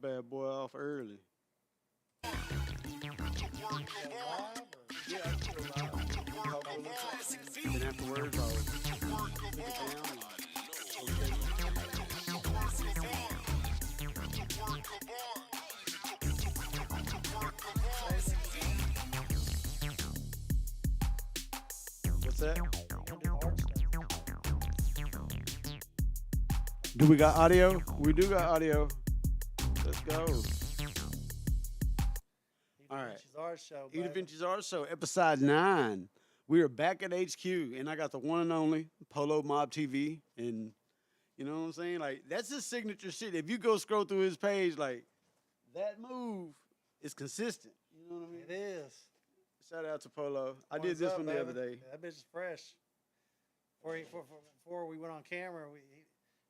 bad boy off early. Yeah, I'm still live. And afterwards, I'll take it down. What's that? Do we got audio? We do got audio. Let's go. All right. Eda Vince's Art Show, episode 9. We are back at HQ, and I got the one and only Polow Mob TV, and you know what I'm saying? Like, that's his signature shit. If you go scroll through his page, like, that move is consistent. You know what I mean? It is. Shout out to Polo. I did this one the other day. That bitch is fresh. Before we went on camera,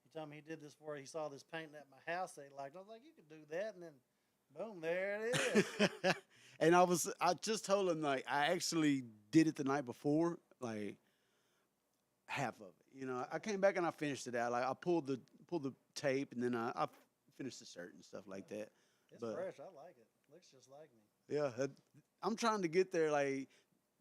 he told me he did this before he saw this painting at my house that he liked. I was like, you could do that, and then boom, there it is. And I just told him, like, I actually did it the night before, like half of it. You know, I came back and I finished it out. Like, I pulled the tape, and then I finished the shirt and stuff like that. It's fresh. I like it. Looks just like me. Yeah, I'm trying to get there. Like,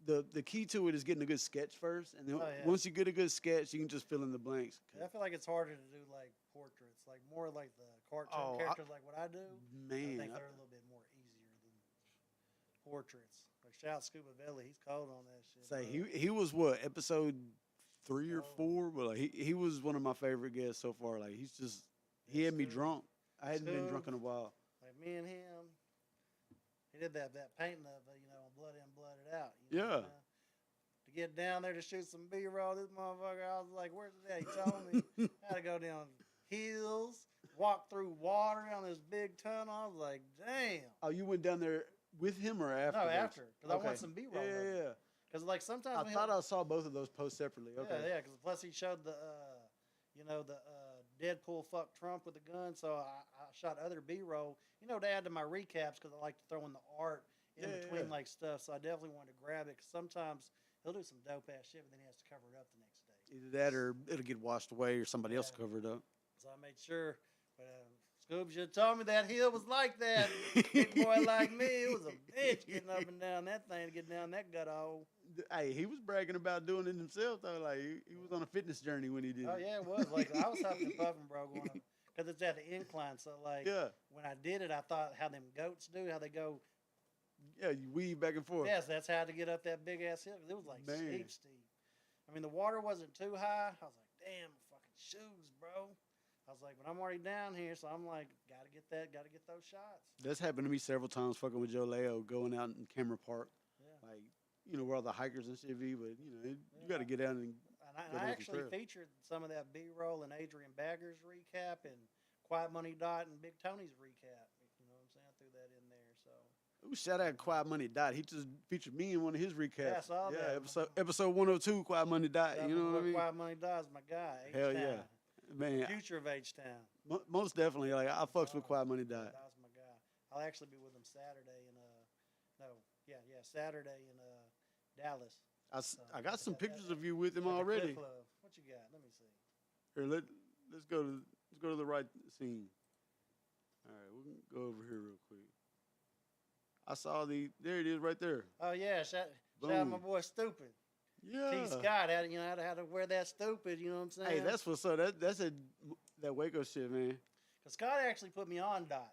the key to it is getting a good sketch first, and then once you get a good sketch, you can just fill in the blanks. Yeah, I feel like it's harder to do like portraits, like more like the cartoon characters, like what I do. Man, I think they're a little bit more easier than portraits. Like shout Scuba Belly, he's cold on that shit. Say he was what, episode 3 or 4, but like he was one of my favorite guests so far. Like he had me drunk. I hadn't been drunk in a while. Like me and him. He did that painting of blood in, blooded out. Yeah. To get down there to shoot some B-roll, this motherfucker, I was like, "Where's that?" He told me I had to go down hills, walk through water down this big tunnel. I was like, "Damn." Oh, you went down there with him or after? No, after, because I want some B-roll. Yeah. Because like sometimes I thought I saw both of those posts separately. Okay. Yeah. Because plus he showed the Deadpool fuck Trump with the gun, so I shot other B-roll, to add to my recaps because I like to throw in the art in between like stuff. So I definitely wanted to grab it because sometimes he'll do some dope ass shit, but then he has to cover it up the next day. Either that or it'll get washed away or somebody else will cover it up. So I made sure. But Scoob should have told me that hill was like that. Big boy like me, it was a bitch getting up and down that thing to get down that gut hole. Hey, he was bragging about doing it himself though. Like he was on a fitness journey when he did it. Oh yeah, it was. Like I was huffing and puffing, bro, going up because it's at the incline. So like, when I did it, I thought how them goats do, how they go. Yeah, you weave back and forth. Yes, that's how to get up that big ass hill. It was like steep. I mean, the water wasn't too high. I was like, damn, fucking shoes, bro. I was like, but I'm already down here, so I'm like, gotta get those shots. That's happened to me several times. Fucking with Joe Leo, going out in Camera Park, like. Where all the hikers and shit be, but you got to get out and I actually featured some of that B-roll in Adrian Bagger's recap and Quiet Money Dot and Big Tony's recap. You know what I'm saying? I threw that in there. So. Ooh, shout out Quiet Money Dot. He just featured me in one of his recaps. Yeah, I saw that. Episode 102, Quiet Money Dot. You know what I mean? Quiet Money Dot is my guy. Hell yeah, man. Future of H-Town. Most definitely. Like I fucks with Quiet Money Dot. That was my guy. I'll actually be with him Saturday in Saturday in Dallas. I got some pictures of you with him already. What you got? Let me see. Here, let's go to the right scene. All right, we can go over here real quick. I saw there it is right there. Oh yeah, shout out my boy Stupid. Yeah. T. Scott had to wear that stupid. You know what I'm saying? Hey, that's what's up. That's that Waco shit, man. Cause Scott actually put me on Dot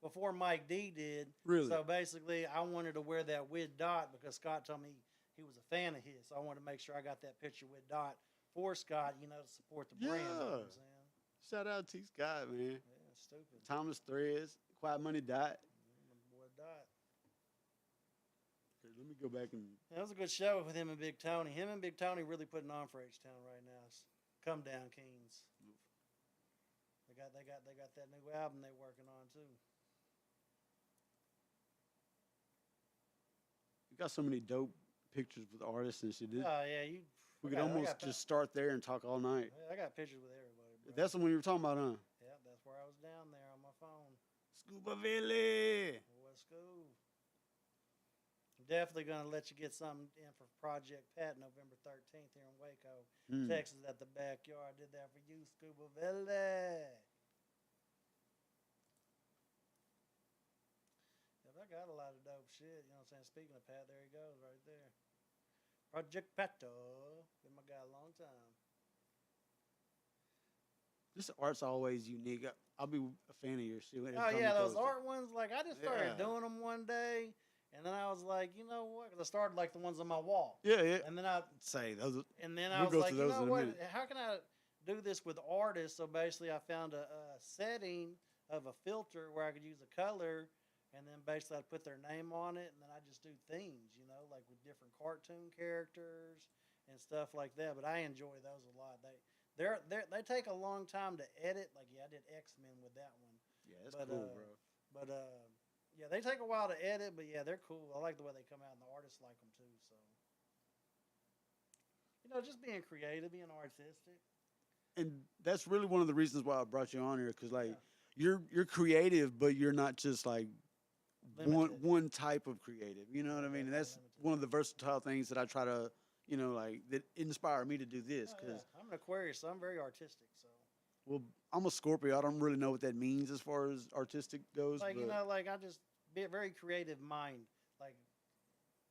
before Mike D did. Really? So basically, I wanted to wear that with Dot because Scott told me he was a fan of his. So I wanted to make sure I got that picture with Dot for Scott, to support the brand. You know what I'm saying? Shout out T. Scott, man. Yeah, Stupid. Thomas Threads, Quiet Money Dot. My boy Dot. Okay, let me go back and. Yeah, it was a good show with him and Big Tony. Him and Big Tony really putting on for H-Town right now. Come Down Kings. They got that new album they're working on too. You got so many dope pictures with artists and shit. Oh yeah, we could almost just start there and talk all night. Yeah, I got pictures with everybody, bro. That's the one you were talking about, huh? Yeah, that's where I was down there on my phone. Scuba Valley. What's cool? I'm definitely gonna let you get something in for Project Pat November 13th here in Waco, Texas, at the backyard. Did that for you, Scuba Valley. got a lot of dope shit. You know what I'm saying? Speaking of Pat, there he goes right there. Project Pato. Been my guy a long time. This art's always unique. I'll be a fan of your shit. Oh yeah, those art ones. Like I just started doing them one day, and then I was like, you know what? Because I started like the ones on my wall. Yeah. And then I say those. And then I was like, you know what? How can I do this with artists? So basically, I found a setting of a filter where I could use a color, and then basically I'd put their name on it, and then I just do themes, you know, like with different cartoon characters and stuff like that. But I enjoy those a lot. They take a long time to edit. Like I did X-Men with that one. Yeah, that's cool, bro. But yeah, they take a while to edit, but yeah, they're cool. I like the way they come out, and the artists like them too. So you know, just being creative, being artistic. And that's really one of the reasons why I brought you on here, because like you're creative, but you're not just like one type of creative. You know what I mean? And that's one of the versatile things that I try to, you know, like that inspire me to do this. Because I'm an Aquarius, so I'm very artistic. So well, I'm a Scorpio. I don't really know what that means as far as artistic goes. Like you know, like I just be a very creative mind. Like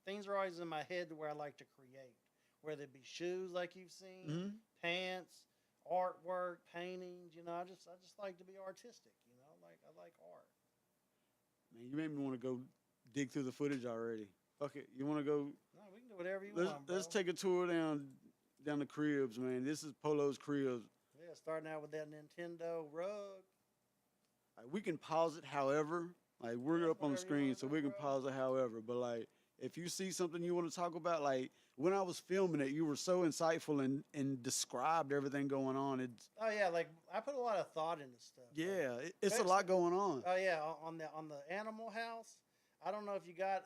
things are always in my head to where I like to create, whether it be shoes like you've seen, pants, artwork, paintings. You know, I just like to be artistic. You know, like I like art. Man, you made me want to go dig through the footage already. Fuck it, you want to go? No, we can do whatever you want, bro. Let's take a tour down the cribs, man. This is Polow's cribs. Yeah, starting out with that Nintendo rug. Like, we can pause it however. Like we're up on the screen, so we can pause it however. But like, if you see something you want to talk about, like when I was filming it, you were so insightful and described everything going on. It's like I put a lot of thought into stuff. Yeah, it's a lot going on. Oh yeah, on the Animal House. I don't know if you got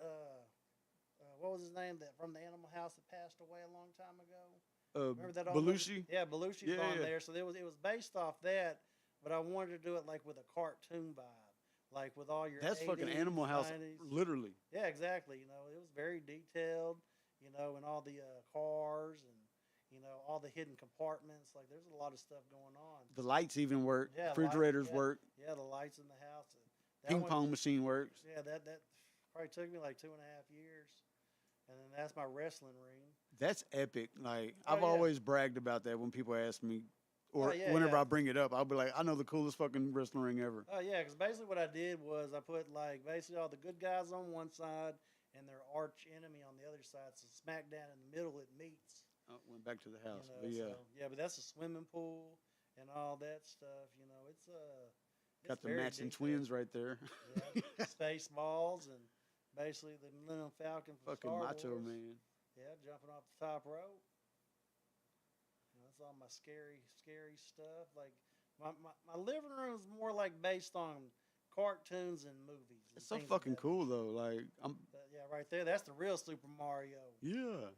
what was his name from the Animal House that passed away a long time ago. Remember that? Belushi? Yeah, Belushi's on there. So it was based off that, but I wanted to do it like with a cartoon vibe, like with all your. That's 80s, fucking Animal House, 90s. literally. Yeah, exactly. You know, it was very detailed. You know, and all the cars and you know all the hidden compartments. Like there's a lot of stuff going on. The lights even work. Yeah, refrigerators work. Yeah, the lights in the house. Ping pong machine works. Yeah, that probably took me like 2.5 years. And then that's my wrestling ring. That's epic. Like I've always bragged about that when people ask me, or whenever I bring it up, I'll be like, I know the coolest fucking wrestling ring ever. Oh yeah, because basically what I did was I put like basically all the good guys on one side and their arch enemy on the other side. So SmackDown in the middle, it meets. Oh, went back to the house, you know, but that's a swimming pool and all that stuff. You know, it's got the matching twins right there. Yeah, Spaceballs and. Basically, the Millennium Falcon from fucking Star Macho Wars. Man. Yeah, jumping off the top rope. You know, that's all my scary stuff. Like my living room is more like based on cartoons and movies. And it's so fucking cool though. Like yeah, right there. That's the real Super Mario. Yeah.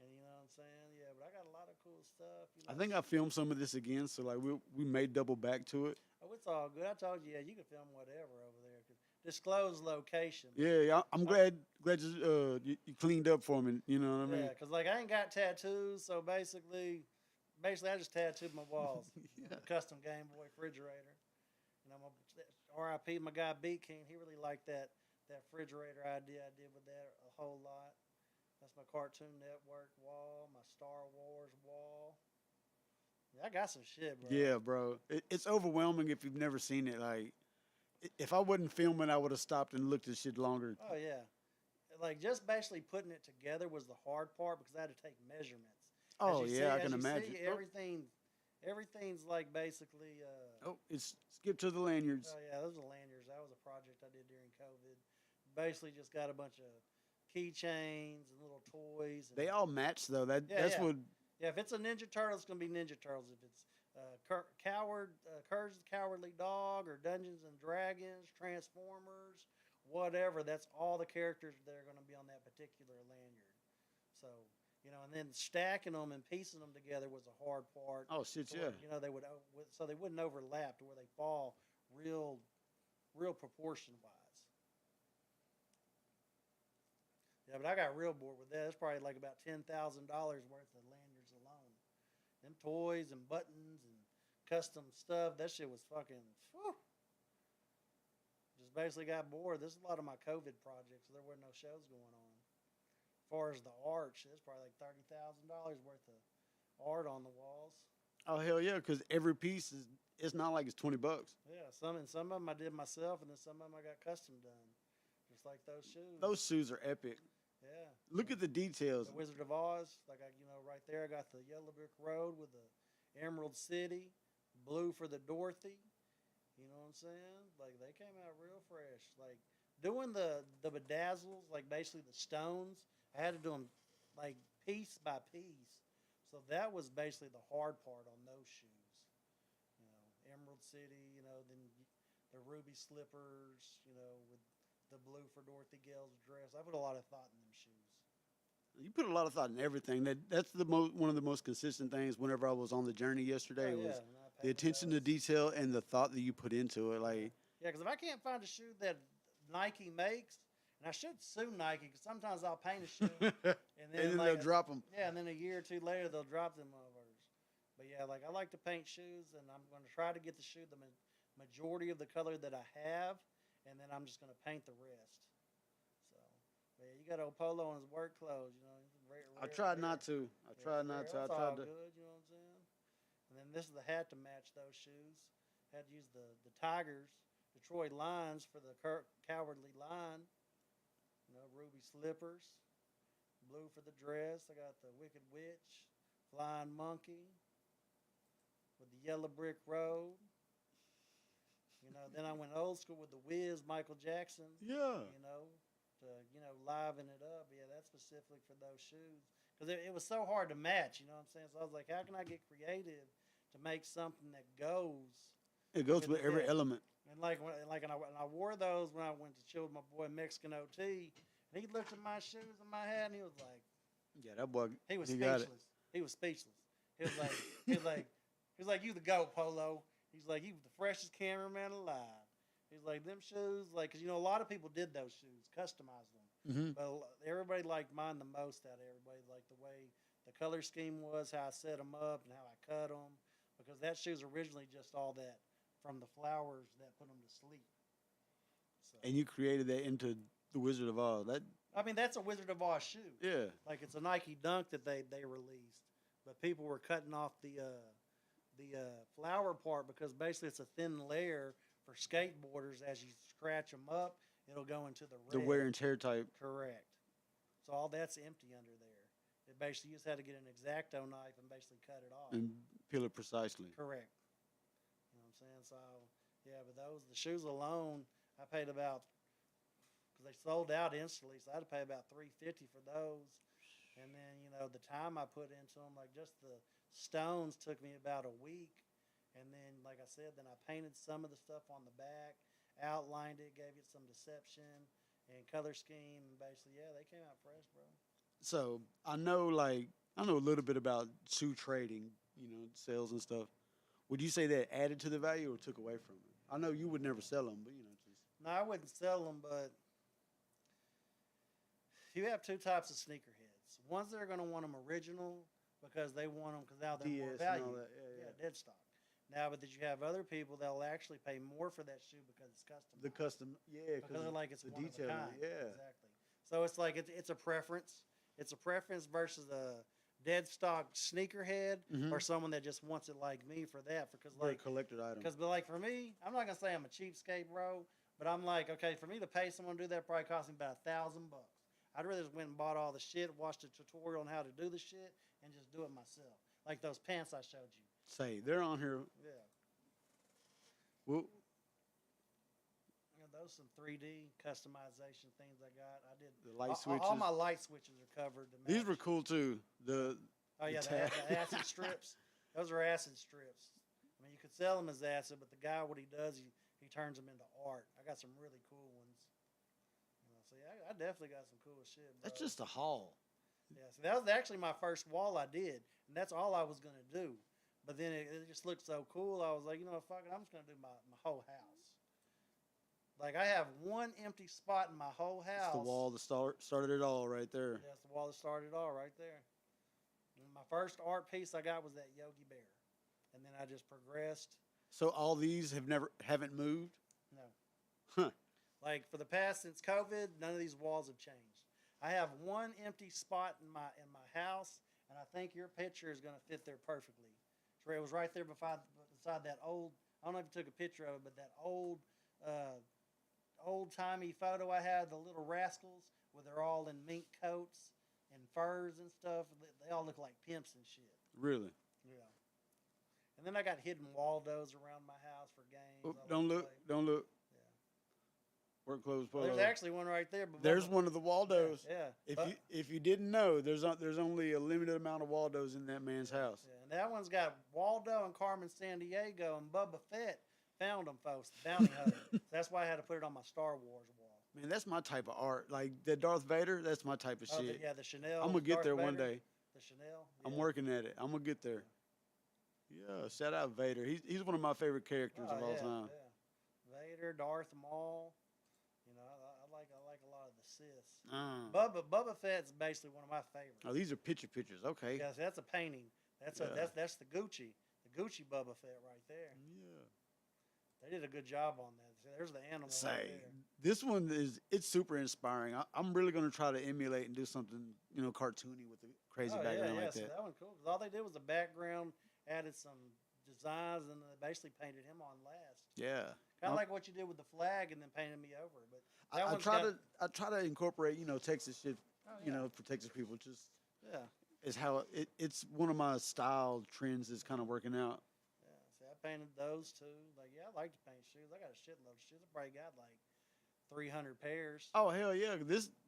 And you know what I'm saying? Yeah, but I got a lot of cool stuff. You know? I think I filmed some of this again, so like we may double back to it. Oh, it's all good. I told you, you can film whatever over there. Disclose location. Yeah, I'm glad you cleaned up for me. You know what I mean? Yeah, because like I ain't got tattoos, so basically I just tattooed my walls. Custom Game Boy refrigerator. You know, R.I.P. my guy Beat King. He really liked that refrigerator idea I did with that a whole lot. That's my Cartoon Network wall, my Star Wars wall. Yeah, I got some shit, bro. Yeah, bro. It's overwhelming if you've never seen it. Like, if I wasn't filming, I would have stopped and looked at shit longer. Oh, yeah. Like, just basically putting it together was the hard part because I had to take measurements. Oh, yeah, I can imagine. Everything's like basically... it's skip to the lanyards. Oh, yeah, those are lanyards. That was a project I did during COVID. Basically just got a bunch of keychains and little toys. And, they all match, though. That's what... Yeah, if it's a Ninja Turtle, it's going to be Ninja Turtles. If it's Courage the Cowardly Dog or Dungeons and Dragons, Transformers, whatever, that's all the characters that are going to be on that particular lanyard. So, you know, and then stacking them and piecing them together was a hard part. Oh, shit, yeah. You know, they wouldn't overlap to where they fall real proportion-wise. Yeah, but I got real bored with that. It's probably like about $10,000 worth of lanyards alone. Them toys and buttons and custom stuff, that shit was fucking, whew. just basically got bored. This is a lot of my COVID projects. So there weren't no shows going on. As far as the art, shit, it's probably like $30,000 worth of art on the walls. Oh hell yeah, because every piece is. It's not like it's $20. Yeah, some of them I did myself, and then some of them I got custom done, just like those shoes. Those shoes are epic. Yeah. Look at the details. The Wizard of Oz, like right there, I got the yellow brick road with the Emerald City, blue for the Dorothy. You know what I'm saying? Like they came out real fresh. Like doing the bedazzles, like basically the stones, I had to do them like piece by piece. So that was basically the hard part on those shoes. Emerald City, then the ruby slippers, with the blue for Dorothy Gale's dress. I put a lot of thought in them shoes. You put a lot of thought in everything. That's one of the most consistent things. Whenever I was on the journey yesterday, was the attention to detail and the thought that you put into it. Like, yeah, because if I can't find a shoe that Nike makes, and I should sue Nike because sometimes I'll paint a shoe and then they'll drop them. Yeah, and then a year or two later they'll drop them motherfuckers. But yeah, like I like to paint shoes, and I'm going to try to get the shoe the majority of the color that I have, and then I'm just going to paint the rest. So, but yeah, you got old Polo in his work clothes, I tried not to. I tried not to. I tried to. Good, you know what I'm saying? And then this is the hat to match those shoes. Had to use the Tigers, Detroit Lions for the Cowardly Lion. Ruby slippers, blue for the dress. I got the Wicked Witch, Flying Monkey. With the yellow brick road. Then I went old school with the Wiz, Michael Jackson. Yeah. To liven it up. Yeah, that's specifically for those shoes. Because it was so hard to match, you know what I'm saying? So I was like, how can I get creative to make something that goes? It goes with every element. And I wore those when I went to chill with my boy Mexican OT. And he looked at my shoes and my hat and he was like, yeah, that boy, he was speechless. He was speechless. He was like, he's like, you the GOAT, Polo. He's like, you the freshest cameraman alive. He's like, them shoes, like, because, a lot of people did those shoes, customized them. Mm-hmm. But everybody liked mine the most out of everybody. Like the way the color scheme was, how I set them up, and how I cut them. Because that shoe's originally just all that from the flowers that put them to sleep. So, and you created that into the Wizard of Oz. That's a Wizard of Oz shoe. Yeah. Like it's a Nike Dunk that they released. But people were cutting off the flower part because basically it's a thin layer for skateboarders. As you scratch them up, it'll go into the red. The wear and tear type. Correct. So all that's empty under there. It basically you just had to get an X-Acto knife and basically cut it off. And peel it precisely. Correct. You know what I'm saying? So yeah, but the shoes alone, I paid about, because they sold out instantly, so I had to pay about $350 for those. And then, the time I put into them, like just the stones took me about a week. And then, like I said, then I painted some of the stuff on the back, outlined it, gave it some deception and color scheme. And basically, yeah, they came out fresh, bro. So I know a little bit about shoe trading, sales and stuff. Would you say that added to the value or took away from it? I know you would never sell them, but just. No, I wouldn't sell them, but you have two types of sneakerheads. Ones that are going to want them original because they want them because now they're more value. And all that. Yeah, dead stock. Now, but did you have other people that will actually pay more for that shoe because it's custom? The custom, yeah, because they're like it's the one detail, of a kind. yeah, exactly. So it's like it's a preference. It's a preference versus a dead stock sneakerhead or someone that just wants it like me for that. Because like a collected item. Because like for me, I'm not gonna say I'm a cheapskate, bro. But I'm like, okay, for me to pay someone to do that probably cost me about $1,000. I'd rather just went and bought all the shit, watched a tutorial on how to do the shit, and just do it myself. Like those pants I showed you. Say, they're on here. Yeah. Well, those some 3D customization things I got. I did the light switches. All my light switches are covered. These were cool too. The the acid strips. Those are acid strips. I mean, you could sell them as acid, but the guy, what he does, he turns them into art. I got some really cool ones. So yeah, I definitely got some cool shit. Bro. That's just a haul. Yeah, so that was actually my first wall I did, and that's all I was gonna do. But then it just looked so cool. I was like, fuck it, I'm just gonna do my whole house. Like I have one empty spot in my whole house. It's the wall that started it all right there. Yeah, it's the wall that started it all right there. And my first art piece I got was that Yogi Bear, and then I just progressed. So all these haven't moved? No. Huh. Like for the past since COVID, none of these walls have changed. I have one empty spot in my house, and I think your picture is going to fit there perfectly. It was right there beside that old. I don't know if you took a picture of it, but that old timey photo I had, the little rascals, where they're all in mink coats and furs and stuff. They all look like pimps and shit. Really? Yeah. And then I got hidden Waldos around my house for games. Oh, don't look. Don't look. Yeah. Work clothes. Well, there's actually one right there. But there's one of the Waldos. Yeah. If you didn't know, there's only a limited amount of Waldos in that man's house. Yeah, and that one's got Waldo and Carmen Sandiego, and Boba Fett found them, folks. The bounty hunter. So that's why I had to put it on my Star Wars wall. Man, that's my type of art. Like the Darth Vader, that's my type of shit. The Chanel. I'm gonna get Darth there Vader, one day. The Chanel. Yeah. I'm working at it. I'm gonna get there. Yeah, shout out Vader. He's one of my favorite characters of all time. Yeah. Vader, Darth Maul. You know, I like a lot of the Siths. Bubba Fett's basically one of my favorites. Oh, these are pictures. Okay. Yes, that's a painting. That's the Gucci Bubba Fett right there. Yeah. They did a good job on that. There's the animal. Right there. This one it's super inspiring. I'm really gonna try to emulate and do something cartoony with a crazy background like that. So that one's cool because all they did was a background, added some designs, and they basically painted him on last. Yeah. Kind of like what you did with the flag, and then painted me over. But I try to incorporate Texas shit. For Texas people, just is how it's one of my style trends is kind of working out. Yeah, see, I painted those too. Like, I like to paint shoes. I got a shitload of shoes. I probably got like 300 pairs. Oh hell yeah!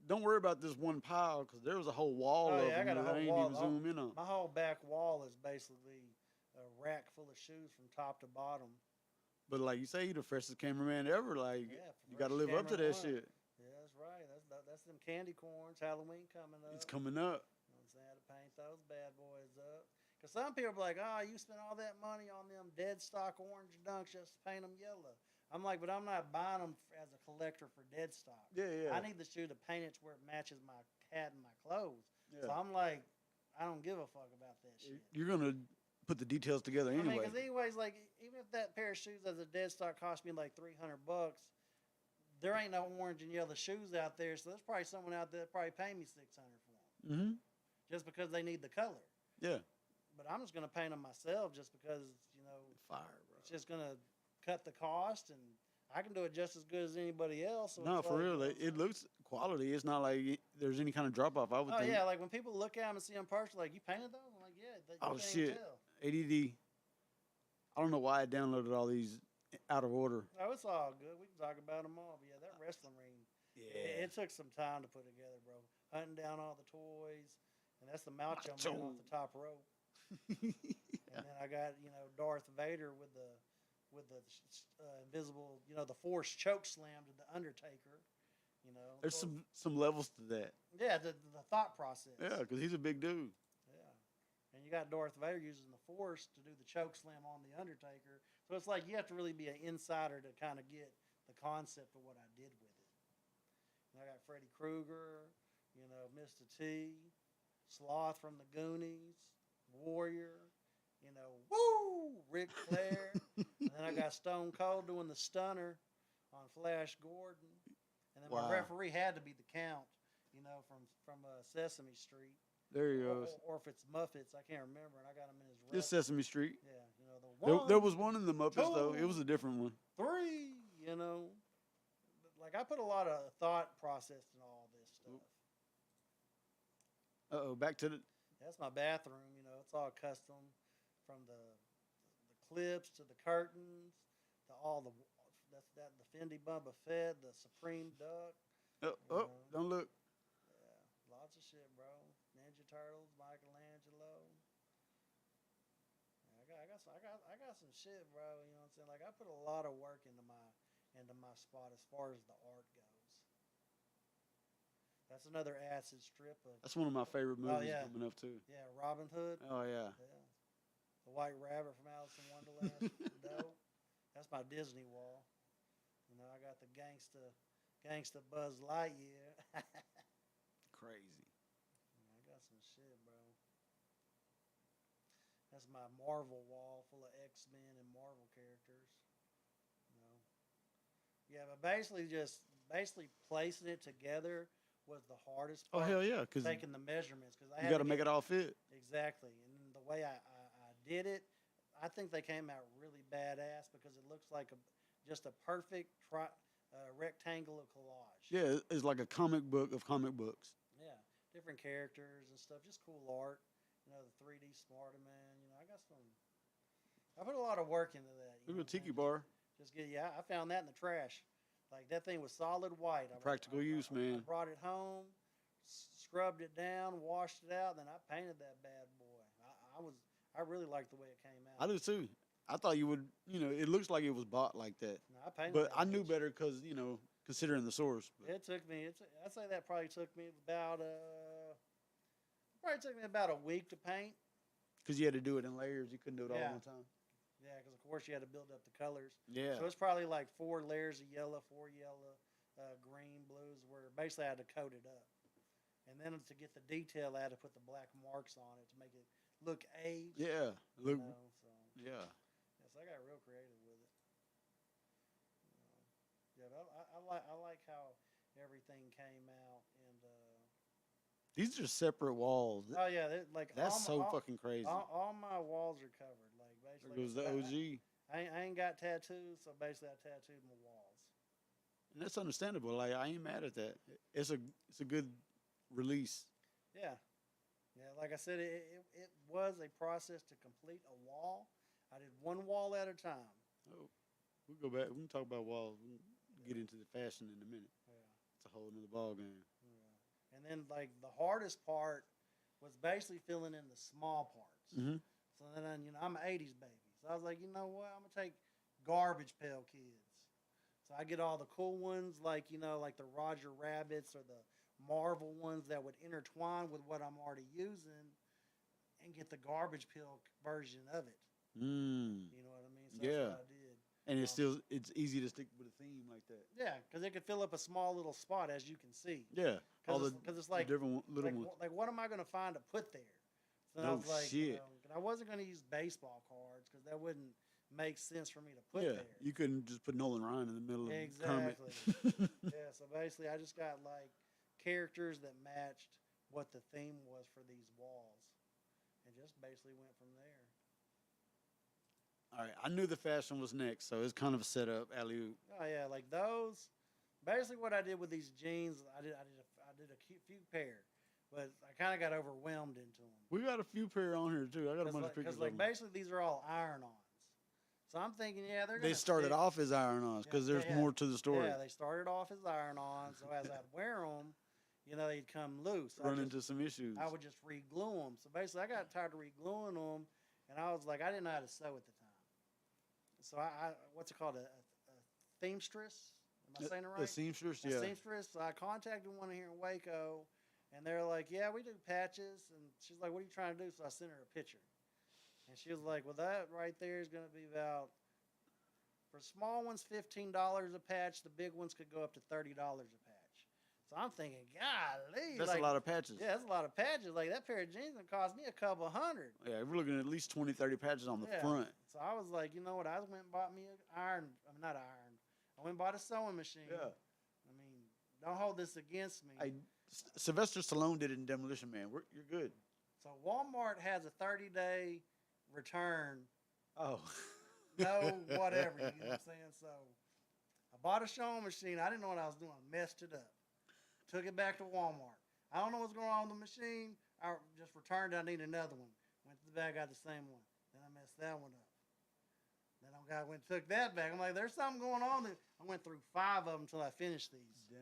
Don't worry about this one pile because there was a whole wall of them. I got a whole ain't wall. even zoom in on. My whole back wall is basically a rack full of shoes from top to bottom. But like you say, you're the freshest cameraman ever. Like you got to live up to that shit. Yeah, that's right. That's them candy corns. Halloween coming up. It's coming up. You know what I'm saying? I had to paint those bad boys up. Because some people are like, you spent all that money on them dead stock orange dunks just to paint them yellow. I'm like, but I'm not buying them as a collector for dead stock. Yeah. I need the shoe to paint it to where it matches my hat and my clothes. Yeah. So I'm like, I don't give a fuck about that shit. You're going to put the details together anyway. Because anyways, like, even if that pair of shoes as a dead stock cost me like $300, there ain't no orange and yellow shoes out there. So there's probably someone out there that probably pay me $600 for them. Mm-hmm. Just because they need the color. Yeah. But I'm just going to paint them myself just because, fire, bro. It's just going to cut the cost, and I can do it just as good as anybody else. So no, for real. It looks quality. It's not like there's any kind of drop-off, I would think. Yeah, like when people look at them and see them personally, like, you painted those? I'm like, yeah. You can't shit. tell. ADD. I don't know why I downloaded all these out of order. Oh, it's all good. We can talk about them all. But yeah, that wrestling ring, it took some time to put together, bro. Hunting down all the toys, and that's the Macho Man off the top rope. And then I got Darth Vader with the invisible the Force choke slam to the Undertaker. There's some levels to that. Yeah, the thought process. Yeah, because he's a big dude. Yeah, and you got Darth Vader using the Force to do the choke slam on the Undertaker. So it's like you have to really be an insider to kind of get the concept of what I did with it. And I got Freddy Krueger, Mr. T, Sloth from the Goonies, Warrior, Ric Flair. And then I got Stone Cold doing the stunner on Flash Gordon. And then my referee had to be the Count, from Sesame Street. There he goes. Or if it's Muppets, I can't remember. And I got him in his rep. It's Sesame Street. Yeah, the one. There was one in the Muppets, though. It was a different one. 3, Like, I put a lot of thought process in all this stuff. Uh-oh, back to the... That's my bathroom, It's all custom from the clips to the curtains to all the... the Fendi Bubba Fett, the Supreme Duck. Don't look. Yeah, lots of shit, bro. Ninja Turtles, Michelangelo. Yeah, I got some shit, bro. You know what I'm saying? Like, I put a lot of work into my spot as far as the art goes. That's another acid strip of. That's one of my favorite movies coming up too. Yeah, Robin Hood. Oh yeah. Yeah. The White Rabbit from Alice in Wonderland. Dope. That's my Disney wall. I got the gangsta Buzz Lightyear. Crazy. I got some shit, bro. That's my Marvel wall full of X-Men and Marvel characters. Yeah, but basically just basically placing it together was the hardest Oh part. hell yeah, because Taking the measurements because I you had got to to make it all fit. exactly. And the way I did it, I think they came out really badass because it looks like just a perfect rectangular collage. Yeah, it's like a comic book of comic books. Yeah, different characters and stuff. Just cool art. You know, the 3D Smarterman. You know, I put a lot of work into that. Look at Tiki man. Bar. I found that in the trash. Like that thing was solid white. Practical use, man. I brought it home, scrubbed it down, washed it out, then I painted that bad boy. I really liked the way it came out. I do too. I thought you would, it looks like it was bought like that. No, I painted But that I knew bitch. better because, considering the source. But. It took me. I'd say that probably took me about a week to paint. Because you had to do it in layers. You couldn't do it all Yeah. at one time. Yeah, because of course you had to build up the colors. Yeah. So it's probably like 4 layers of yellow, 4 yellow, green, blues, where basically I had to coat it up. And then to get the detail, I had to put the black marks on it to make it look aged. Yeah. Look. So Yeah. I got real creative with it. Yeah, but I like how everything came out, and These are separate walls. oh yeah, That's fucking crazy. All my walls are covered. Like There basically, goes the OG. I ain't got tattoos, so basically I tattooed my walls. And that's understandable. Like, I ain't mad at that. It's a good release. Yeah, yeah. Like I said, it was a process to complete a wall. I did one wall at a time. Oh, we'll go back. We can talk about walls. We can get into the fashion in a minute. Yeah. It's a whole nother ball game. Yeah. And then like the hardest part was basically filling in the small parts. Mm-hmm. So then I'm an '80s baby, so I was like, you know what? I'm gonna take Garbage Pail Kids. So I get all the cool ones, like like the Roger Rabbits or the Marvel ones that would intertwine with what I'm already using, and get the Garbage Pail version of it. Mm. You know what I mean? So Yeah. that's what I did. And it's easy to stick with a theme like that. Yeah, because it could fill up a small little spot, as you can see. Yeah. Because it's like the different little like, ones. like, what am I going to find to put there? So I No was like, shit. I wasn't going to use baseball cards because that wouldn't make sense for me to put Yeah. there. You couldn't just put Nolan Ryan in the middle of Kermit. Exactly. Yeah, so basically I just got like characters that matched what the theme was for these walls, and just basically went from there. All right. I knew the fashion was next, so it's kind of a setup, alley-oop. Oh yeah, like those. Basically, what I did with these jeans, I did a few pair, but I kind of got overwhelmed into them. We got a few pair on here too. I got a bunch of pictures. Because like of them. basically these are all iron-ons. So I'm thinking, yeah, they're. They Gonna started stick. off as iron-ons because there's more to the story. Yeah, they started off as iron-ons. So as I'd wear them, they'd come loose. Run into some issues. I would just re-glue them. So basically, I got tired of re-gluing them, and I was like, I didn't know how to sew at the time. So I what's it called, a seamstress? Am I saying it right? The seamstress, A yeah. seamstress. So I contacted one here in Waco, and they're like, yeah, we do patches. And she's like, what are you trying to do? So I sent her a picture. And she was like, well, that right there is going to be about, for small ones, $15 a patch. The big ones could go up to $30 a patch. So I'm thinking, golly. That's a lot of patches. Yeah, that's a lot of patches. Like, that pair of jeans would cost me a couple hundred. Yeah, we're looking at least 20, 30 patches on the front. So I was like, you know what? I went and bought me I went and bought a sewing machine. Yeah. I mean, don't hold this against me. Sylvester Stallone did it in Demolition Man. You're good. So Walmart has a 30-day return. Oh. No, whatever. You know what I'm saying? So I bought a sewing machine. I didn't know what I was doing. I messed it up. Took it back to Walmart. I don't know what's going on with the machine. I just returned it. I need another one. Went to the bag, got the same one. Then I messed that one up. Then I went and took that back. I'm like, there's something going on there. I went through 5 of them until I finished these. Dang.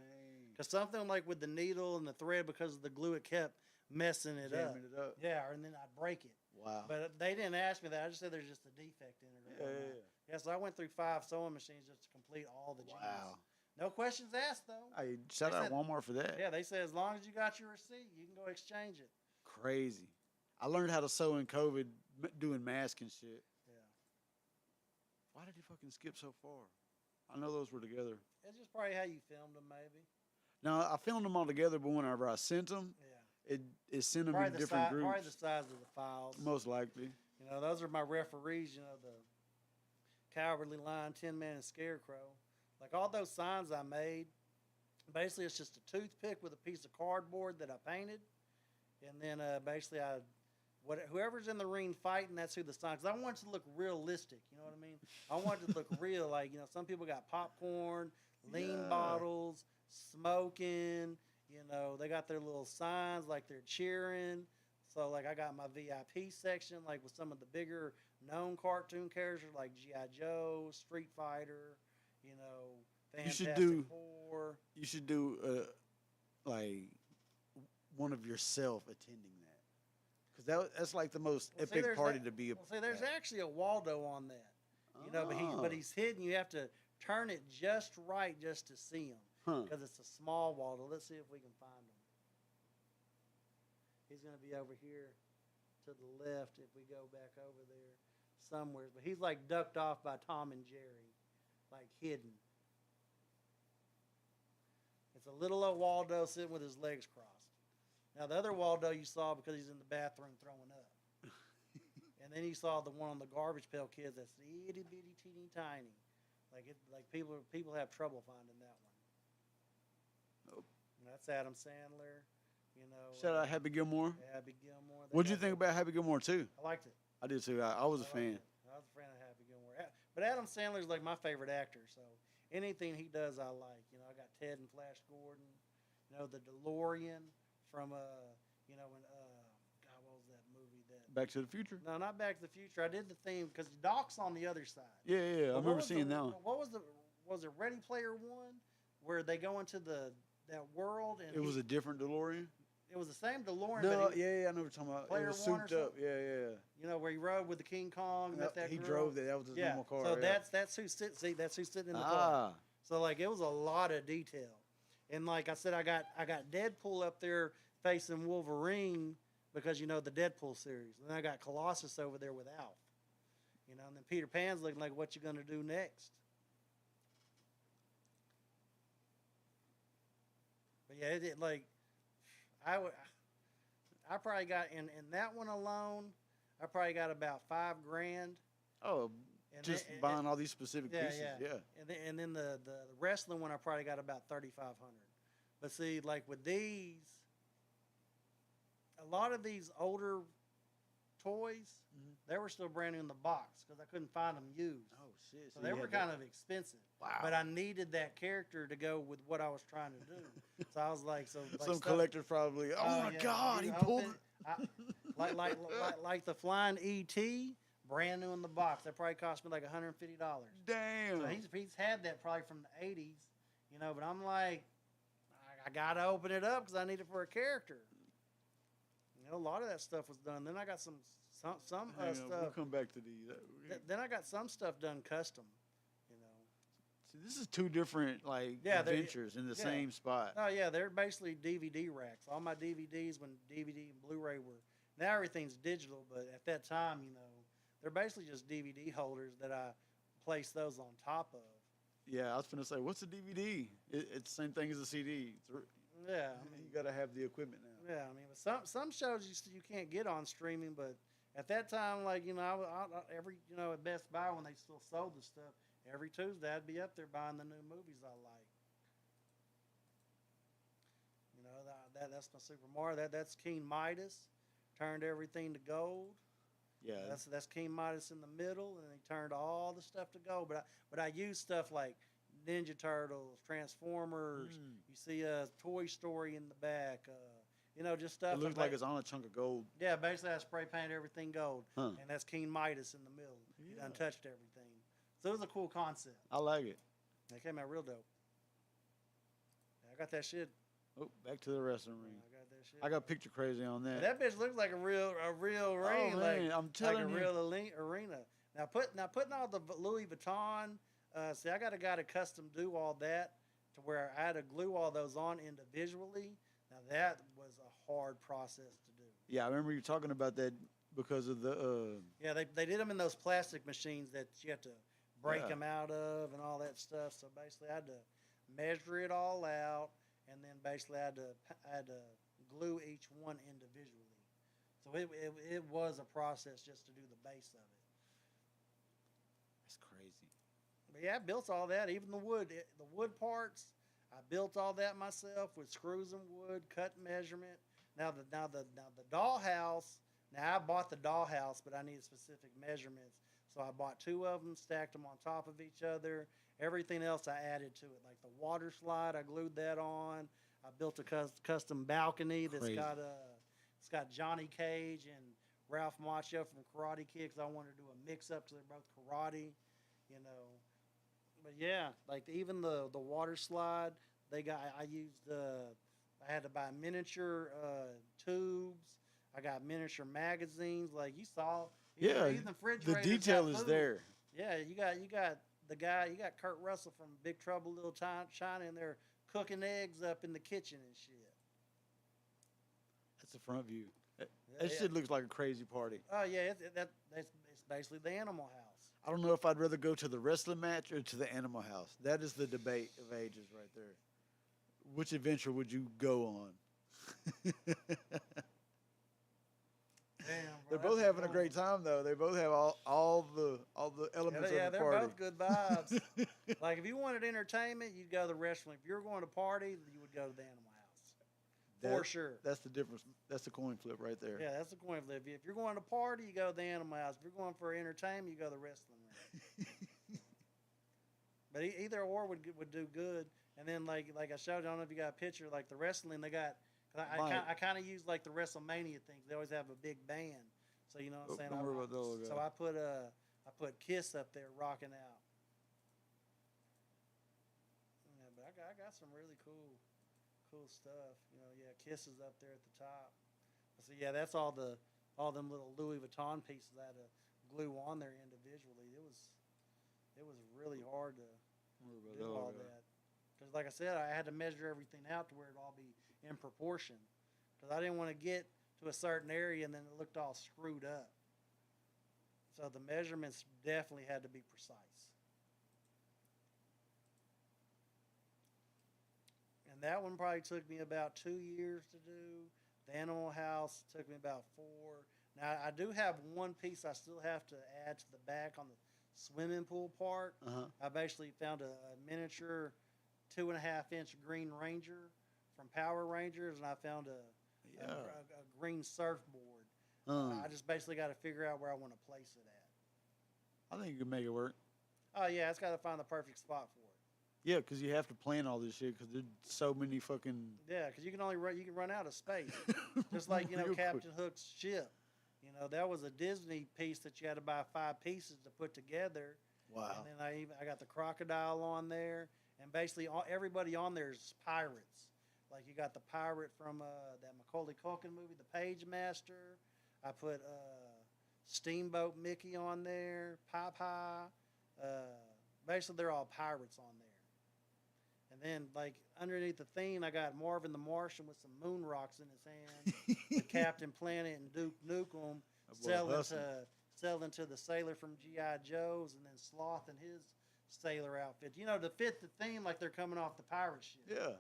Because something like with the needle and the thread, because of the glue, it kept messing it up. Jamming it up. Yeah, and then I'd break it. Wow. But they didn't ask me that. I just said there's just a defect in it. Yeah, so I went through 5 sewing machines just to complete all the jeans. Wow. No questions asked, though. Hey, shout out Walmart for that. Yeah, they say as long as you got your receipt, you can go exchange it. Crazy. I learned how to sew in COVID doing masks and shit. Yeah. Why did you fucking skip so far? I know those were together. It's just probably how you filmed them, maybe. No, I filmed them all together, but whenever I sent them, Yeah. it sent them Probably in different groups. Probably the size of the files. Most likely. Those are my referees, the Cowardly Lion, Tin Man, and Scarecrow. Like all those signs I made, Basically, it's just a toothpick with a piece of cardboard that I painted, and then basically whoever's in the ring fighting, that's who the sign. Because I want it to look realistic. You know what I mean? I want it to look real. Like some people got popcorn, lean bottles, smoking. They got their little signs like they're cheering. So like I got my VIP section like with some of the bigger known cartoon characters like G.I. Joe, Street Fighter, Fantastic Four. You should do like one of yourself attending that, because that's like the most epic party to be. There's actually a Waldo on that, but he's hidden. You have to turn it just right just to see him, because it's a small Waldo. Let's see if we can find him. He's going to be over here to the left if we go back over there somewhere. But he's like ducked off by Tom and Jerry, like hidden. It's a little old Waldo sitting with his legs crossed. Now, the other Waldo you saw because he's in the bathroom throwing up. And then you saw the one on the Garbage Pail Kids that's itty bitty teeny tiny. Like people have trouble finding that one. Nope. And that's Adam Sandler. Shout out Happy Gilmore. Happy Gilmore. What'd you think about Happy Gilmore too? I liked it. I did too. I was a fan. I was a fan of Happy Gilmore. But Adam Sandler's like my favorite actor, so anything he does I like. I got Ted and Flash Gordon. The DeLorean from when God, what was that movie that Back to the Future? No, not Back to the Future. I did the theme because Doc's on the other side. Yeah. I remember seeing that one. What was it Ready Player One, where they go into that world and it was a different DeLorean? It was the same DeLorean. No, but I know what you're talking about. It was souped up. Yeah. Where he rode with the King Kong. Met that he girl. drove that. That was his normal car. So that's who's sitting. That's who's sitting in the car. So like it was a lot of detail, and like I said, I got Deadpool up there facing Wolverine because the Deadpool series, and then I got Colossus over there with Alf, and then Peter Pan's looking like what you gonna do next. But yeah, it like. I probably got in that one alone. I probably got about $5,000. Oh, buying all these specific pieces. Yeah. And then the wrestling one, I probably got about $3,500. But see, like with these, a lot of these older toys, they were still brand new in the box because I couldn't find them used. Oh shit! So they were kind of expensive. Wow. But I needed that character to go with what I was trying to do. So I was like, some collector probably. Oh my God, he pulled it. Like the flying ET, brand new in the box. That probably cost me like $150. Damn. So he's had that probably from the '80s, But I'm like, I gotta open it up because I need it for a character. A lot of that stuff was done. Then I got some stuff. We'll come back to these. Then I got some stuff done custom. See, this is two different adventures in the same spot. Oh yeah, they're basically DVD racks. All my DVDs when DVD and Blu-ray were. Now everything's digital, but at that time, they're basically just DVD holders that I placed those on top of. Yeah, I was gonna say, what's a DVD? It's the same thing as a CD. Yeah, you got to have the equipment now. Yeah, but some shows you can't get on streaming, but at that time, I every at Best Buy when they still sold the stuff, every Tuesday I'd be up there buying the new movies I like. That's my Super Mario. That's King Midas, turned everything to gold. Yeah, that's King Midas in the middle, and he turned all the stuff to gold. But I use stuff like Ninja Turtles, Transformers. You see a Toy Story in the back. Just stuff. It looks like it's on a chunk of gold. Yeah, basically I spray painted everything gold, and that's King Midas in the middle. He done touched everything. So it was a cool concept. I like it. That came out real dope. I got that shit. Oh, back to the wrestling ring. I got that shit. I got picture crazy on that. That bitch looks like a real ring. Oh, man, I'm telling you. Like a real arena. Now putting all the Louis Vuitton. See, I got a guy to custom do all that to where I had to glue all those on individually. Now that was a hard process to do. Yeah, I remember you talking about that because of the. Yeah, they did them in those plastic machines that you have to break them out of and all that stuff. So basically, I had to measure it all out, and then basically I had to glue each one individually. So it was a process just to do the base of it. That's crazy. But yeah, I built all that, even the wood parts. I built all that myself with screws and wood, cut measurement. Now the dollhouse. Now I bought the dollhouse, but I needed specific measurements. So I bought 2 of them, stacked them on top of each other. Everything else I added to it, like the water slide, I glued that on. I built a custom balcony that's Crazy. got Johnny Cage and Ralph Macchio from Karate Kid, because I wanted to do a mix up because they're both karate, you know. But yeah, like even the water slide, I used I had to buy miniature tubes. I got miniature magazines, like you saw. Yeah, even the the refrigerators detail got is food. there. Yeah, you got the guy, you got Kurt Russell from Big Trouble Little China in there cooking eggs up in the kitchen and shit. That's the front view. That Yeah. shit looks like a crazy party. Oh yeah, it's basically the Animal House. I don't know if I'd rather go to the wrestling match or to the Animal House. That is the debate of ages right there. Which adventure would you go on? Damn, They're bro, both that's having a fun. great time though. They both have all the elements Yeah, of the they're party. both good vibes. Like if you wanted entertainment, you'd go to the restaurant. If you were going to party, you would go to the Animal House. For sure. That's the difference. That's the coin flip right there. Yeah, that's the coin flip. If you're going to party, you go to the Animal House. If you're going for entertainment, you go to the wrestling ring. But either or would do good. And then like I showed you, I don't know if you got a picture, like the wrestling they got. I kind of use like the WrestleMania things. They always have a big band, so you know what I'm saying. Don't worry about the logo. So I put Kiss up there rocking out. Yeah, but I got some really cool stuff. You know, yeah, Kiss is up there at the top. So yeah, that's all them little Louis Vuitton pieces I had to glue on there individually. It was really hard to do all that. Because like I said, I had to measure everything out to where it all be in proportion. Because I didn't want to get to a certain area and then it looked all screwed up. So the measurements definitely had to be precise. And that one probably took me about 2 years to do. The Animal House took me about 4. Now I do have one piece I still have to add to the back on the swimming pool part. I basically found a miniature 2.5-inch Green Ranger from Power Rangers, and I found a green surfboard. I just basically got to figure out where I want to place it at. I think you can make it work. Oh yeah, it's got to find the perfect spot for it. Yeah, because you have to plan all this shit because there's so many fucking. Yeah, because you can run out of space, just like Real Captain quick. Hook's ship. You know, that was a Disney piece that you had to buy 5 pieces to put together. Wow. And then I got the crocodile on there, and basically everybody on there is pirates. Like you got the pirate from that Macaulay Culkin movie, The Page Master. I put Steamboat Mickey on there, Popeye. Basically, they're all pirates on there. And then, like underneath the theme, I got Marvin the Martian with some moon rocks in his hand, with Captain Planet and Duke Nukem selling to the sailor from G.I. Joe's, and then Sloth and his sailor outfit. You know, to fit the theme, like they're coming off the pirate ship. Yeah.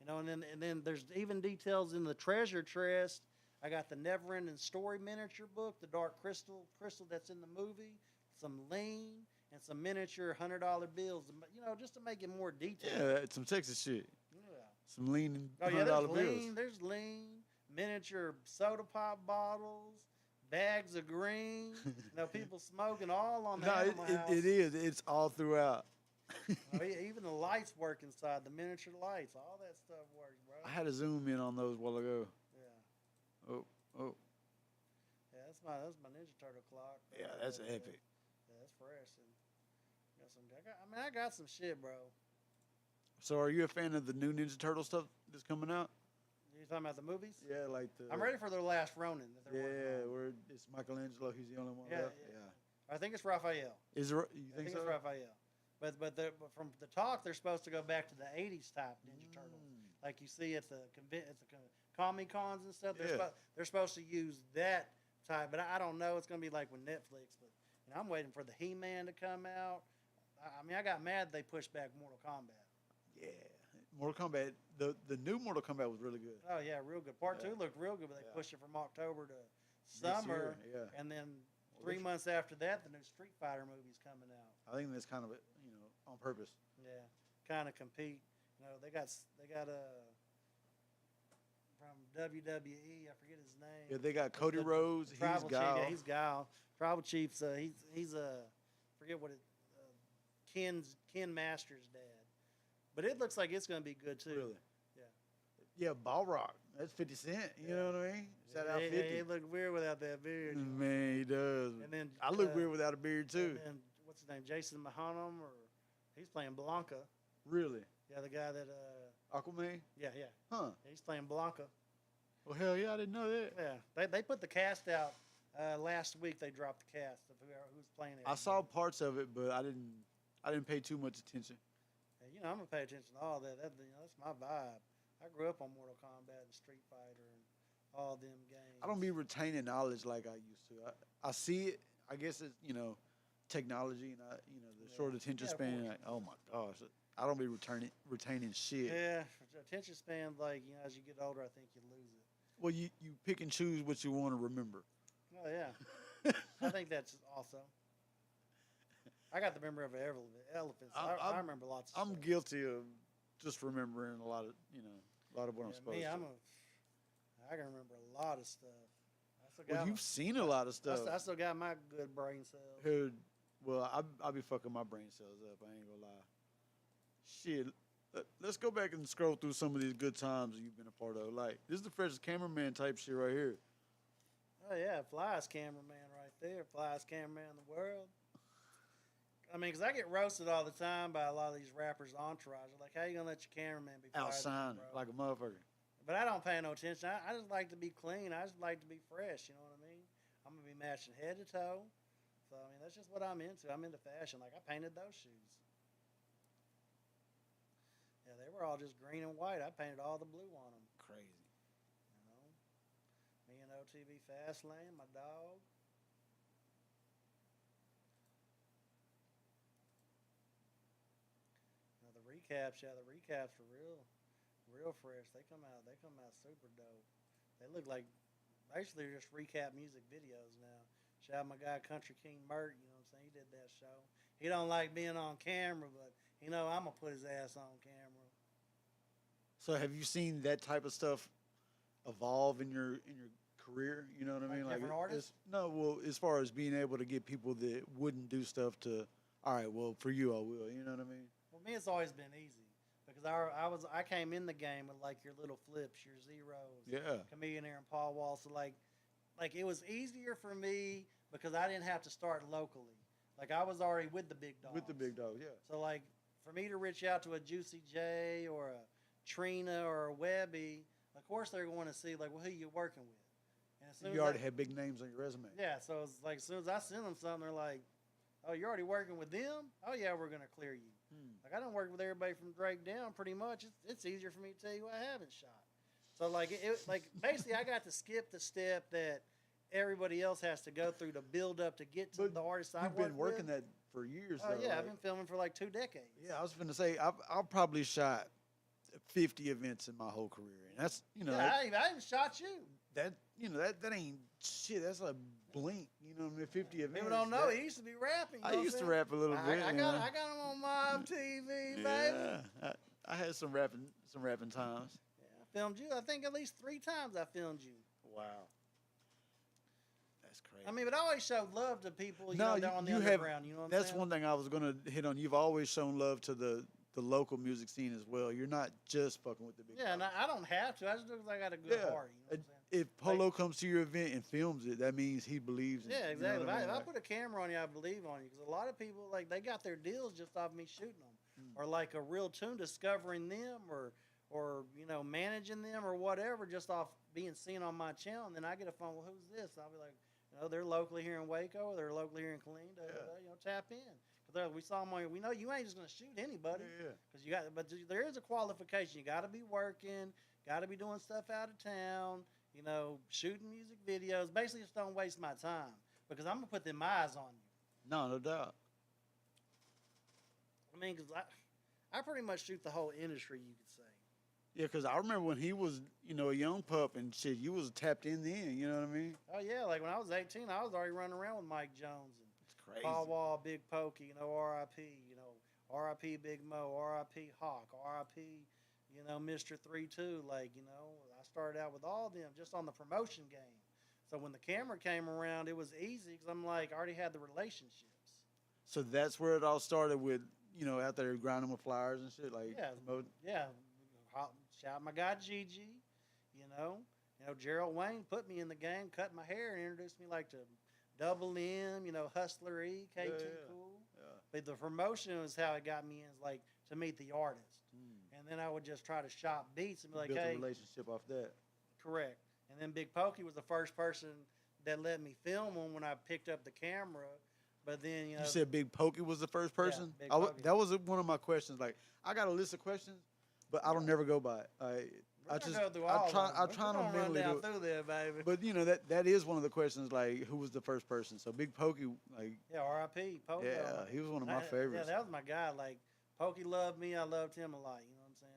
You know, and then there's even details in the treasure chest. I got the Never-Ending Story miniature book, the Dark Crystal that's in the movie, some lean, and some miniature $100 bills. You know, just to make it more detailed. Yeah, it's some Texas shit. Yeah. Some lean Oh yeah, $100 bills. There's lean, miniature soda pop bottles, bags of green. You know, people smoking all on the No, Animal House. it is. It's all throughout. Even the lights work inside, the miniature lights, all that stuff works, bro. I had to zoom in on those a while ago. Yeah. Oh. Yeah, that's my Ninja Turtle clock. Yeah, that's epic. Yeah, that's fresh. And I got some shit, bro. So, are you a fan of the new Ninja Turtle stuff that's coming out? You talking about the movies? Yeah, like the. I'm ready for their last Ronin. That they're working Yeah, on. where it's Michelangelo. He's the only one Yeah, left. yeah. Yeah. I think it's Raphael. Is there? You I think think so? it's Raphael. But from the talk, they're supposed to go back to the '80s type Ninja Turtles, like you see at the Comic Cons and stuff. They're supposed to use that type, but I don't know. It's going to be like with Netflix. But I'm waiting for the He-Man to come out. I mean, I got mad they pushed back Mortal Kombat. Yeah. Mortal Kombat. The new Mortal Kombat was really good. Oh yeah, real good. Part 2 looked real good, but they pushed it from October to summer, year, yeah. and then 3 months after that, the new Street Fighter movie's coming out. I think that's kind of on purpose. Yeah, kind of compete. You know, they got from WWE. I forget his name. Yeah, they got The- Cody the- Rhodes. the He's Tribal Chief, Guile. yeah, he's Guile. Tribal Chief's he's forget what it Ken Masters' dad. But it looks like it's going to be good too. Really? Yeah. Yeah, Ball Rock. That's 50 Cent. You know what I mean? Shout out He 50. look weird without that beard. you know. Man, he does. And then I look weird without a beard too. And then what's his name? Jason Mahanum, or he's playing Blanca. Really? Yeah, the guy that Aquaman? yeah. Huh. He's playing Blanca. Well, hell yeah, I didn't know that. Yeah. They put the cast out last week. They dropped the cast of who's playing it. I saw parts of it, but I didn't pay too much attention. Yeah, you know, I'm gonna pay attention to all that. That's my vibe. I grew up on Mortal Kombat and Street Fighter and all them games. I don't be retaining knowledge like I used to. I see it. I guess it's technology and the short attention Yeah, of span. course. Like, oh my gosh, I don't be retaining shit. Yeah, attention span. Like as you get older, I think you lose it. Well, you pick and choose what you want to remember. Oh yeah, I think that's also. I got the memory of elephants. I remember lots of I'm stuff. guilty of just remembering a lot of what I'm supposed to. I can remember a lot of stuff. Well, you've seen a lot of stuff. I still got my good brain cells. Dude, well, I'll be fucking my brain cells up. I ain't gonna lie. Shit, let's go back and scroll through some of these good times that you've been a part of. Like, this is the freshest cameraman type shit right here. Oh yeah, flyest cameraman right there, flyest cameraman in the world. I mean, because I get roasted all the time by a lot of these rappers' entourage. They're like, how you gonna let your cameraman be fly Outside, bro? like a motherfucker. But I don't pay no attention. I just like to be clean. I just like to be fresh. You know what I mean? I'm gonna be matching head to toe. So I mean, that's just what I'm into. I'm into fashion. Like I painted those shoes. Yeah, they were all just green and white. I painted all the blue on them. Crazy. You know, me and OTV Fastlane, my dog. Now the recaps are real fresh. They come out super dope. They look like basically just recap music videos now. Shout out my guy Country King Mert, you know what I'm saying? He did that show. He don't like being on camera, but I'm gonna put his ass on camera. So have you seen that type of stuff evolve in your career? You know what I mean? Like different artists? No, well, as far as being able to get people that wouldn't do stuff to, all right, well, for you, I will. You know what I mean? For me, it's always been easy because I came in the game with like your little flips, your zeros, Yeah. Chameleon Air and Paul Wall. So like it was easier for me because I didn't have to start locally. Like I was already with the big dogs. With the big dog, yeah. So like for me to reach out to a Juicy J or a Trina or a Webby, of course they're going to see like, well, who you working with? And as soon You as already had big names on your resume. yeah, so it's like as soon as I send them something, they're like, oh, you're already working with them? Oh yeah, we're gonna clear you. Like I don't work with everybody from Drake down pretty much. It's easier for me to tell you I haven't shot. So like like basically I got to skip the step that everybody else has to go through to build up to get to But the artists I've You've been working with. that for years. Oh though, yeah, like- I've been filming for like 2 decades. Yeah, I was going to say I've probably shot 50 events in my whole career, and that's I even shot you. that ain't shit. That's a blink. You know what I mean? 50 events. People don't know that- he used to be rapping. You I know what used I'm to saying? rap a little bit. I you got know? him on Mob TV, baby. Yeah, I had some rapping times. Yeah, I filmed you. I think at least 3 times I filmed you. Wow, that's crazy. I mean, but I always showed love to people, No, down on the you have- underground. You know what I'm That's saying? one thing I was gonna hit on. You've always shown love to the local music scene as well. You're not just fucking with the big. Yeah, and dogs. I don't have to. I just do it because I got a good Yeah. heart. You know what I'm saying? If Polo comes to your event and films it, that means he believes in it. Yeah, You know exactly. what I mean? If I Like, put a camera on you, I believe on you. Because a lot of people, like, they got their deals just off me shooting them. Or, like, a real tune, discovering them or managing them or whatever just off being seen on my channel. And then I get a phone, well, who's this? And I'll be like, they're locally here in Waco. Or they're locally here in Killeen. Tap in. Because we saw them on here. We know you ain't just going to shoot anybody. yeah. Because there is a qualification. You got to be working. Got to be doing stuff out of town. Shooting music videos. Basically, just don't waste my time because I'm gonna put them eyes on you. No doubt. I mean, because I pretty much shoot the whole industry, you could say. Yeah, because I remember when he was, a young pup and shit, you was tapped in then, you know what I mean? Oh yeah, like when I was 18, I was already running around with Mike Jones and It's crazy. Paul Wall, Big Pokey, R.I.P. R.I.P. Big Mo, R.I.P. Hawk, R.I.P. Mr. 3-2. Like, I started out with all of them just on the promotion game. So when the camera came around, it was easy because I'm like, I already had the relationships. So that's where it all started with, out there grinding with flyers and shit, like promoting. Yeah. Shout my guy Gigi, Gerald Wayne put me in the game, cut my hair, and introduced me like to Double M, Hustler E, KT Cool. Yeah. But the promotion was how it got me in, like to meet the artist. And then I would just try to shop beats and be like, built hey. a relationship off that. Correct. And then Big Pokey was the first person that let me film him when I picked up the camera. But then, You said Big Pokey was the first person? Big Pokey. That was one of my questions. Like, I got a list of questions, but I don't never go by it. I try to mentally do it. Through there, baby. But that is one of the questions. Like, who was the first person? So Big Pokey, like, yeah, R.I.P. Pokey. yeah, he was one of my favorites. Yeah, that was my guy. Like, Pokey loved me. I loved him a lot. You know what I'm saying?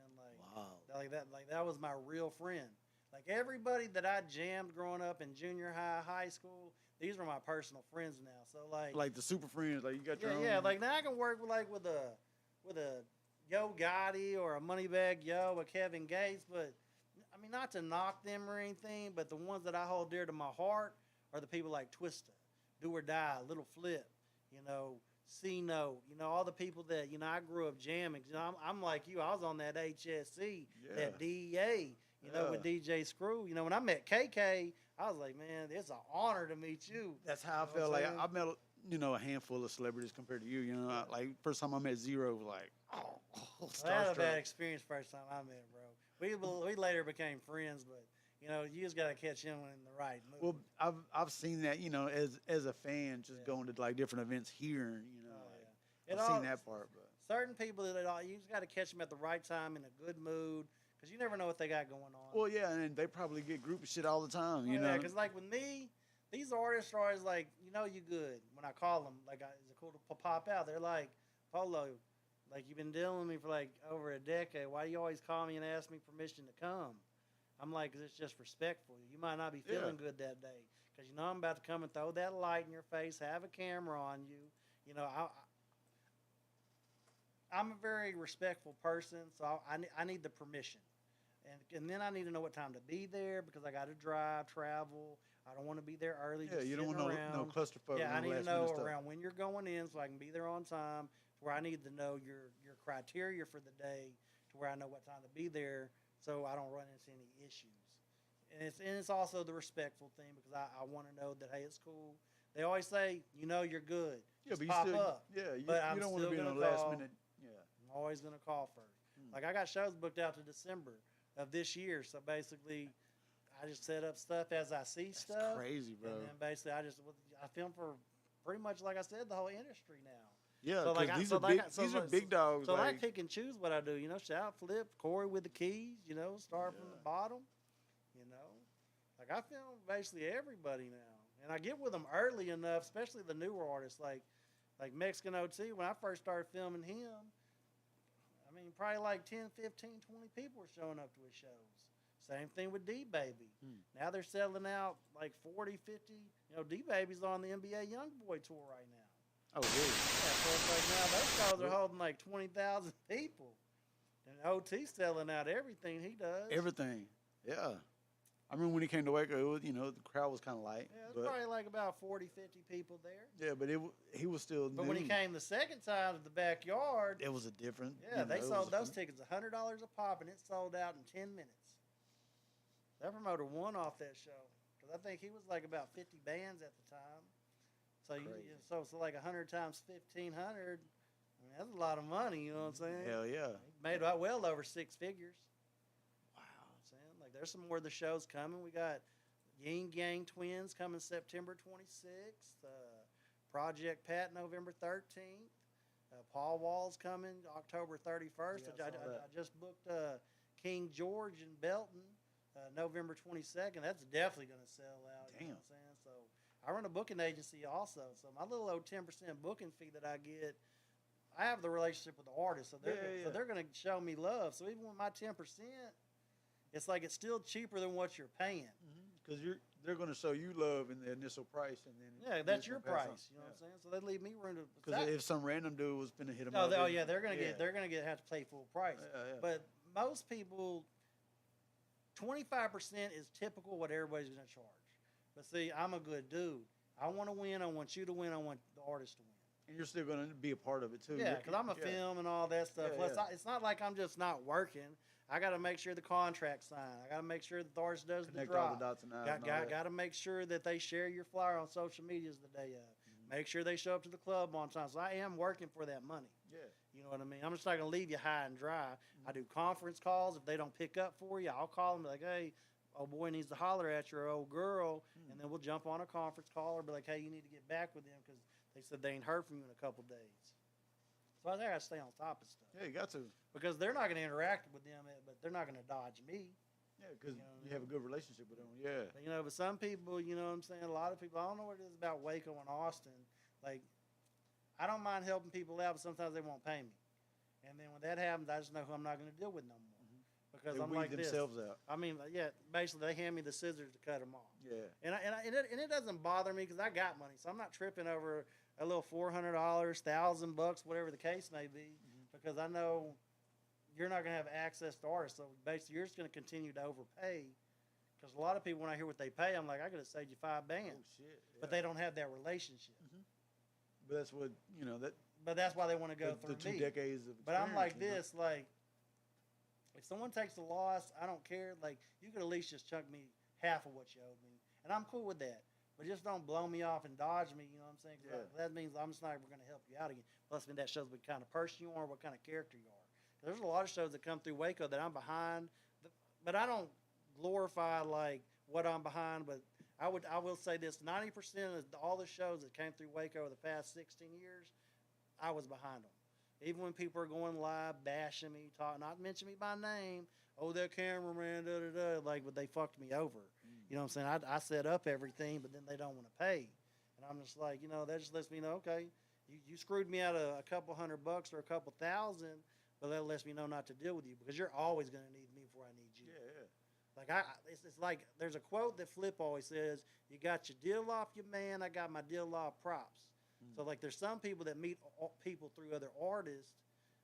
Like that was my real friend. Like everybody that I jammed growing up in junior high school, these are my personal friends now. So like the super friends, like you got your own. Yeah. Like now I can work with a Yo Gotti or a Moneybag Yo, a Kevin Gates, but I mean not to knock them or anything, but the ones that I hold dear to my heart are the people like Twista, Do or Die, Little Flip, C-Note, all the people that, I grew up jamming. I'm like you. I was on that HSC, that DEA, with DJ Screw. When I met KK, I was like, man, it's an honor to meet you. That's how I felt. Like I met, a handful of celebrities compared to you. Like first time I met Zero, like, I had a bad experience first time I met him, bro. We later became friends, but you just gotta catch him in the right mood. Well, I've seen that, as a fan, just going to like different events here, and I've seen that part. But certain people you just gotta catch them at the right time in a good mood, because you never know what they got going on. Well, yeah, and they probably get group shit all the time, Yeah, because like with me, these artists are always like, you good. When I call them, like, is it cool to pop out? They're like, Polo, like you've been dealing with me for like over a decade. Why do you always call me and ask me permission to come? I'm like, because it's just respectful. You might not be feeling good that day, because I'm about to come and throw that light in your face, have a camera on you. I'm a very respectful person, so I need the permission. And then I need to know what time to be there, because I got to drive, travel. I don't want to be there early. Yeah, you don't want no clusterfuck. Yeah, I need to know around when you're going in, so I can be there on time. To where I need to know your criteria for the day, to where I know what time to be there, so I don't run into any issues. And it's also the respectful thing, because I want to know that, hey, it's cool. They always say, you're good. Yeah, just but pop you still, up. yeah, but you don't want to be in the last minute. Yeah, I'm always gonna call first. Like I got shows booked out to December of this year, so basically, I just set up stuff as I see stuff. That's crazy, bro. And then basically, I film for pretty much, like I said, the whole industry now. Yeah, so these are big dogs. So I pick and choose what I do. Shout Flip, Corey with the keys. Start from the bottom. Like I film basically everybody now, and I get with them early enough, especially the newer artists like Mexican OT. When I first started filming him, I mean probably like 10, 15, 20 people were showing up to his shows. Same thing with D-Baby. Now they're selling out like 40, 50. D-Baby's on the NBA YoungBoy tour right now. Oh, really? Yeah, so it's like now those shows are holding like 20,000 people. And OT's selling out everything he does. Everything. Yeah. I remember when he came to Waco, it was, the crowd was kind of light. Yeah, it was probably like about 40, 50 people there. Yeah, but he was still But when he came the second time to the backyard. It was a different. Yeah, they sold those tickets $100 a pop, and it sold out in 10 minutes. That promoter won off that show, because I think he was like about 50 bands at the time. So so like 100 times 1,500. I mean, that's a lot of money. You know what I'm saying? Hell yeah. He made well over 6 figures. Wow. You know what I'm saying? Like there's some more of the shows coming. We got Yin Yang Twins coming September 26th. Project Pat November 13th. Paul Wall's coming October 31st. Yeah, I just booked King George in Belton November 22nd. That's definitely going to sell out. Damn. You know what I'm saying? So I run a booking agency also. So my little old 10% booking fee that I get, I have the relationship with the artist. So they're going to show me love. So even with my 10%, it's like it's still cheaper than what you're paying. Because they're going to show you love in the initial price, and then that's your price. You know what I'm saying? So they leave me room to. Because if some random dude was finna hit them, no, they're gonna have to pay full price. But most people, 25% is typical what everybody's gonna charge. But see, I'm a good dude. I want to win. I want you to win. I want the artist to win. And you're still going to be a part of it too. Yeah, because I'm a film and all that stuff. Plus, it's not like I'm just not working. I got to make sure the contract's signed. I got to make sure that the artist does the drop. All the dots and I's. Got to make sure that they share your flyer on social medias the day of. Make sure they show up to the club on time. So I am working for that money. Yeah. You know what I mean? I'm just not going to leave you high and dry. I do conference calls. If they don't pick up for you, I'll call them like, hey, old boy needs to holler at your old girl. And then we'll jump on a conference call or be like, hey, you need to get back with them because they said they ain't heard from you in a couple days. So I got to stay on top of stuff. Yeah, you got to. Because they're not going to interact with them, but they're not going to dodge me. Yeah, because you have a good relationship with them. Yeah. But, but some people, you know what I'm saying? A lot of people, I don't know what it is about Waco and Austin. Like, I don't mind helping people out, but sometimes they won't pay me. And then when that happens, I just know who I'm not going to deal with no more. Because they I'm weed like themselves this. out. I mean, basically they hand me the scissors to cut them off. Yeah. And it doesn't bother me because I got money, so I'm not tripping over a little $400, $1,000, whatever the case may be, because I know you're not going to have access to artists. So basically, you're just going to continue to overpay. Because a lot of people, when I hear what they pay, I'm like, I could have saved you 5 bands. Oh shit! Yeah. But they don't have that relationship. But that's what that. But that's why they want to go through the 2 me. decades of. But I'm like this, like. If someone takes a loss, I don't care. Like, you could at least just chunk me half of what you owed me. And I'm cool with that. But just don't blow me off and dodge me, you know what I'm saying? That means I'm just not ever going to help you out again. Plus, that shows what kind of person you are, what kind of character you are. There's a lot of shows that come through Waco that I'm behind. But I don't glorify, like, what I'm behind. But I will say this, 90% of all the shows that came through Waco the past 16 years, I was behind them. Even when people are going live, bashing me, not mention me by name, oh, that cameraman, like, but they fucked me over. You know what I'm saying? I set up everything, but then they don't want to pay. And I'm just like, that just lets me know, okay, you screwed me out of a couple $100 or a couple thousand, but that lets me know not to deal with you because you're always going to need me before I need you. Yeah. Like, it's like there's a quote that Flip always says, you got your deal off your man, I got my deal off props. So, like, there's some people that meet people through other artists,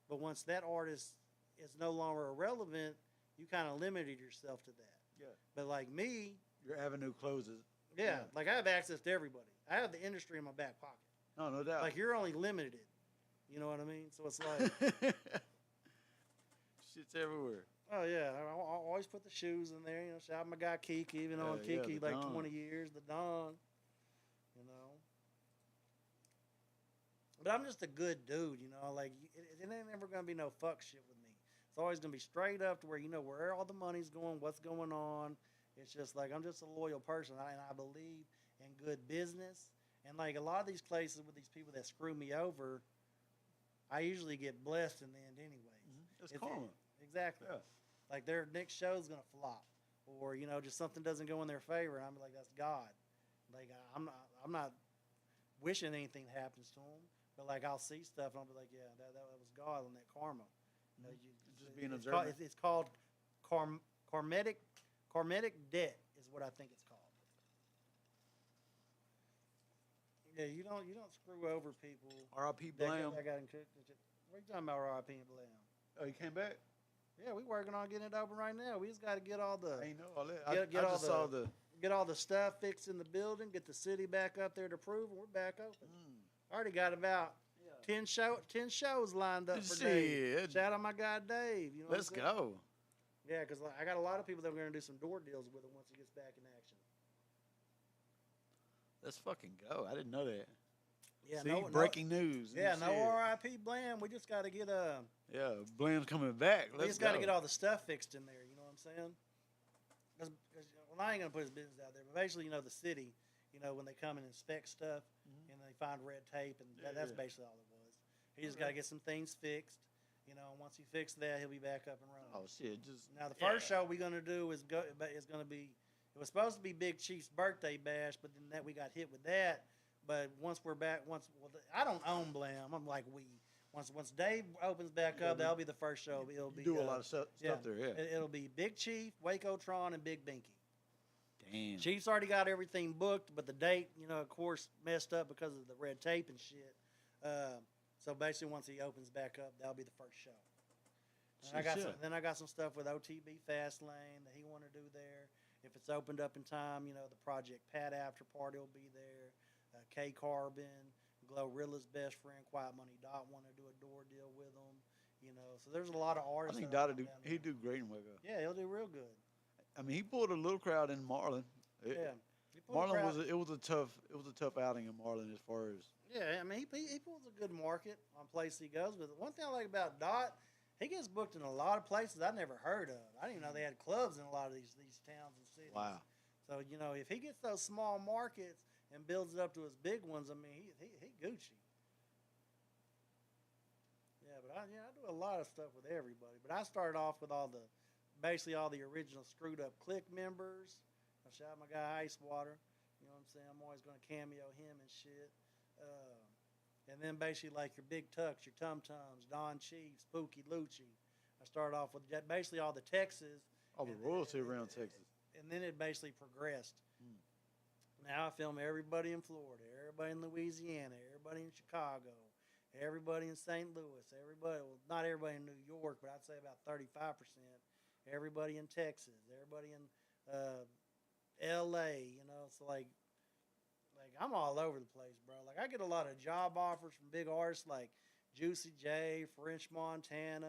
but once that artist is no longer irrelevant, you kind of limited yourself to that. Yeah. But, like me... Your avenue closes. Yeah, like, I have access to everybody. I have the industry in my back pocket. No doubt. Like, you're only limited. You know what I mean? So, it's like... Shit's everywhere. Oh, yeah. I always put the shoes in there. Shout out my guy Kiki. Even on Kiki, like, Don. 20 years. The Don. But I'm just a good dude, like, it ain't ever going to be no fuck shit with me. It's always going to be straight up to where where all the money's going, what's going on. It's just like, I'm just a loyal person, and I believe in good business. And, like, a lot of these places with these people that screw me over, I usually get blessed in the end anyways. It's karma. Exactly. Yeah. Like, their next show's going to flop. Or, just something doesn't go in their favor, and I'm like, that's God. Like, I'm not wishing anything happens to them. But, like, I'll see stuff, and I'll be like, yeah, that was God on that karma. Just being observant. It's called karmatic debt is what I think it's called. Yeah, you don't screw over people. R.I.P. Blam. What are you talking about, R.I.P. Blam? Oh, he came back? Yeah, we working on getting it open right now. We just got to get all the... I know all that. Get all the stuff fixed in the building, get the city back up there to prove, and we're back open. I already got about 10 shows lined up for Dave. Shout out my guy Dave. Let's go. Yeah, because I got a lot of people that are going to do some door deals with him once he gets back in action. Let's fucking go. I didn't know that. Yeah, see, breaking news. Yeah, no R.I.P. Blam. We just got to get Yeah, Blam's coming back. We just got to get all the stuff fixed in there. You know what I'm saying? Because I ain't gonna put his business out there, but basically, the city, when they come and inspect stuff and they find red tape, and that's basically all it was. He just got to get some things fixed. Once he fixed that, he'll be back up and running. Oh shit! Now the first show we're gonna do is going to be. It was supposed to be Big Chief's birthday bash, but then we got hit with that. But once we're back, I don't own Blam. I'm like we. Once Dave opens back up, that'll be the first show. It'll be do a lot of stuff there. Yeah, it'll be Big Chief, Waco Tron, and Big Binky. Damn. Chiefs already got everything booked, but the date, of course, messed up because of the red tape and shit. So basically, once he opens back up, that'll be the first show. And I got some stuff with OTB Fastlane that he want to do there. If it's opened up in time, the Project Pat after party will be there. K Carbon, Glorilla's best friend, Quiet Money Dot want to do a door deal with him. So there's a lot of I artists. think that he'd do great in Waco. Yeah, he'll do real good. I mean, he pulled a little crowd in Marlin. Marlin was a tough outing in Marlin as far as. Yeah, I mean, he pulls a good market on place he goes. But one thing I like about Dot, he gets booked in a lot of places I never heard of. I didn't even know they had clubs in a lot of these towns and cities. Wow. So if he gets those small markets and builds it up to his big ones, I mean, he Gucci. Yeah, but I do a lot of stuff with everybody. But I started off with basically all the original Screwed Up Click members. I shout out my guy Ice Water. You know what I'm saying? I'm always going to cameo him and shit. And then basically like your Big Tucks, your Tum Tums, Don Chief, Spooky Lucci. I started off with basically all the Texas. All the royalty around Texas. And then it basically progressed. Now I film everybody in Florida, everybody in Louisiana, everybody in Chicago, everybody in St. Louis, not everybody in New York, but I'd say about 35%. Everybody in Texas, everybody in L.A., it's like I'm all over the place, bro. Like I get a lot of job offers from big artists like Juicy J, French Montana,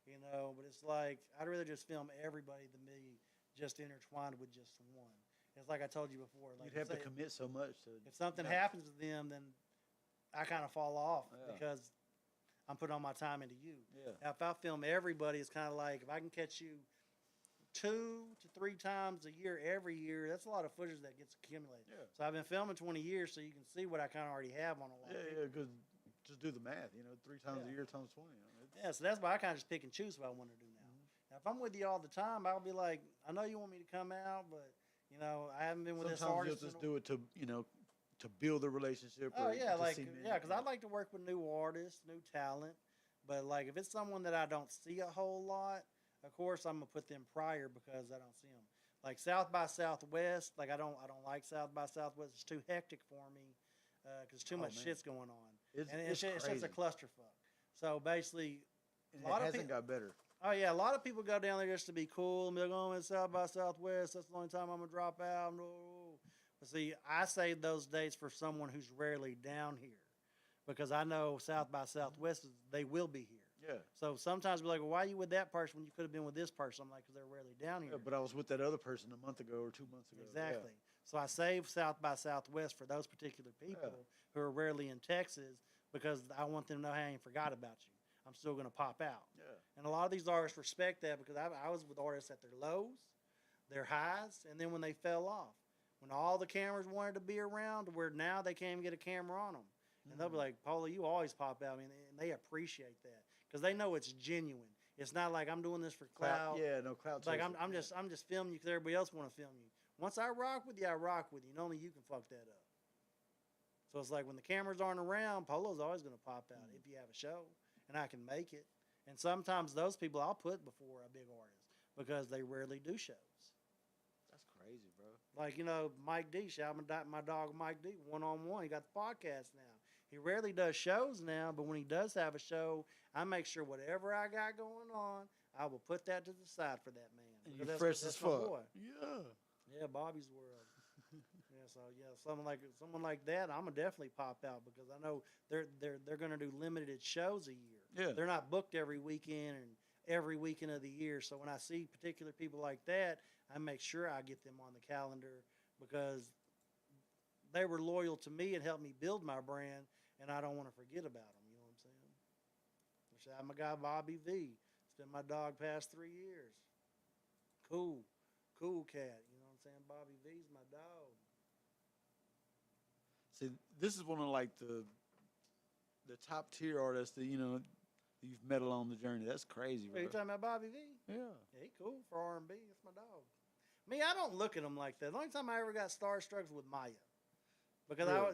but it's like I'd rather just film everybody than be just intertwined with just one. It's like I told you before. Like you'd have to commit so much to. If something happens to them, then I kind of fall off because I'm putting all my time into you. Yeah. Now, if I film everybody, it's kind of like if I can catch you 2 to 3 times a year every year, that's a lot of footage that gets accumulated. Yeah. So I've been filming 20 years, so you can see what I kind of already have on a lot. Yeah, because just do the math. 3 times a year times 20. So that's why I kind of just pick and choose what I want to do now. Now, if I'm with you all the time, I'll be like, I know you want me to come out, but I haven't been with this artist. Sometimes you'll just do it to build a relationship. Oh yeah, because I like to work with new artists, new talent. But like if it's someone that I don't see a whole lot, of course I'm gonna put them prior because I don't see them. Like South by Southwest, like I don't like South by Southwest. It's too hectic for me because too much shit's going on, it's just a clusterfuck. So basically, a lot of people got better. Oh yeah, a lot of people go down there just to be cool. And they're going to South by Southwest. That's the only time I'm gonna drop out. But see, I save those dates for someone who's rarely down here, because I know South by Southwest they will be here. Yeah. So sometimes we're like, well, why are you with that person when you could have been with this person? I'm like, because they're rarely down here. Yeah, but I was with that other person a month ago or 2 months ago. Exactly. Yeah. So I save South by Southwest for those particular people who are rarely in Texas because I want them to know, hey, I ain't forgot about you. I'm still going to pop out. Yeah. And a lot of these artists respect that because I was with artists at their lows, their highs, and then when they fell off. When all the cameras wanted to be around, to where now they can't even get a camera on them. And they'll be like, Polo, you always pop out. I mean, and they appreciate that because they know it's genuine. It's not like I'm doing this for clout. Yeah, no clout. Like I'm just filming you because everybody else want to film you. Once I rock with you, I rock with you. And only you can fuck that up. So it's like when the cameras aren't around, Polo's always going to pop out if you have a show and I can make it. And sometimes those people I'll put before a big artist because they rarely do shows. That's crazy, bro. Like, Mike D, shout out my dog Mike D, one-on-one. He got the podcast now. He rarely does shows now, but when he does have a show, I make sure whatever I got going on, I will put that to the side for that man. And you're fresh as fuck. Boy. Yeah. Yeah, Bobby's World. Someone like that, I'm gonna definitely pop out because I know they're gonna do limited shows a year. Yeah. They're not booked every weekend and every weekend of the year. So when I see particular people like that, I make sure I get them on the calendar because they were loyal to me and helped me build my brand, and I don't want to forget about them. You know what I'm saying? Shout out my guy Bobby V. It's been my dog past 3 years. Cool cat. You know what I'm saying? Bobby V's my dog. See, this is one of like the top tier artists that you've met along the journey. That's crazy, bro. Are you talking about Bobby V? Yeah. He cool for R&B. That's my dog. Me, I don't look at him like that. The only time I ever got starstruck was with Maya, because I had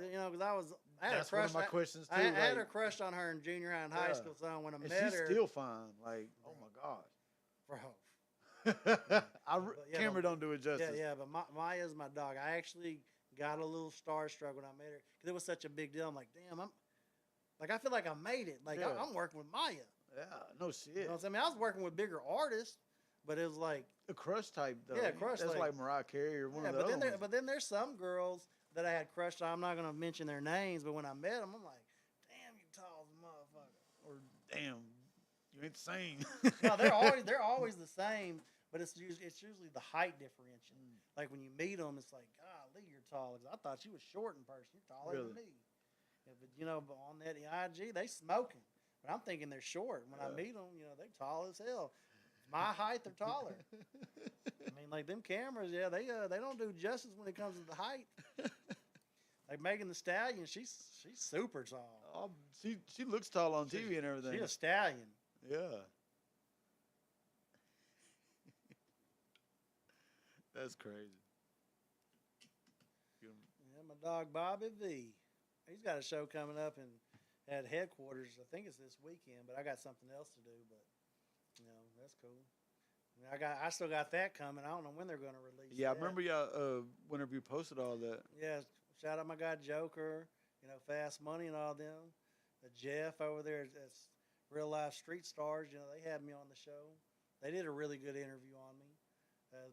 That's a crush. one of my questions too. I had a crush on her in junior high and high school. So when I met she's her, still fine. Like, oh my god, bro. yeah, camera but- don't do it justice. Yeah, but Maya's my dog. I actually got a little starstruck when I met her because it was such a big deal. I'm like, damn, I feel like I made it. Like Yeah. I'm working with Maya. Yeah, no shit. You know what I'm saying? I mean, I was working with bigger artists, but it was like, The Crush type though. Yeah, Crush, That's like- like Mariah Carey or one yeah. of the But other then there, ones. but then there's some girls that I had crushed on. I'm not gonna mention their names, but when I met them, I'm like, damn, you tall as a motherfucker. Or damn, you ain't the same. No, they're always the same, but it's usually the height differential. Like when you meet them, it's like, golly, you're tall. 'Cause I thought you was short in person. You're taller than Really? me. Yeah, but but on that IG, they smoking. But I'm thinking they're short. When I Yeah. meet them, they tall as hell. My height, they're taller. I mean, like them cameras, yeah, they don't do justice when it comes to the height. Like Megan the Stallion, she's super tall. Oh, she looks tall on TV and everything. She's a stallion. Yeah. That's crazy. Yeah, my dog Bobby V. He's got a show coming up at headquarters. I think it's this weekend, but I got something else to do. But that's cool. I mean, I still got that coming. I don't know when they're going to release. Yeah, I that. remember y'all whenever you posted all that. Yeah, shout out my guy Joker. Fast Money and all them. Jeff over there that's Real Life Street Stars. They had me on the show. They did a really good interview on me.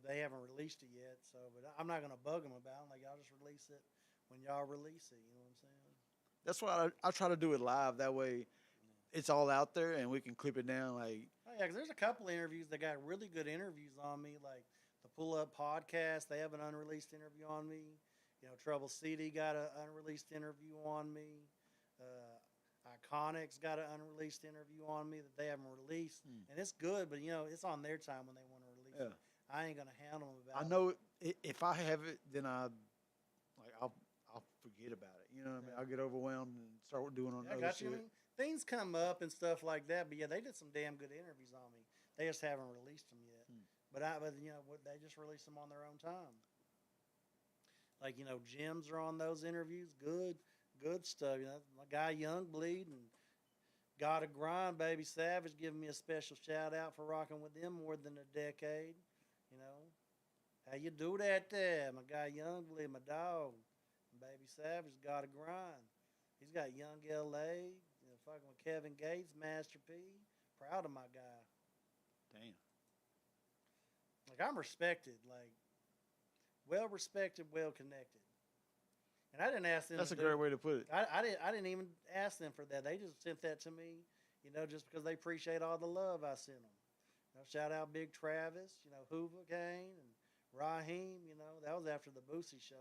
They haven't released it yet, but I'm not going to bug them about it. Like, y'all just release it when y'all release it. You know what I'm saying? That's why I try to do it live. That way, it's all out there and we can clip it down. Like, Oh yeah, because there's a couple of interviews that got really good interviews on me, like the Pull Up Podcast. They have an unreleased interview on me. Trouble CD got an unreleased interview on me. Iconics got an unreleased interview on me that they haven't released, and it's good, but it's on their time when they want to release it. I ain't gonna hound them about I it. know if I have it, then I'll forget about it. You know what I mean? I'll get overwhelmed and start doing on I other got shit. you. I mean, things come up and stuff like that, but yeah, they did some damn good interviews on me. They just haven't released them yet. But they just released them on their own time. Like Gems are on those interviews. Good stuff. My guy Youngbleed and Gotta Grind, Baby Savage, giving me a special shout out for rocking with them more than a decade. How you do that there? My guy Youngbleed, my dog. Baby Savage, Gotta Grind. He's got Young LA, fucking with Kevin Gates, Master P. Proud of my guy. Damn. Like, I'm respected, like, well respected, well connected. And I didn't ask them. That's a great way to put it. I didn't even ask them for that. They just sent that to me, just because they appreciate all the love I sent them. Shout out Big Travis, Hoover Kane and Raheem. That was after the Boosie show.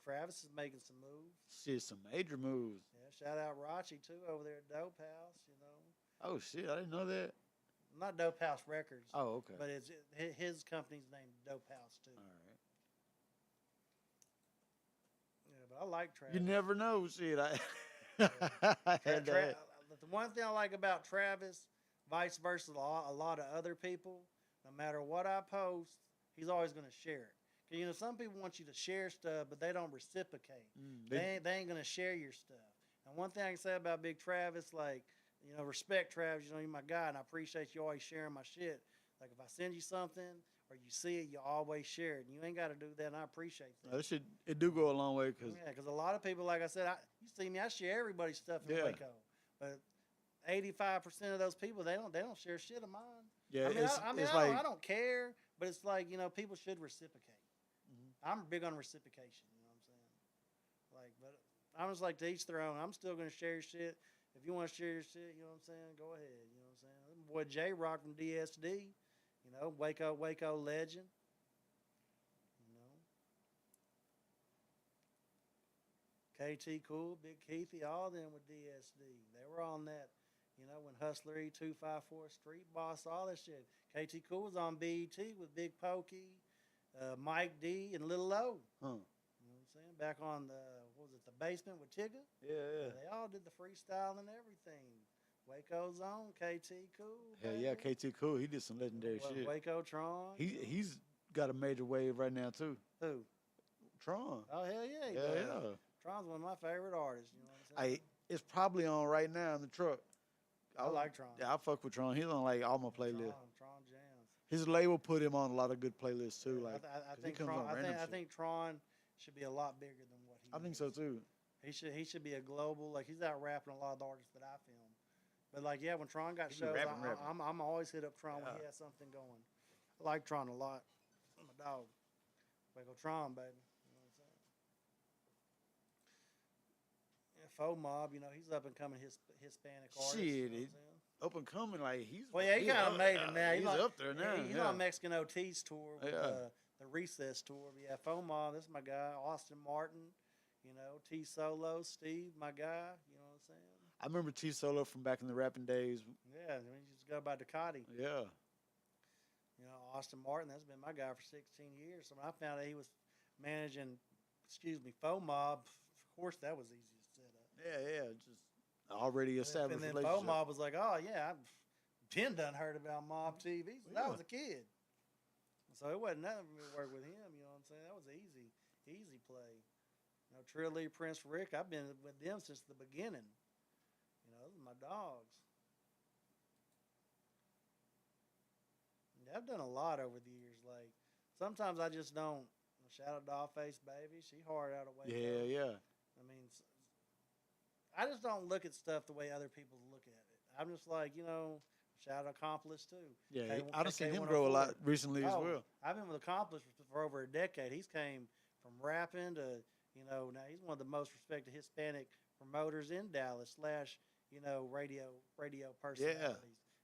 Travis is making some moves. Shit, some major moves. Yeah, shout out Rachi too over there at Dope House. Oh shit, I didn't know that. Not Dope House Records. Oh, okay. But his company's named Dope House too. All right. Yeah, but I like Travis. You never know, shit. I had Tra- that. the one thing I like about Travis, vice versa, a lot of other people, no matter what I post, he's always going to share it. Because, some people want you to share stuff, but they don't reciprocate. They ain't going to share your stuff. And one thing I can say about Big Travis, like, respect Travis, you're my guy, and I appreciate you always sharing my shit. Like, if I send you something or you see it, you always share it. And you ain't got to do that, and I appreciate that. It do go a long way because Yeah, because a lot of people, like I said, you see me, I share everybody's stuff in Yeah. Waco. But 85% of those people, they don't share shit of mine. yeah, I don't care, but it's like, people should reciprocate. I'm big on reciprocation, you know what I'm saying? Like, but I'm just like, to each their own. I'm still going to share your shit. If you want to share your shit, you know what I'm saying, go ahead, you know what I'm saying? Boy, J-Rock from DSD, Waco legend, KT Cool, Big Keithy, all them with DSD. They were on that, when Hustler E254, Street Boss, all that shit. KT Cool was on BET with Big Pokey, Mike D, and Lil O. Huh. You know what I'm saying? Back on the basement with Tigger? Yeah. They all did the freestyle and everything. Waco's on, KT Cool. Hell yeah, KT Cool. He did some legendary shit. Waco Tron. He's got a major wave right now too. Who? Tron. Oh, hell yeah. He Yeah, does. yeah. Tron's one of my favorite artists. You know what I'm saying? It's probably on right now in the truck. I like Tron. Yeah, I fuck with Tron. He's on like all my playlists. Tron jams. His label put him on a lot of good playlists too. Like, I 'cause he think comes Tron. on random I shit. think Tron should be a lot bigger than what he. I think is. so too. He should be a global. Like he's out rapping a lot of the artists that I film. But like yeah, when Tron got He be shows, rapping. I'm always hit up Tron when Yeah. he has something going. I like Tron a lot. I'm a dog. Way go Tron, baby. You know what I'm saying? Yeah, Polow Mob, you know, he's up and coming Hispanic artist. Shit, You know what I'm it- saying? Up and coming, like he's. Well, yeah, he kind of made it now. He's like, up there now. He's yeah. on Mexican OT's tour with Yeah. the Recess tour. But yeah, Polow Mob, this is my guy. Austin Martin, you know, T Solo, Steve, my guy. You know what I'm saying? I remember T Solo from back in the rapping days. Yeah, I mean, you just go by Ducati. Yeah. You know, Austin Martin, that's been my guy for 16 years. So when I found out he was managing, Polow Mob, of course that was easy to set up. Yeah. Just already established And then relationship. Polow Mob was like, oh, yeah, I've done heard about Mob TV since I Yeah. was a kid. So it wasn't nothing for me to work with him, you know what I'm saying? That was easy play. You know, Trilly, Prince Rick, I've been with them since the beginning. You know, those are my dogs. Yeah, I've done a lot over the years. Like, sometimes I just don't. Shout out Dollface Baby. She hard out of Waco. Yeah. I mean, I just don't look at stuff the way other people look at it. I'm just like, you know, shout out Accomplice too. Yeah. K- I done seen him K104. grow a lot recently as Oh, well. I've been with Accomplice for over a decade. He's came from rapping to, you know, now he's one of the most respected Hispanic promoters in Dallas / you know, radio personalities.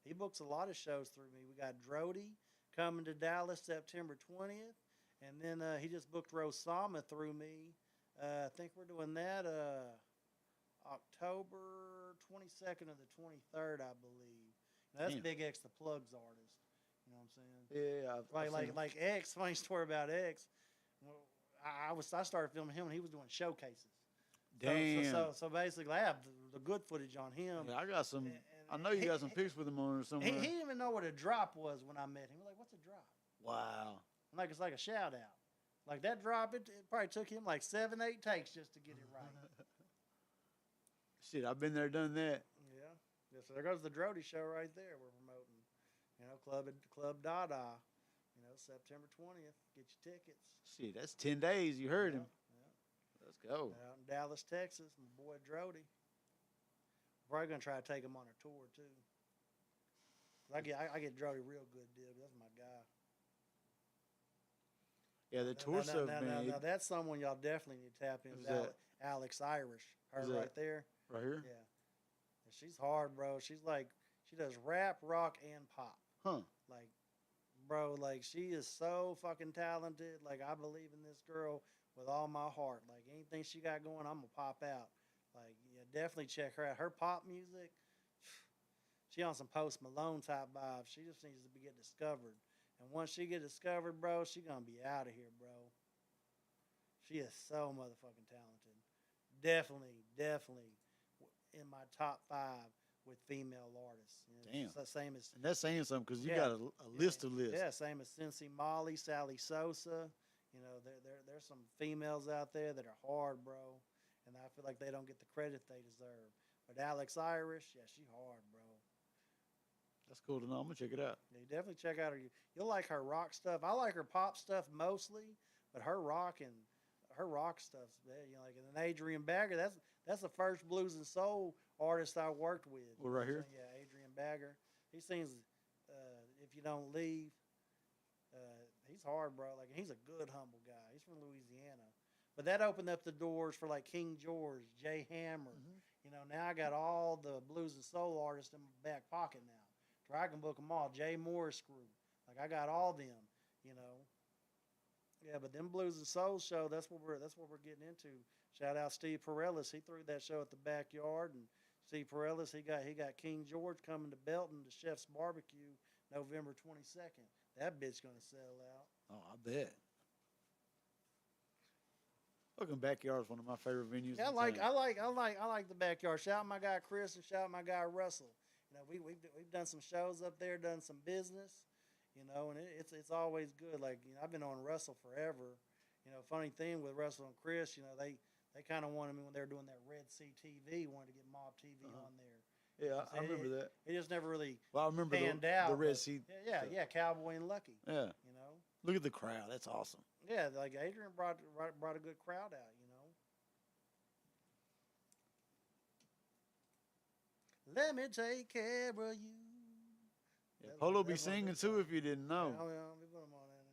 He books a lot of shows through me. We got Drody coming to Dallas September 20th, and then he just booked Rosama through me. I think we're doing that October 22nd or the 23rd, I believe. Now, that's Damn. Big X, the Plugs artist. You know what I'm saying? Yeah. I've seen him. Like X. Funny story about X. Well, I started filming him when he was doing showcases. Damn. So basically, I have the good footage on him. Yeah, I got some. And- I know you he- got some pics with him on or He somewhere. didn't even know what a drop was when I met him. He was like, "What's a drop?" Wow. I'm like, it's like a shout out. Like that drop, it probably took him like 7-8 takes just to get it right. Shit, I've been there, done that. Yeah. So there goes the Drody show right there. We're promoting. You know, Club Dada. You know, September 20th. Get your tickets. Shit, that's 10 days. You heard him. Yeah. Let's go. Out in Dallas, Texas, my boy Drody. Probably gonna try to take him on a tour too. I get Drody real good deal. That's my guy. Yeah, the tour stuff, man. Now that's someone y'all definitely need to tap in. Who's that? Alex Irish, her Who's that? right there. Right here? Yeah, and she's hard, bro. She's like she does rap, rock, and pop. Huh. Like, bro, like she is so fucking talented. Like I believe in this girl with all my heart. Like anything she got going, I'm gonna pop out. Like, yeah, definitely check her out. Her pop music, she on some Post Malone type vibes. She just needs to get discovered. And once she get discovered, bro, she gonna be out of here, bro. She is so motherfucking talented. Definitely in my top 5 with female artists. You know, Damn. it's the same as And that's saying something because you Yeah. got a list of lists. yeah, same as Cincy Molly, Sally Sosa. You know, there's some females out there that are hard, bro, and I feel like they don't get the credit they deserve. But Alex Irish, yeah, she hard, bro. That's cool to know. I'm going to check it out. Yeah, you definitely check out her. You'll like her rock stuff. I like her pop stuff mostly, but her rock stuff's bad. You know, like an Adrian Bagger. That's the first blues and soul artist I worked with. Well, right here? Yeah, Adrian Bagger. He sings "If You Don't Leave." He's hard, bro. Like he's a good, humble guy. He's from Louisiana, but that opened up the doors for like King George, Jay Hammer. You know, now I got all the blues and soul artists in my back pocket now. Where I can book them all. Jay Morris Group. Like I got all them, you know. Yeah, but them blues and soul show, that's what we're getting into. Shout out Steve Perellis. He threw that show at the backyard, and Steve Perellis, he got King George coming to Belton to Chef's Barbecue November 22nd. That bitch gonna sell out. Oh, I bet. Fucking Backyard is one of my favorite venues. Yeah, in I like the backyard. Shout out my guy Chris and shout out my guy Russell. You know, we've done some shows up there, done some business, you know, and it's always good. Like, you know, I've been on Russell forever. You know, funny thing with Russell and Chris, you know, they kind of wanted me when they were doing that Red Sea TV, wanted to get Mob TV on there. Yeah, I It- remember that. It just never really Well, I remember panned out. the Red but- Sea. Yeah, stuff. yeah, Cowboy and Lucky. Yeah. You know. Look at the crowd. That's awesome. Yeah, like Adrian brought a good crowd out. You know. Let me take care of you. Yeah, That's Polo one- be that's one of singing his too songs. if you didn't know. Yeah, I'll be putting 'em on there.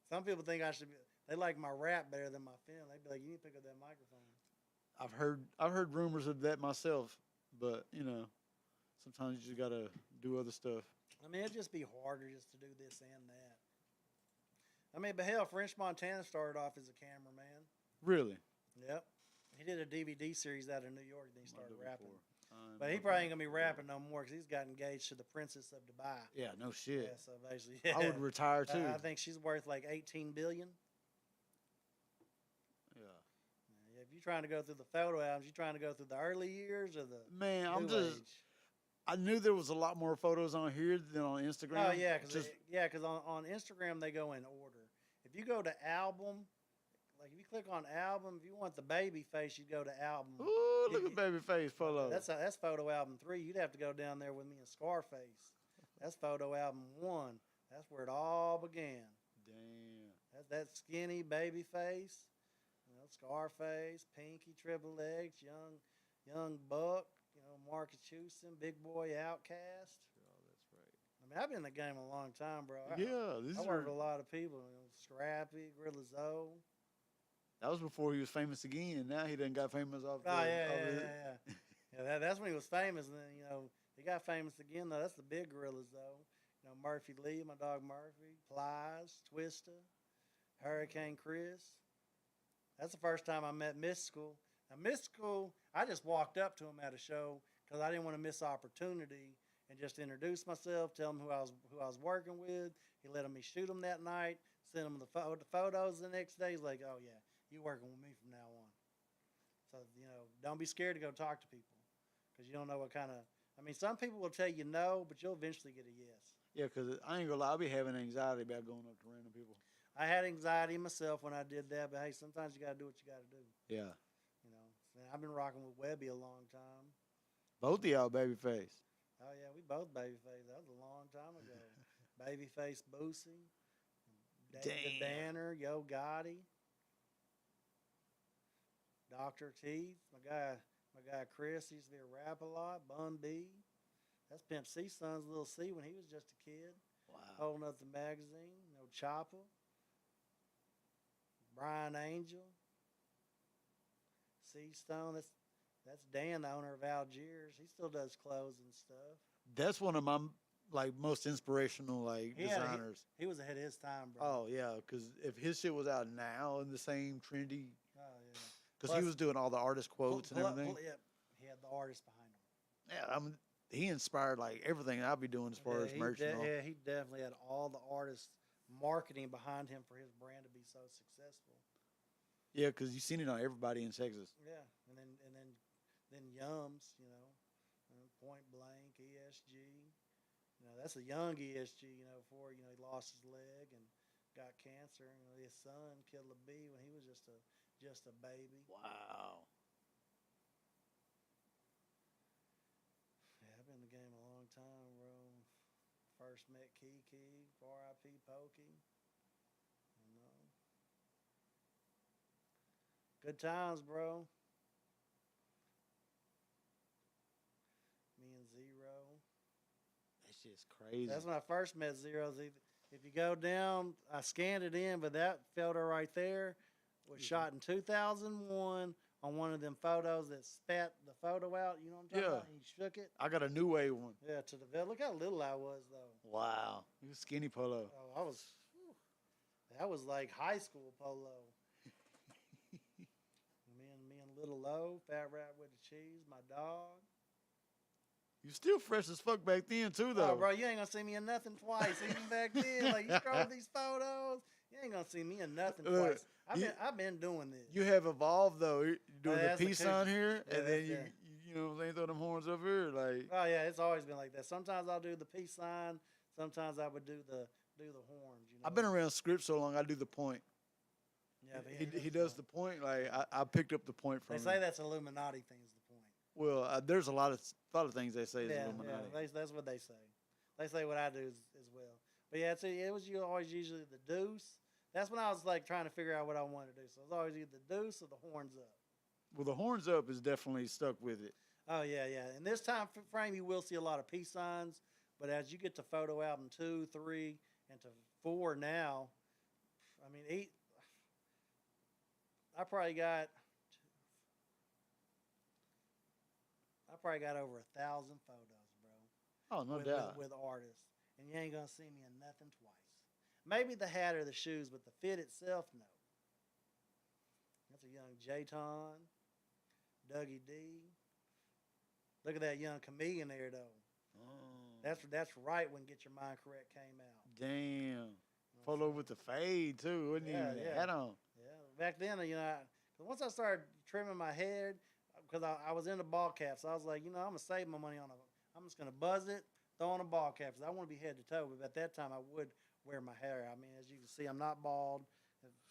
Some people think I should be. They like my rap better than my film. They'd be like, "You need to pick up that microphone." I've heard rumors of that myself, but you know, sometimes you just gotta do other stuff. I mean, it'd just be harder just to do this and that. I mean, but hell, French Montana started off as a cameraman. Really. Yep. He did a DVD series out of New York, then he started rapping. Before. But he probably ain't gonna be rapping no more because he's got engaged to the Princess of Dubai. Yeah, no shit. Yeah, so basically, yeah. I would retire too. I think she's worth like 18 billion. Yeah. Yeah, if you're trying to go through the photo albums, you're trying to go through the early years or the Man, I'm new just. age. I knew there was a lot more photos on here than on Instagram. Oh yeah, because Just- on Instagram they go in order. If you go to album, like if you click on album, if you want the baby face, you go to album. Ooh, look you- at Babyface Polo. That's photo album 3. You'd have to go down there with me and Scarface. That's photo album 1. That's where it all began. Damn. That's that skinny baby face, you know, Scarface, Pinky, Triple X, young Buck, you know, Marcus Houston, Big Boy, Outcast. Oh, that's right. I mean, I've been in the game a long time, bro. Yeah, this I is worked with a lot of people. You know, Scrappy, Gorilla Zoe. that was before he was famous again. Now he done got famous off. Oh, yeah, off yeah, the- yeah. Yeah, that's when he was famous. And then, you know, he got famous again, though. That's the big gorillas, though. You know, Murphy Lee, my dog Murphy, Plies, Twista, Hurricane Chris. That's the first time I met Mystical. Now, Mystical, I just walked up to him at a show because I didn't want to miss opportunity and just introduce myself, tell him who I was working with. He let me shoot him that night, sent him the photos the next day. He's like, "Oh yeah, you working with me from now on." So you know, don't be scared to go talk to people because you don't know what kind of. I mean, some people will tell you no, but you'll eventually get a yes. Yeah, because I ain't gonna lie, I be having anxiety about going up to random people. I had anxiety myself when I did that, but hey, sometimes you got to do what you got to do. Yeah. You know, and I've been rocking with Webby a long time. Both of y'all Babyface. Oh yeah, we both Babyface. That was a long time ago. Babyface Boosie, David Damn. Banner, Yo Gotti, Dr. Teeth, my guy Chris used to be a rap a lot. Bun B. That's Pimp C's son's little C when he was just a kid. Wow. Holding up the magazine. No Chopper. Brian Angel. C Stone. That's Dan, the owner of Algiers. He still does clothes and stuff. That's one of my like most inspirational He designers. He was ahead of his time, bro. Oh yeah, because if his shit was out now in the same trendy, Oh, yeah. because he Plus- was doing all the artist quotes and everything. Yeah, he had the artist behind him. Yeah, he inspired like everything I'll be doing as far as merch. And all. Yeah, he definitely had all the artists marketing behind him for his brand to be so successful. Yeah, because you seen it on everybody in Texas. Yeah, and then Yums, you know, Point Blank, ESG. You know, that's a young ESG. You know, before he lost his leg and got cancer. You know, his son killed a bee when he was just a baby. Wow. Yeah, I've been in the game a long time, bro. First met Kiki, R.I.P. Pokey. You know. Good times, bro. Me and Zero. That shit's crazy. That's when I first met Zero. If you go down, I scanned it in, but that photo right there was shot in 2001 on one of them photos that spat the photo out. You know what I'm talking Yeah. about? He shook it. I got a new wave one. Yeah, to the vet. Look how little I was, though. Wow. He was skinny Polo. Oh, I was. Whew. That was like high school Polo. me and Little Low, Fat Rat with the Cheese, my dog. You still fresh as fuck back then too, though. Oh, bro, you ain't gonna see me in nothing twice. Even back then, like you scroll these photos, you ain't gonna see me in nothing twice. I've been doing this. You have evolved though. You're doing the that's the peace cookie. sign here, Yeah, and then that's you it. you know what I'm saying, throw them horns up here, like. Oh yeah, it's always been like that. Sometimes I'll do the peace sign. Sometimes I would do the horns. You know? I've been around script so long. I do the point. Yeah, but He does the point. Like I picked up the point from They him. say that's Illuminati thing is the point. Well, there's a lot of things they say is Yeah, Illuminati. that's what they say. They say what I do as well. But yeah, it was always usually the deuce. That's when I was like trying to figure out what I wanted to do. So it was always either the deuce or the horns up. Well, the horns up is definitely stuck with it. Oh yeah, yeah. In this time frame, you will see a lot of peace signs. But as you get to photo album 2, 3, and to 4 now, I mean, I probably got over 1,000 photos, bro. Oh, no doubt. With artists, and you ain't gonna see me in nothing twice. Maybe the hat or the shoes, but the fit itself, no. That's a young J-Ton, Dougie D. Look at that young comedian there, though. Oh. That's right when Get Your Mind Correct came out. Damn. Polo with the fade, too. Wasn't Yeah, he? yeah. Hat on. Yeah, back then, cause once I started trimming my head, because I was into ball caps, I was like, I'm gonna save my money I'm just gonna buzz it, throw on a ball cap, because I want to be head to toe. But at that time, I would wear my hair. I mean, as you can see, I'm not bald.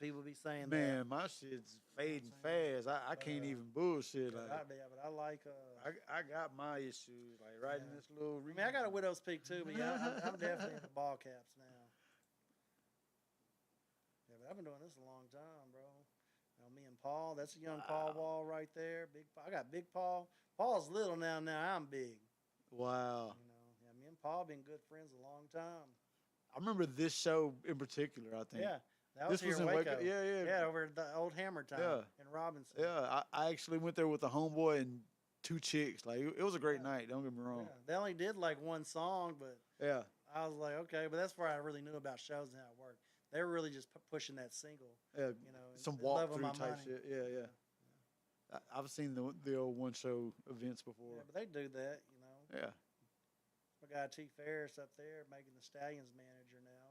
People be saying that. Man, my shit's fading fast. I can't even bullshit. But Like, I like. I got my issues, like right in this little. I mean, I got a widow's peak too, but yeah, I'm definitely into ball caps now. Yeah, but I've been doing this a long time, bro. Me and Paul, that's a young Paul Wall right there. Big Paul. I got Big Paul. Paul's little now. Now I'm big. Wow. Yeah, me and Paul been good friends a long time. I remember this show in particular. I think. Yeah, that was This here was in in Waco. Waco. Yeah. Yeah, over at the old Hammer Time in Robinson. Yeah, I actually went there with a homeboy and 2 chicks. Like it was a great night. Don't get me wrong. Yeah. They only did like one song, but Yeah. I was like, okay, but that's where I really knew about shows and how it worked. They were really just pushing that single. Yeah. Some walkthrough type shit. Yeah. I've seen the old one show events before. Yeah, but they do that, Yeah. My guy T. Ferris up there, making the Stallions manager now.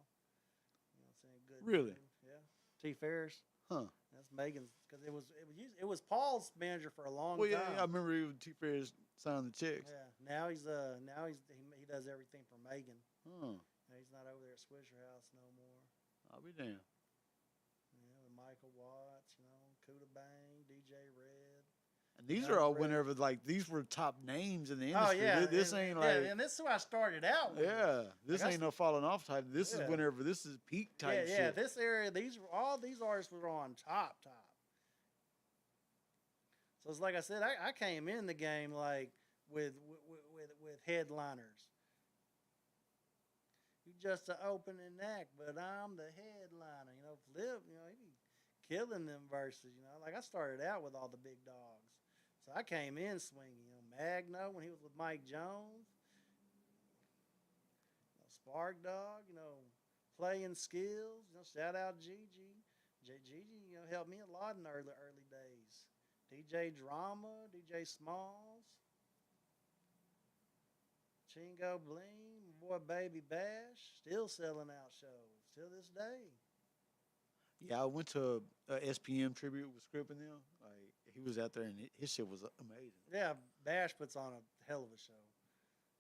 Saying good. Really? Dude. Yeah. T. Ferris. Huh. That's Megan's because it was Paul's manager for a long Well, time. yeah, I remember T. Ferris signing the checks. Yeah. Now he does everything for Megan. Huh. He's not over there at Swisher House no more. I'll be damned. Yeah, Michael Watts, Kuda Bang, DJ Red. And these Yeah, are all Red. whenever these were top names in the Oh industry. yeah, This ain't like and this is who I started out with. yeah. This Like, ain't no falling off type. This is Yeah. whenever this is peak type shit. Yeah, this area, all these artists were on top. So it's like I said, I came in the game like with headliners. You just an opening act, but I'm the headliner. Flip, he be killing them verses. Like I started out with all the big dogs, so I came in swinging. Magno when he was with Mike Jones, Spark Dog, playing skills. Shout out Gigi. Gigi, helped me a lot in the early days. DJ Drama, DJ Smalls, Chingo Bling, my boy Baby Bash, still selling out shows till this day. Yeah, I went to a SPM tribute with Scripp and them. Like he was out there and his shit was amazing. Yeah, Bash puts on a hell of a show.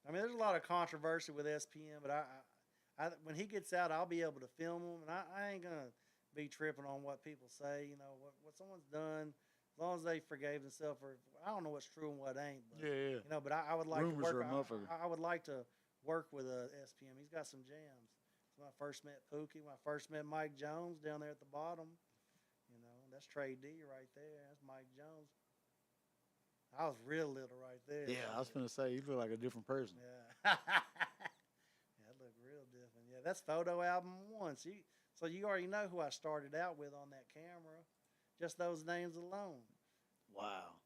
I mean, there's a lot of controversy with SPM, but I when he gets out, I'll be able to film him, and I ain't gonna be tripping on what people say. What someone's done, as long as they forgave themselves. Or I don't know what's true and what ain't. But, Yeah. But I would like Rumors to work. are a motherfucker. I would like to work with a SPM. He's got some jams. When I first met Pookie, when I first met Mike Jones down there at the bottom, that's Trey D right there. That's Mike Jones. I was real little right there. Yeah, I was gonna say you look like a different person. Yeah. Yeah, it looked real different. Yeah, that's photo album 1. So you already know who I started out with on that camera. Just those names alone. Wow.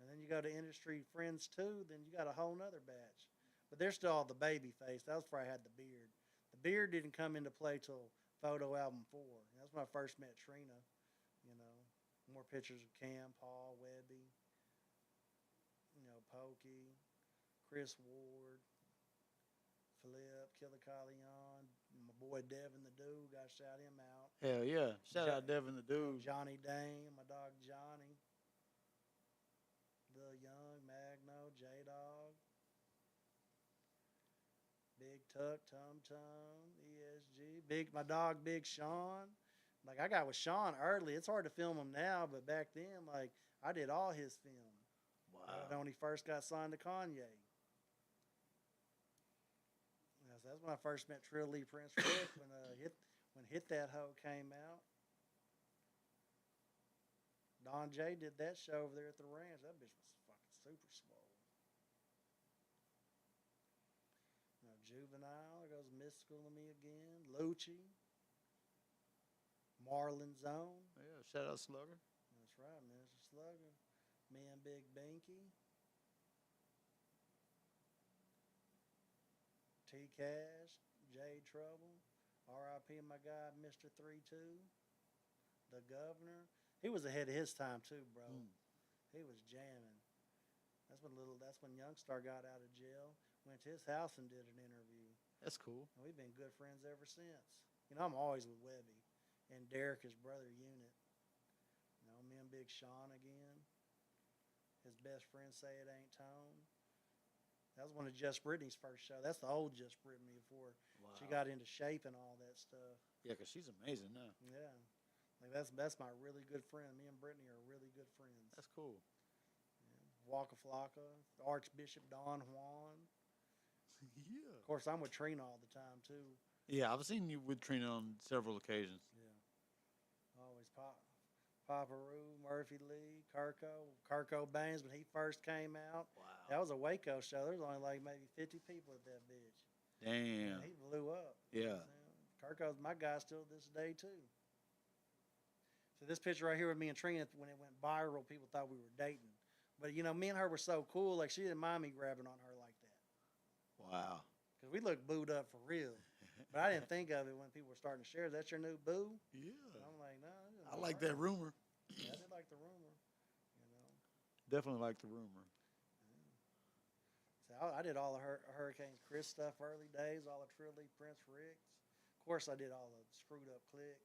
And then you go to Industry Friends 2, then you got a whole nother batch. But they're still all the baby face. That was before I had the beard. The beard didn't come into play till photo album 4. That's when I first met Trina. More pictures of Cam, Paul, Webby, Pokey, Chris Ward, Flip, Killer Leon, my boy Devin the Dude, gotta shout him out. Hell yeah. Shout out Devin the dude. Johnny Dane, my dog Johnny. Lil Young, Magno, J-Dog. Big Tuck, Tum Tum, ESG. My dog Big Sean. Like I got with Sean early. It's hard to film him now, but back then, like I did all his film. Wow. When he first got signed to Kanye. That's when I first met Trill Lee Prince Rick when Hit That Hoe came out. Don J did that show over there at the ranch. That bitch was fucking super swole. Juvenile, there goes Mystical to me again. Lucci. Marlon Zone. Yeah, shout out Slugger. That's right, Mr. Slugger. Me and Big Binky. T-Cash, J Trouble, R.I.P. my guy, Mr. 3-2, the Governor. He was ahead of his time too, bro. He was jamming. That's when Youngstar got out of jail. Went to his house and did an interview. That's cool. And we've been good friends ever since. You know, I'm always with Webby and Derek, his brother Unit. You know, me and Big Sean again. His best friend say it ain't Tone. That was one of Just Brittany's first show. That's the old Just Brittany before she got into shape and all that stuff. Yeah, because she's amazing now. Yeah. Like that's my really good friend. Me and Brittany are really good friends. That's cool. Yeah. Waka Flocka, Archbishop Don Juan. Yeah. Of course, I'm with Trina all the time, too. Yeah, I've seen you with Trina on several occasions. Yeah. Always Papa Roo, Murphy Lee, Kirko Baines when he first came out. Wow. That was a Waco show. There was only like maybe 50 people at that bitch. Damn. And he blew up. Yeah. Kirko's my guy still this day, too. So this picture right here with me and Trina, when it went viral, people thought we were dating. But, you know, me and her were so cool, like she didn't mind me grabbing on her like that. Wow. Because we looked booed up for real. But I didn't think of it when people were starting to share. That's your new boo? Yeah. And I'm like, no. I like that rumor. Yeah, I did like the rumor. You know. Definitely like the rumor. So I did all the Hurricane Chris stuff early days, all the Trill Lee Prince Ricks. Of course, I did all the Screwed Up Click.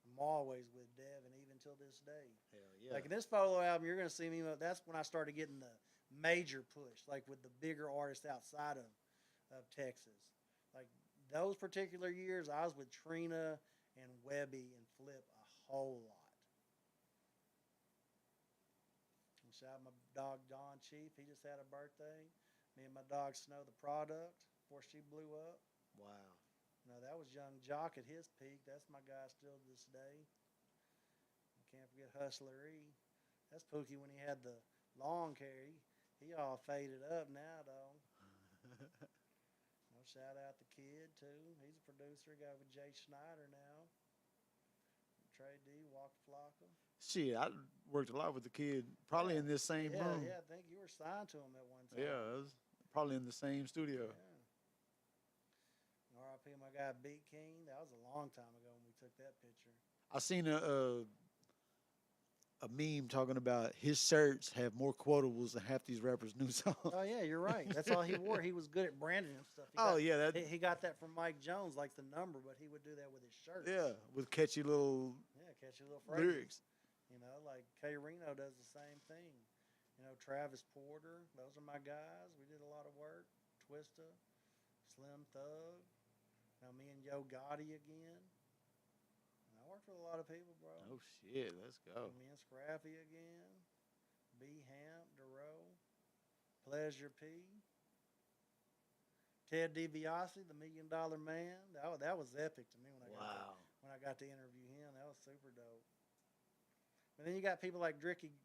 I'm always with Devin, even till this day. Hell yeah. Like in this photo album, you're going to see me. That's when I started getting the major push, like with the bigger artists outside of Texas. Like those particular years, I was with Trina and Webby and Flip a whole lot. And shout out my dog Don Chief. He just had a birthday. Me and my dog Snow the Product before she blew up. Wow. No, that was Young Jock at his peak. That's my guy still to this day. You can't forget Hustler E. That's Pookie when he had the long hair. He all faded up now, though. Shout out the kid, too. He's a producer. Got with Jay Schneider now. Trey D, Waka Flocka. Shit, I worked a lot with the kid, probably in this same room. Yeah, I think you were signed to him at one time. Yeah, it was probably in the same studio. Yeah. R.I.P. my guy Beat King. That was a long time ago when we took that picture. I seen a meme talking about his shirts have more quotables than half these rappers' new songs. Oh, yeah, you're right. That's all he wore. He was good at branding and stuff. He got that from Mike Jones, like the number, but he would do that with his shirts. Yeah, with catchy little lyrics. You know, like K. Reno does the same thing. You know, Travis Porter, those are my guys. We did a lot of work. Twista, Slim Thug. Now me and Yo Gotti again. I worked with a lot of people, bro. Oh, shit. Let's go. Me and Scrappy again. B. Hamp, DeRoe. Pleasure P. Ted DiBiase, the $1 Million Man. That was epic to me when I got to interview him. That was super dope. But then you got people like Dricky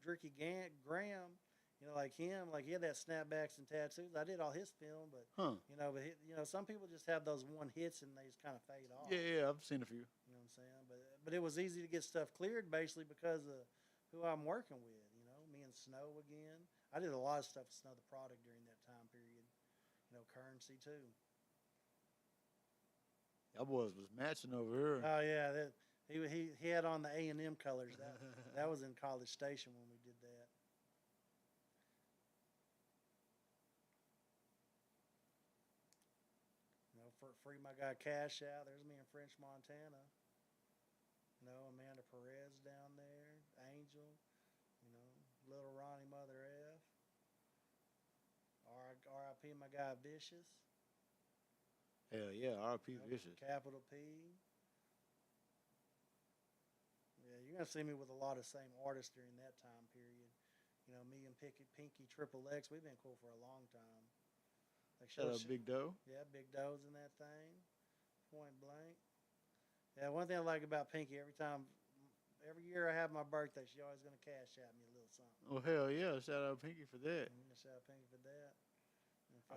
Graham. You know, like him, like he had that snapbacks and tattoos. I did all his film, but you know, some people just have those one hits and they just kind of fade off. Yeah, I've seen a few. You know what I'm saying? But it was easy to get stuff cleared basically because of who I'm working with. You know, me and Snow again. I did a lot of stuff with Snow the Product during that time period. You know, Currency too. That boys was matching over here. Oh yeah, he had on the A&M colors. That was in College Station when we did that. Free my guy Cash out. There's me in French, Montana. You know, Amanda Perez down there. Angel. You know, Little Ronnie Mother F. R.I.P. my guy Vicious. Hell yeah, R.I.P. Vicious. Capital P. Yeah, you're going to see me with a lot of same artists during that time period. You know, me and Pinky Triple X, we've been cool for a long time. Like Shout out Big Doe. Yeah, Big Doe's in that thing. Point blank. Yeah, one thing I like about Pinky, every year I have my birthday, she always gonna cash out me a little something. Oh hell yeah! Shout out Pinky for that. Shout out Pinky for that.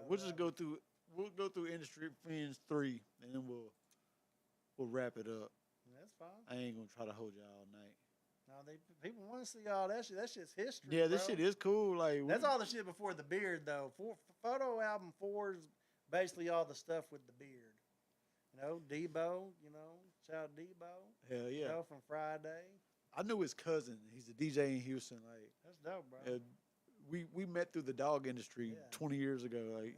We'll just go through. We'll go through Industry Friends 3, and then we'll wrap it up. That's fine. I ain't gonna try to hold y'all all night. No, people want to see all that shit. That shit's history. Yeah, this bro. shit is cool. Like That's all the shit before the beard, though. Photo album 4 is basically all the stuff with the beard. You know, Debo. You know, shout out Debo. Hell yeah. You know, from Friday. I knew his cousin. He's a DJ in Houston. Like That's dope, bro. we met through the dog industry Yeah. 20 years ago. Like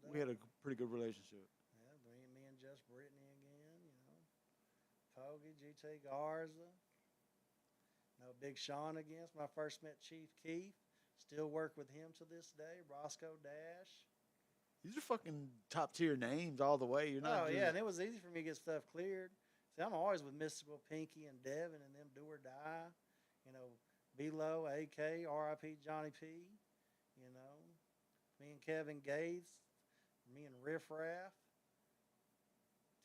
Yeah, we had a pretty good relationship. Yeah, me and Just Brittany again. You know, Pogie, GT Garza. No, Big Sean again. It's my first met Chief Keef. Still work with him to this day. Roscoe Dash. These are fucking top tier names all the way. You're not. Oh, just, yeah, and it was easy for me to get stuff cleared. See, I'm always with Mystical Pinky and Devin and them do or die. You know, B-Lo, AK, RIP Johnny P. You know, me and Kevin Gates, me and Riff Raff.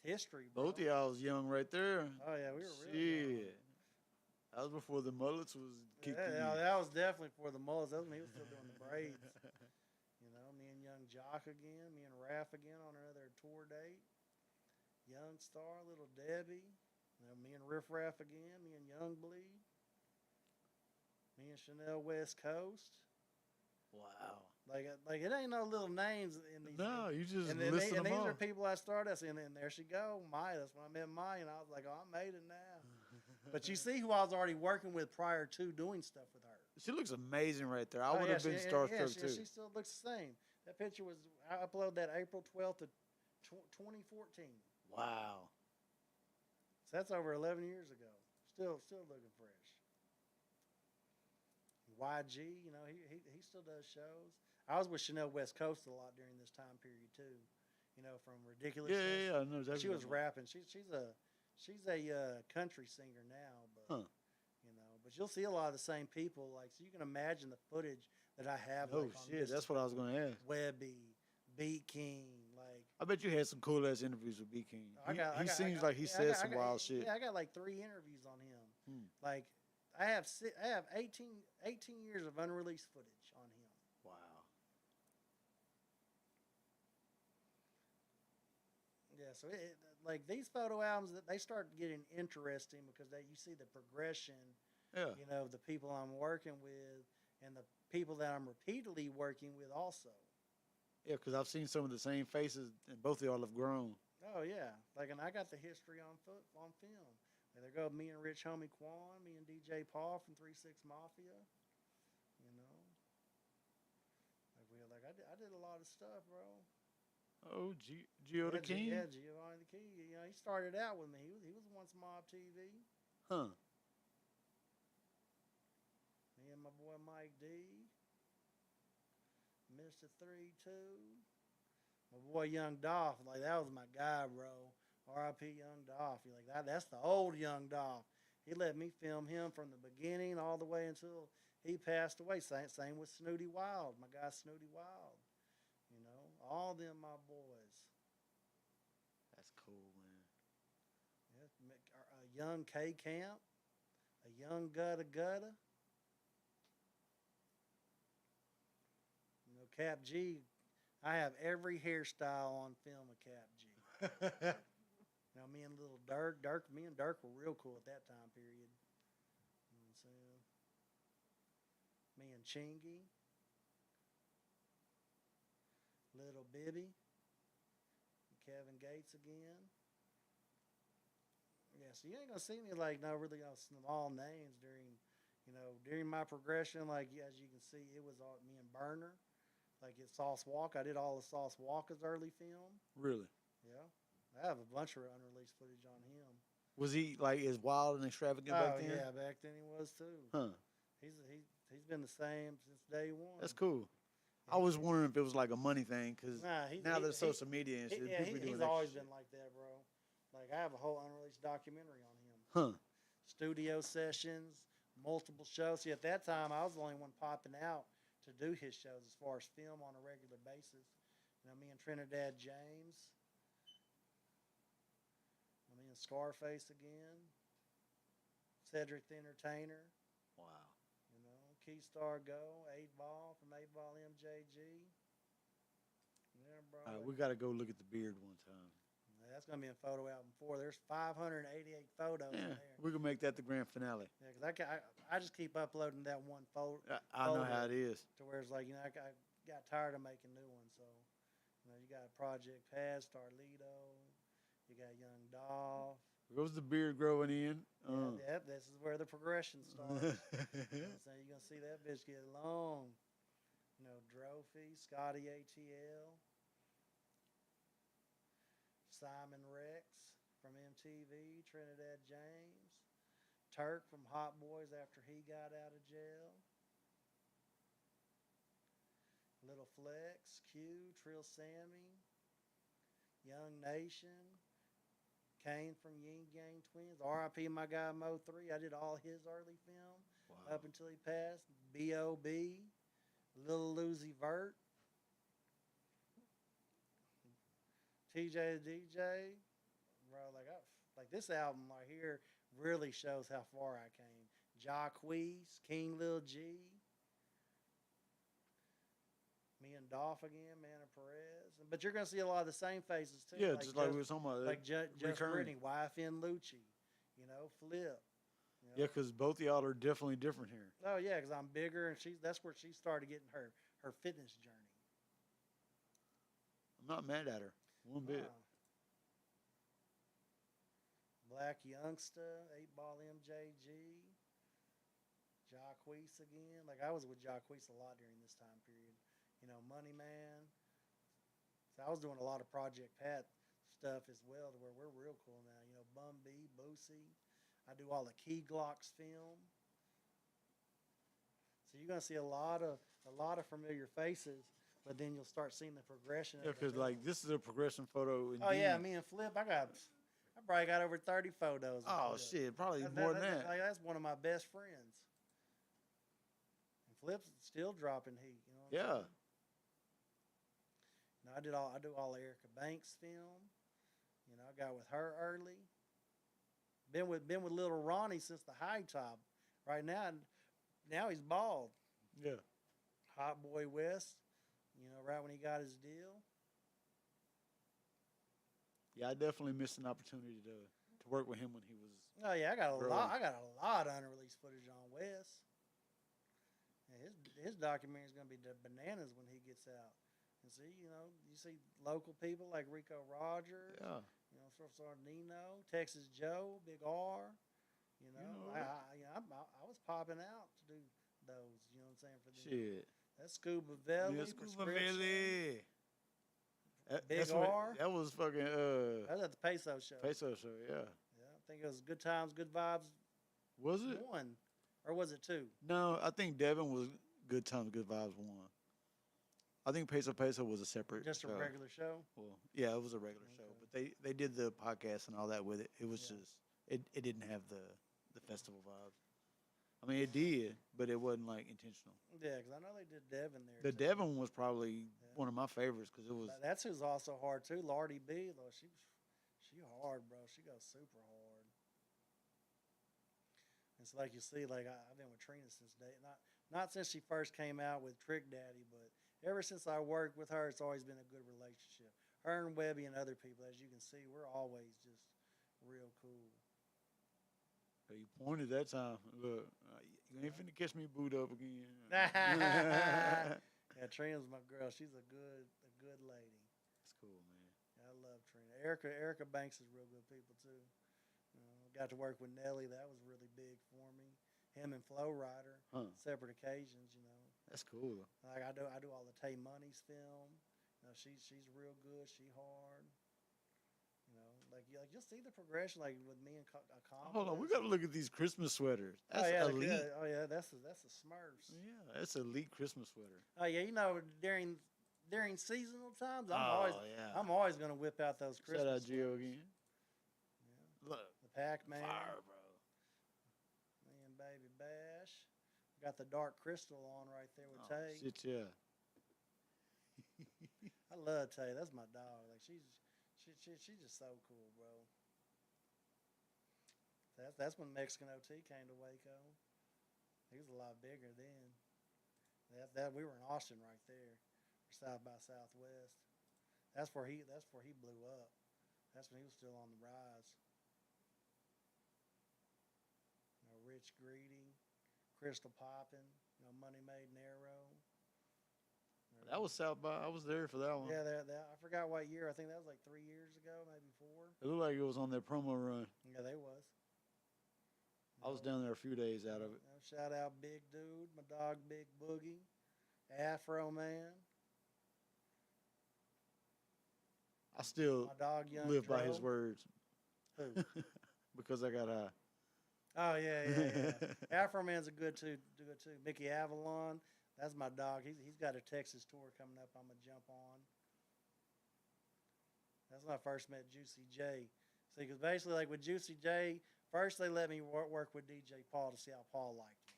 History, bro. Both of y'all was young right there. Oh, yeah, we were really young. Shit. That was before the mullets was kicked in. Yeah, that was definitely for the mullets. That was when he was still doing the braids. You know, me and Young Jock again, me and Raph again on another tour date. Young Star, Little Debbie. You know, me and Riff Raff again, me and Young Bleed. Me and Chanel West Coast. Wow. Like it ain't no little names in these. No, you just and listen them these off. are people I started seeing, and there she go, Maya. That's when I met Maya, and I was like, oh, I made it now. But you see who I was already working with prior to doing stuff with her. She looks amazing right there. I would have been starstruck too. She still looks the same. That picture was, I uploaded that April 12th of 2014. Wow. So that's over 11 years ago. Still looking fresh. YG, you know, he still does shows. I was with Chanel West Coast a lot during this time period too. You know, from Ridiculous. Yeah. I know exactly. She was rapping. She's a country singer now, but you know, but you'll see a lot of the same people. Like, so you can imagine the footage that I have. Oh like, on shit, that's what I was gonna ask. Webby, Beat King, like. I bet you had some cool ass interviews with B King. He seems like he says some wild shit. Yeah, I got like 3 interviews on him. Like, I have 18 years of unreleased footage on him. Wow. Yeah, so like these photo albums, that they start getting interesting because you see the progression. Yeah. You know, the people I'm working with and the people that I'm repeatedly working with also. Yeah, because I've seen some of the same faces, and both of y'all have grown. Oh yeah, like, and I got the history on film. Like, there go me and Rich Homie Quan, me and DJ Paul from 3-6 Mafia. You know, like I did a lot of stuff, bro. Oh, Gio the King? Yeah, Giovanni the King. You know, he started out with me. He was once Mob TV. Huh. Me and my boy Mike D. Mr. 3-2. My boy Young Dolph. Like, that was my guy, bro. R.I.P. Young Dolph. Like, that's the old Young Dolph. He let me film him from the beginning all the way until he passed away. Same with Snooty Wild. My guy Snooty Wild. You know, all them my boys. That's cool, man. Yeah, a young K Camp, a young Gutta Gutta. You know, Cap G. I have every hairstyle on film of Cap G. You know, me and little Dirk. Me and Dirk were real cool at that time period. You know what I'm saying? Me and Chingy. Little Bibby, Kevin Gates again. Yeah, so you ain't gonna see me like really small names during my progression. Like, as you can see, it was all me and Burner. Like, it's Sauce Walk. I did all the Sauce Walker's early film. Really? Yeah, I have a bunch of unreleased footage on him. Was he like as wild and extravagant back then? Yeah, back then he was too. Huh. He's been the same since day one. That's cool. I was wondering if it was like a money thing, because now there's social media and shit. He's always been like that, bro. Like, I have a whole unreleased documentary on him. Huh. Studio sessions, multiple shows. See, at that time, I was the only one popping out to do his shows as far as film on a regular basis. You know, me and Trinidad James. Me and Scarface again. Cedric the Entertainer. Wow. You know, Keystar Go, 8 Ball from 8 Ball MJG. Yeah, bro. All right, we got to go look at the beard one time. That's going to be in Photo Album 4. There's 588 photos in Yeah, there. we can make that the grand finale. Yeah, because I just keep uploading that one photo. I know how it is. To where it's like, you know, I got tired of making new ones. So, you know, you got Project Paz, Starlito. You got Young Dolph. Where's the beard growing in? Yeah, this is where the progression starts. You know what I'm saying? You're going to see that bitch get long. You know, Drophy, Scotty ATL. Simon Rex from MTV, Trinidad James, Turk from Hot Boys after he got out of jail, Little Flex, Q, Trill Sammy, Young Nation, Kane from Yin Yang Twins, R.I.P. my guy Mo 3. I did all his early film up until he passed. B.O.B., Little Uzi Vert, TJ the DJ, bro, like this album right here really shows how far I came. Jacquees, King Lil G, me and Dolph again, Manna Perez. But you're gonna see a lot of the same faces too. Yeah, just like we were talking about. Like Just Brittany, YFN Lucci, you know, Flip. You know? Yeah, because both of y'all are definitely different here. Oh yeah, because I'm bigger, and that's where she started getting her fitness journey. I'm not mad at her one bit. Black Youngster, 8 Ball MJG, Jacquees again. Like I was with Jacquees a lot during this time period. You know, Money Man. So I was doing a lot of Project Pat stuff as well, to where we're real cool now. You know, Bum B, Boosie. I do all the Key Glocks film. So you're gonna see a lot of familiar faces. But then you'll start seeing the progression. Yeah, because like this is a progression photo. Oh yeah, me and Flip, I probably got over 30 photos. Oh shit, probably more than that. Like, that's one of my best friends. And Flip's still dropping heat. You know what I'm saying? You know, I do all Erica Banks film. You know, I got with her early. Been with little Ronnie since the High Top. Right now he's bald. Yeah. Hot Boy West. You know, right when he got his deal. Yeah, I definitely missed an opportunity to work with him when he was. Oh yeah, I got a early. lot of unreleased footage on Wes. And his documentary is gonna be the bananas when he gets out. And see, you know, you see local people like Rico Rogers. Yeah. You know, Sort Nino, Texas Joe, Big R. You know, I was popping out to do those. You know what I'm saying for them. Shit. That's Scuba Valley. Yeah, Scuba Valley. Big R. That was fucking That was at the Peso show. Peso show, yeah. Yeah, I think it was Good Times, Good Vibes. Was it 1, or was it 2? No, I think Devin was Good Times, Good Vibes 1. I think Peso was a separate Just show. a regular show. Well, yeah, it was a regular show, but they did the podcast and all that with it. It was just it didn't have the festival vibes. I mean, it did, but it wasn't like intentional. Yeah, because I know they did Devin there. The Devin was probably one of my favorites because it was. That's who's also hard too. Lardy B, though, she hard, bro. She goes super hard. It's like you see, like I've been with Trina since day, not since she first came out with Trick Daddy, but ever since I worked with her, it's always been a good relationship. Her and Webby and other people, as you can see, we're always just real cool. You pointed that time. Look, you ain't finna catch me booed up again. Yeah, Trina's my girl. She's a good lady. That's cool, man. I love Trina. Erica Banks is real good people too. Got to work with Nelly. That was really big for me. Him and Flow Rider, separate occasions. You know. That's cool. Like I do all the Tay Money's film. You know, she's real good. She hard. You know, like you'll see the progression, like with me and Hold on, we gotta look at these Christmas sweaters. That's elite. Oh yeah, that's the Smurfs. Yeah, that's elite Christmas sweater. Oh yeah, you know during seasonal times, I'm always gonna whip out those Christmas. Shout out Gio again. Yeah. Look, the Pac-Man. fire, bro. Me and Baby Bad. got the dark crystal on right there with Tay. Shit, yeah. I love Tay. That's my dog. Like she's just so cool, bro. That's when Mexican OT came to Waco. He was a lot bigger then. That we were in Austin right there, South by Southwest. That's where he blew up. That's when he was still on the rise. You know, Rich Greedy, Crystal Poppin', you know, Money Made Narrow. That was South by. I was there for that one. Yeah, I forgot what year. I think that was like 3 years ago, maybe 4. It looked like it was on their promo run. Yeah, they was. I was down there a few days out of it. Shout out Big Dude, my dog Big Boogie, Afro Man. I still My dog Young live by his Dro. words Who? because I got high. Oh yeah. Afro Man's a good too. Mickey Avalon, that's my dog. He's got a Texas tour coming up. I'm gonna jump on. That's when I first met Juicy J. See, because basically, like with Juicy J, first they let me work with DJ Paul to see how Paul liked me.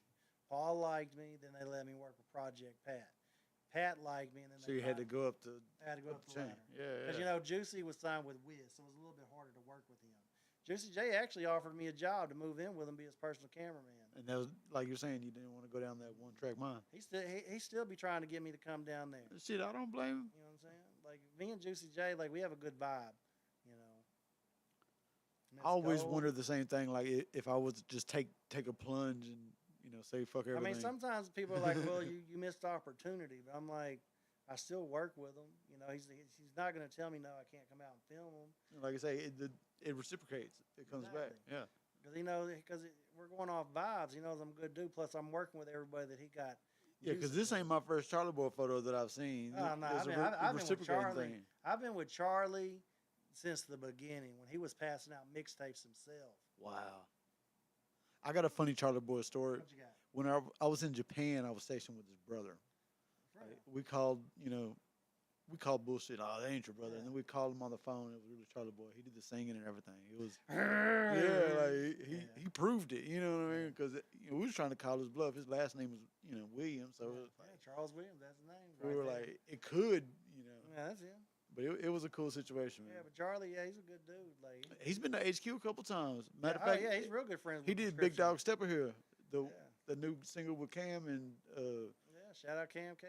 Paul liked me, then they let me work with Project Pat. Pat liked me, and then So you had to go up to. I had to go up the chain. ladder. Yeah, Because, yeah. you know, Juicy was signed with Wiz, so it was a little bit harder to work with him. Juicy J actually offered me a job to move in with him, be his personal cameraman. And that was like you're saying, you didn't want to go down that one track mind. He still be trying to get me to come down there. Shit, I don't blame him. You know what I'm saying? Like, me and Juicy J, like, we have a good vibe, you know. I always Gold. wondered the same thing. Like if I was to just take a plunge and say fuck everything. I mean, sometimes people are like, well, you missed opportunity. But I'm like, I still work with him. You know, he's not going to tell me, no, I can't come out and film him. Like I say, it reciprocates. It comes back. Exactly. Yeah. Because we're going off vibes. He knows I'm a good dude. Plus, I'm working with everybody that he got. Yeah, because this ain't my first Charlie Boy photo that I've seen. Oh, no, There's I've been with reciprocating Charlie. thing. I've been with Charlie since the beginning when he was passing out mixtapes himself. Wow. I got a funny Charlie Boy story. What you got? When I was in Japan, I was stationed with his brother. Right. We called bullshit. Oh, that ain't your brother. Yeah. And then we called him on the phone. It was really Charlie Boy. He did the singing and everything. It was he proved it. You know what I mean? Because we was trying to call his bluff. His last name was Williams. So it was like, Charles Williams, that's his name. we right were there. like, it could, Yeah, that's him. but it was a cool situation, man. Yeah, but Charlie, yeah, he's a good dude. Like, He's been to HQ a couple times. yeah, Matter of fact, yeah, he's real good friends. he with did Big Prescription. Dog Stepper here, Yeah, the new single with Cam and yeah. Shout out Cam K.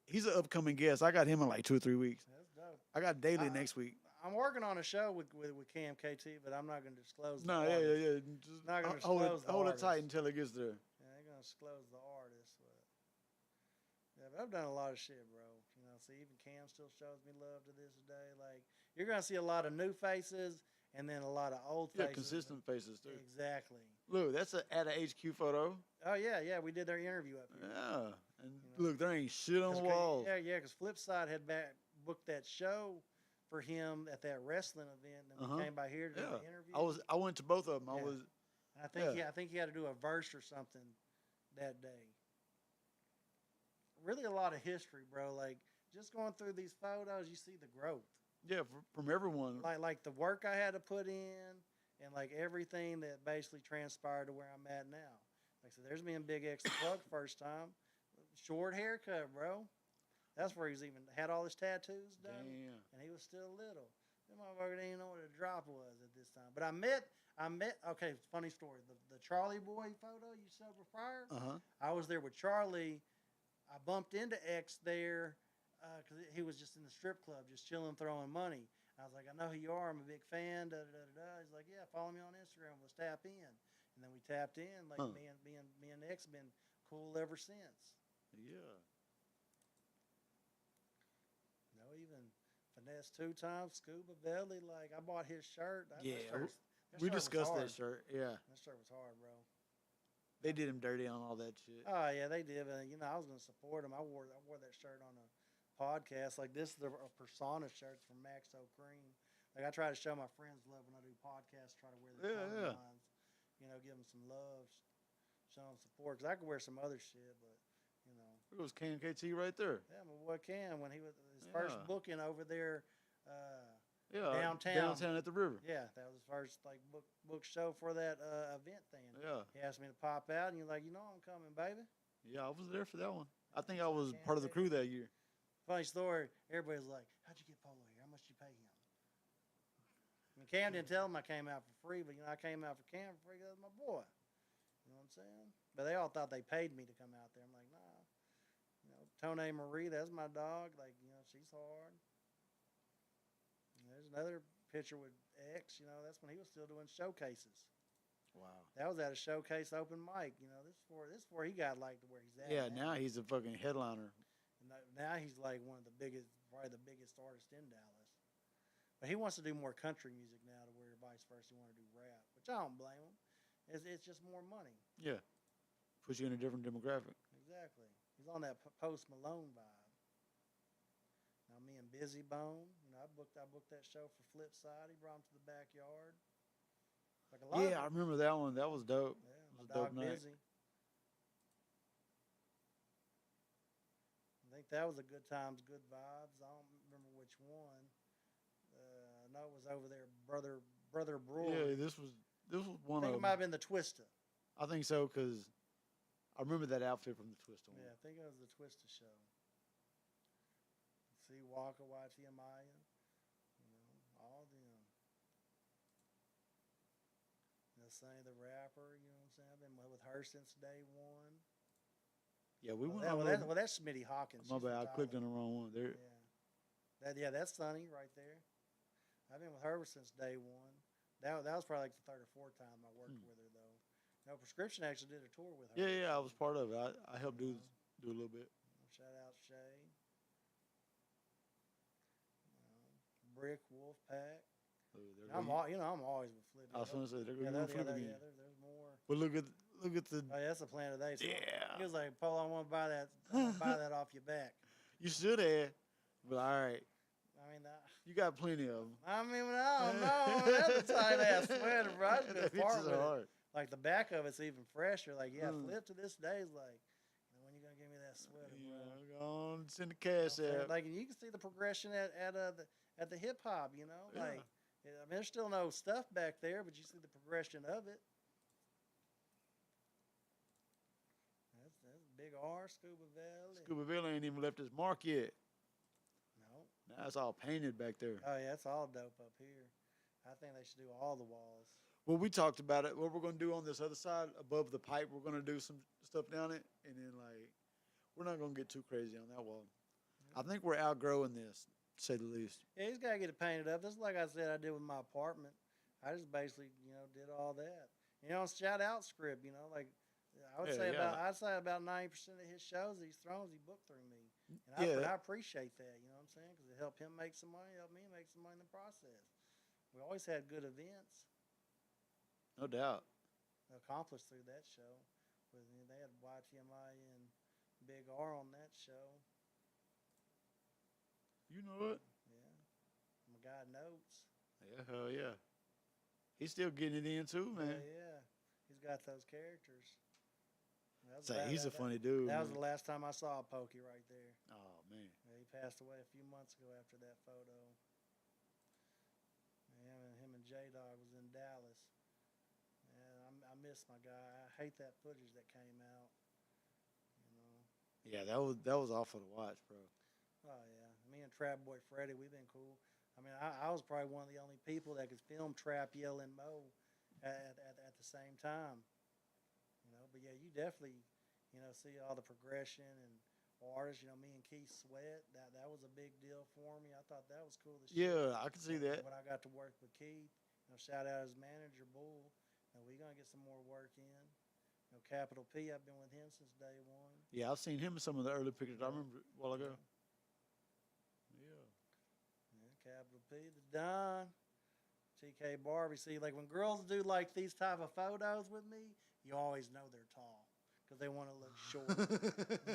he's an upcoming guest. I got him in like 2 or 3 weeks. That's dope. I got Daily next week. I'm working on a show with Cam KT, but I'm not going to disclose. No, the artist. yeah. Just Not gonna hold disclose the hold it tight artist. until it gets there. Yeah, I ain't gonna disclose the artist, but yeah, but I've done a lot of shit, bro. You know, see, even Cam still shows me love to this day. Like, you're gonna see a lot of new faces and then a lot of old Yeah, faces. consistent faces too. Exactly. Look, that's at a HQ photo. Oh yeah, we did their interview up here. Yeah, and You know. look, there ain't shit on the walls. Yeah, because Flipside had booked that show for him at that wrestling event, and then we came by here to do Yeah, the interview. I went to both of them. I Yeah. was. I think he had to do a verse or something that day. Really, a lot of history, bro. Like, just going through these photos, you see the growth. Yeah, from everyone. Like the work I had to put in, and like everything that basically transpired to where I'm at now. Like I said, there's me and Big X the Plug first time, short haircut, bro. That's where he's even had all his tattoos done, Damn. and he was still little. That motherfucker didn't even know what a drop was at this time. But I met. Okay, funny story. The Charlie Boy photo you saw prior. I was there with Charlie. I bumped into X there because he was just in the strip club, just chilling, throwing money. I was like, I know who you are. I'm a big fan. He's like, yeah, follow me on Instagram. Let's tap in. And then we tapped in. Like me and X been cool ever since. Yeah. You know, even Finesse 2 times, Scuba Belly. Like, I bought his shirt. We discussed that shirt. Yeah. That shirt was hard, bro. They did him dirty on all that shit. Oh yeah, they did. But, you know, I was gonna support him. I wore that shirt on a podcast. Like, this is a persona shirt from Maxo Cream. Like, I try to show my friends love when I do podcasts. Try to wear the clothing lines. You know, give them some love, show them support. Because I could wear some other shit, but you know. It was KMKT right there. Yeah, my boy Cam when he was his first booking over there. downtown at the river. Yeah, that was his first like book show for that event thing. Yeah, He asked me to pop out, and you're like, I'm coming, baby. yeah, I was there for that one. I think I was part of the crew that year. Funny story. Everybody's like, "How'd you get Polo here? How much did you pay him?" I mean, Cam didn't tell him I came out for free, but I came out for Cam for free. That was my boy. You know what I'm saying? But they all thought they paid me to come out there. I'm like, nah. Tone Marie, that's my dog. Like, she's hard. And there's another picture with X. That's when he was still doing showcases. Wow. That was at a showcase open mic. This is where he got like to where he's at. Yeah, now he's a fucking headliner. And now he's like one of the biggest, probably the biggest artist in Dallas. But he wants to do more country music now, to where vice versa, he want to do rap, which I don't blame him. It's just more money. Yeah, puts you in a different demographic. Exactly. He's on that Post Malone vibe. Now me and Busy Bone, I booked that show for Flipside. He brought him to the backyard. Like a lot. Yeah, I remember that one. That was dope. Yeah, my It was a dope dog night. Busy. I think that was a Good Times, Good Vibes. I don't remember which one. I know it was over there, Brother Brewer. Yeah, this was one I think of it might them. have been the Twista. I think so, because I remember that outfit from the Twista one. Yeah, I think it was the Twista show. See Walker, YTMI, all them. Sonny the rapper, you know what I'm saying? I've been with her since day one. Yeah, we went. That's Smitty Hawkins. My bad, I clicked on the wrong one. There. Yeah. That's Sonny right there. I've been with her since day one. That was probably like the third or fourth time I worked with her though. Prescription actually did a tour with her. Yeah, I was part of it. I helped do a little bit. Shout out Shay. Brick Wolfpack. I'm always with Flippy. I was going to say they're going to Flip again. There's more. But look at the. Oh, yeah, that's the plan today. So Yeah. he was like, "Paul, I want to buy that off your back." You should have, but all right. I mean, you got plenty of them. I don't know. That's a tight ass sweater, bro. I just That been far bitch is with it. hard. Like the back of it's even fresher. Like Flip to this day is like, when you gonna give me that sweater, bro? Yeah, go on, send the cash out. Like, and you can see the progression at the hip hop. Yeah. Like. I mean, there's still no stuff back there, but you see the progression of it. That's Big R, Scuba Valley. Scuba Valley ain't even left his mark yet. No. Now it's all painted back there. Oh, yeah, it's all dope up here. I think they should do all the walls. Well, we talked about it. What we're going to do on this other side, above the pipe, we're going to do some stuff down it. And then, we're not going to get too crazy on that wall. I think we're outgrowing this, to say the least. Yeah, he's got to get it painted up. Just like I said I did with my apartment. I just basically, did all that. Shout out script, I'd say about 90% of his shows that he's thrown, he booked through me. And I appreciate that, you know what I'm saying? Because it helped him make some money, helped me make some money in the process. We always had good events. No doubt. Accomplished through that show. They had YTMI and Big R on that show. You know it. Yeah. My guy Notes. Yeah, hell yeah. He's still getting it in too, man. Yeah. He's got those characters. He's a funny dude. That was the last time I saw Pokey right there. Oh, man. Yeah, he passed away a few months ago after that photo. Him and J-Dog was in Dallas. And I miss my guy. I hate that footage that came out. Yeah, that was awful to watch, bro. Oh, yeah. Me and Trap Boy Freddy, we've been cool. I mean, I was probably one of the only people that could film Trap, Yell, and Mo at the same time. But yeah, you definitely, see all the progression and artists. Me and Keith Sweat, that was a big deal for me. I thought that was cool as shit. Yeah, I can see that. When I got to work with Keith, shout out his manager, Bull. We're going to get some more work in. Capital P, I've been with him since day one. Yeah, I've seen him in some of the early pictures. I remember a while ago. Yeah. Capital P, the Don, TK Barbie. See, like when girls do like these type of photos with me, you always know they're tall because they want to look short.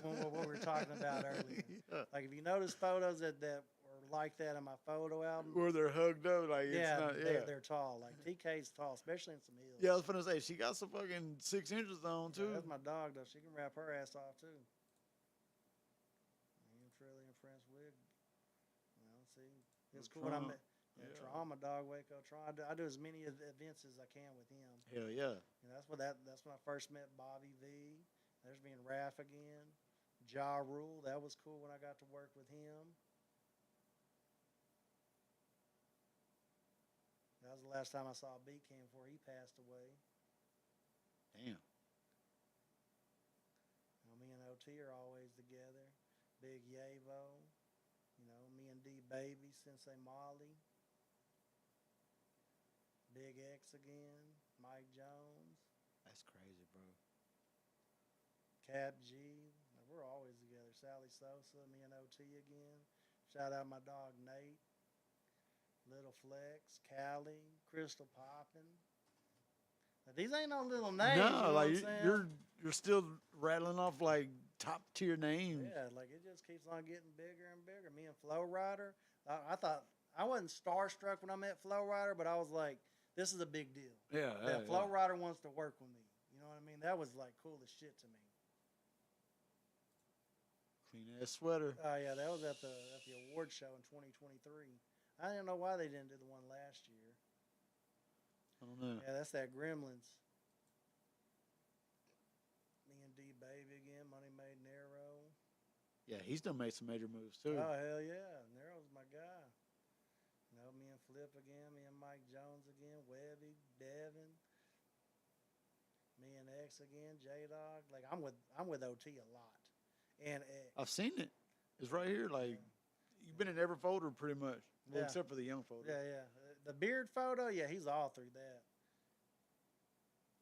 what we were talking about earlier. Yeah. Like if you notice photos that are like that in my photo album. Or they're hugged up, They're tall. Like TK's tall, especially in some heels. Yeah, I was gonna say she got some fucking 6 inches on too. That's my dog though. She can wrap her ass off too. Me and Trilly and Prince Wig. See, it's cool when Yeah, Trauma, dog, Waco Trauma. I do as many events as I can with him. Hell yeah. You know, that's when I first met Bobby V. There's me and Raph again. Ja Rule, that was cool when I got to work with him. That was the last time I saw Beat Cam before he passed away. Damn. You know, me and OT are always together. Big Yavo. You know, me and D Baby, Sensei Molly. Big X again. Mike Jones. That's crazy, bro. Cap G. We're always together. Sally Sosa, me and OT again. Shout out my dog Nate. Little Flex, Callie, Crystal Poppin. Now, these ain't no little names. No, you know like what I'm saying? you're still rattling off like top tier names. Yeah, like it just keeps on getting bigger and bigger. Me and Flow Rider, I thought I wasn't starstruck when I met Flow Rider, but I was like, this is a big deal. Yeah, That Flow Rider wants to work with me. You know what I mean? That was like cool as shit to me. Clean ass sweater. Oh yeah, that was at the award show in 2023. I didn't know why they didn't do the one last year. I don't know. Yeah, that's that Gremlins. Me and D Baby again, Money Made Nero. Yeah, he's done made some major moves too. Oh hell yeah, Nero's my guy. You know, me and Flip again, me and Mike Jones again, Webby, Devin. Me and X again, J Dog. Like I'm with OT a lot, and X. I've seen it. It's right here. Like you've been in every folder pretty much, well, Yeah. except for the young folder. Yeah. The beard photo, yeah, he's all through that.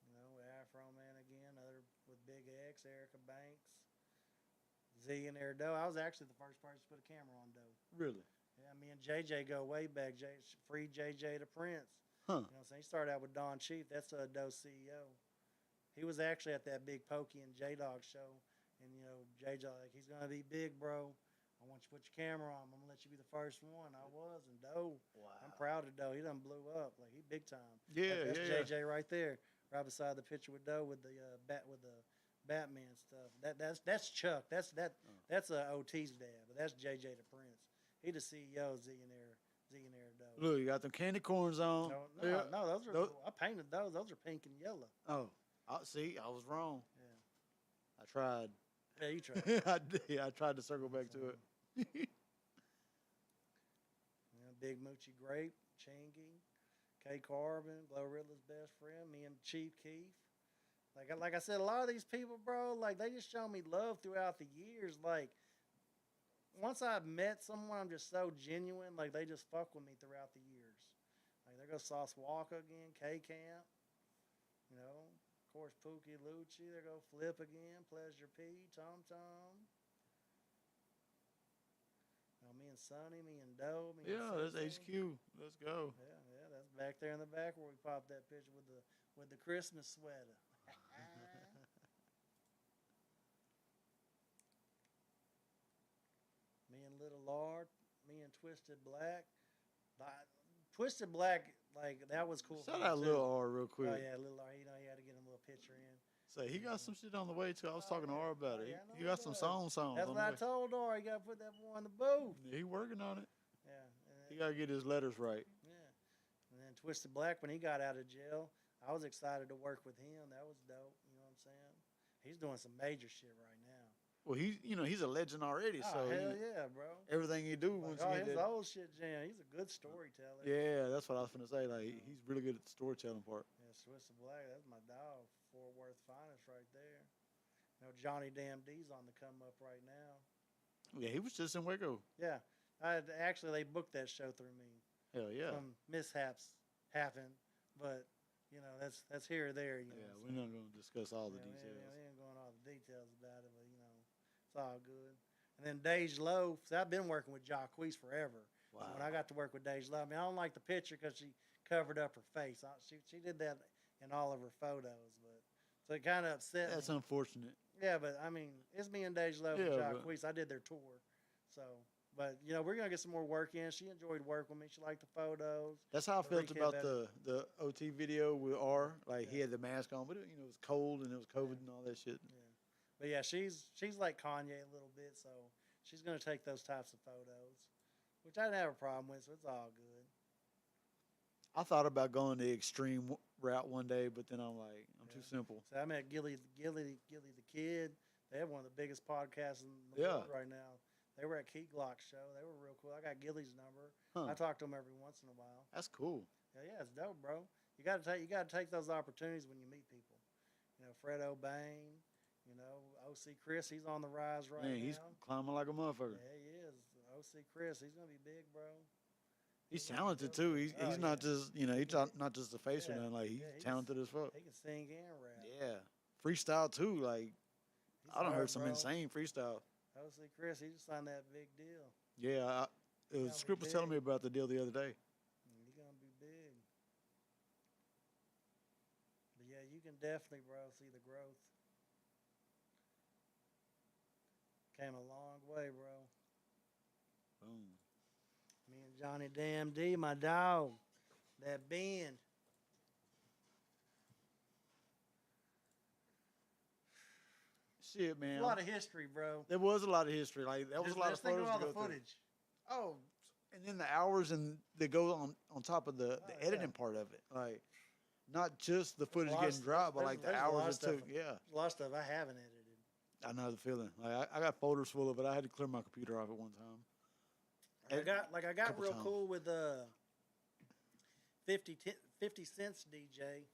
You know, Afro Man again, other with Big X, Erica Banks, Z and Air Doe. I was actually the first person to put a camera on Doe. Really? Yeah, me and JJ go way back. Free JJ to Prince. Huh? You know what I'm saying? He started out with Don Chief. That's a Doe CEO. He was actually at that big Pokey and J Dog show. And, you know, JJ, like, he's going to be big, bro. I want you to put your camera on. I'm going to let you be the first one. I was. And Doe, Wow. I'm proud of Doe. He done blew up. Like, he big time. Yeah, That's yeah. JJ right there. Right beside the picture with Doe with the Batman stuff. That's Chuck. That's OT's dad. But that's JJ the Prince. He the CEO of Z and Air Doe. Look, you got them candy corns on. No, those are. I painted those. Those are pink and yellow. Oh, see, I was wrong. Yeah. I tried. Yeah, you tried. I tried to circle back to it. Big Moochie Grape, Chingy, K Carbon, Glorilla's best friend, me and Chief Keef. Like I said, a lot of these people, bro, like they just show me love throughout the years. Like once I've met someone, I'm just so genuine. Like they just fuck with me throughout the years. Like there goes Sauce Walker again, K Camp. You know, of course Pookie Lucci. There go Flip again, Pleasure P, Tom Tom. Me and Sonny, me and Doe. That's HQ. Let's go. Yeah, that's back there in the back where we popped that picture with the Christmas sweater. Me and Little Lord, me and Twisted Black. Twisted Black, like that was cool. Shout out Lil R real quick. Oh yeah, Little R. You know, he had to get him a little picture in. So he got some shit on the way too. I was talking to R about it. Yeah, He got some songs. That's what I told R. You got to put that boy in the booth. Yeah, he working on it. Yeah. He got to get his letters right. Yeah. And then Twisted Black, when he got out of jail, I was excited to work with him. That was dope. You know what I'm saying? He's doing some major shit right now. Well, he's a legend already. So hell yeah, bro. Everything he do once you get his that. old shit jam. He's a good storyteller. Yeah, that's what I was gonna say. Like he's really good at the storytelling part. Yeah, Twisted Black, that's my dog. Fort Worth finest right there. You know, Johnny Damn D's on the come up right now. Yeah, he was just in Waco. Yeah, they booked that show through me. Hell yeah. Some mishaps happened, but you know that's here or there. You know, yeah, we're not gonna discuss all the details. We ain't going all the details about it, but you know, it's all good. And then Dej Low, I've been working with Jacquees forever. Wow. So when I got to work with Dej Low, I mean, I don't like the picture because she covered up her face. She did that in all of her photos, but so it kind of upset That's me. unfortunate. Yeah, but I mean, it's me and Dej Low and Jacquees. I did their tour, so. But you know, we're gonna get some more work in. She enjoyed working with me. She liked the photos. That's how I felt about the OT video with R. Like he had the mask on, but it was cold and it was COVID and all that shit. Yeah, but yeah, she's like Kanye a little bit, so she's gonna take those types of photos, which I didn't have a problem with. So it's all good. I thought about going the extreme route one day, but then I'm like, I'm too simple. So I met Gilly the Kid. They have one of the biggest podcasts in the world right now. They were at Key Glock's show. They were real cool. I got Gilly's number. I talk to him every once in a while. That's cool. Yeah, it's dope, bro. You gotta take those opportunities when you meet people. You know, Fred O'Bain. You know, OC Chris. He's on the rise right now. He's climbing like a motherfucker. Yeah, he is. OC Chris. He's gonna be big, bro. He's talented too. He's not just he's not just a face or nothing. Like he's talented as fuck. He can sing and rap. Yeah, freestyle too. Like I done heard some insane freestyle. OC Chris, he just signed that big deal. Yeah, Script was telling me about the deal the other day. He's gonna be big. But yeah, you can definitely, bro, see the growth. Came a long way, bro. Boom. Me and Johnny Damn D, my dog, that bend. Shit, man. A lot of history, bro. There was a lot of history. Like that was a lot of think photos of all to the go through. footage. Oh, and then the hours and that go on top of the editing part of it. Like not just the footage getting dropped, but like the hours it took. Yeah, a lot of stuff I haven't edited. I know the feeling. Like I got folders full of it. I had to clear my computer off at one time. I got real times. cool with 50 cents DJ.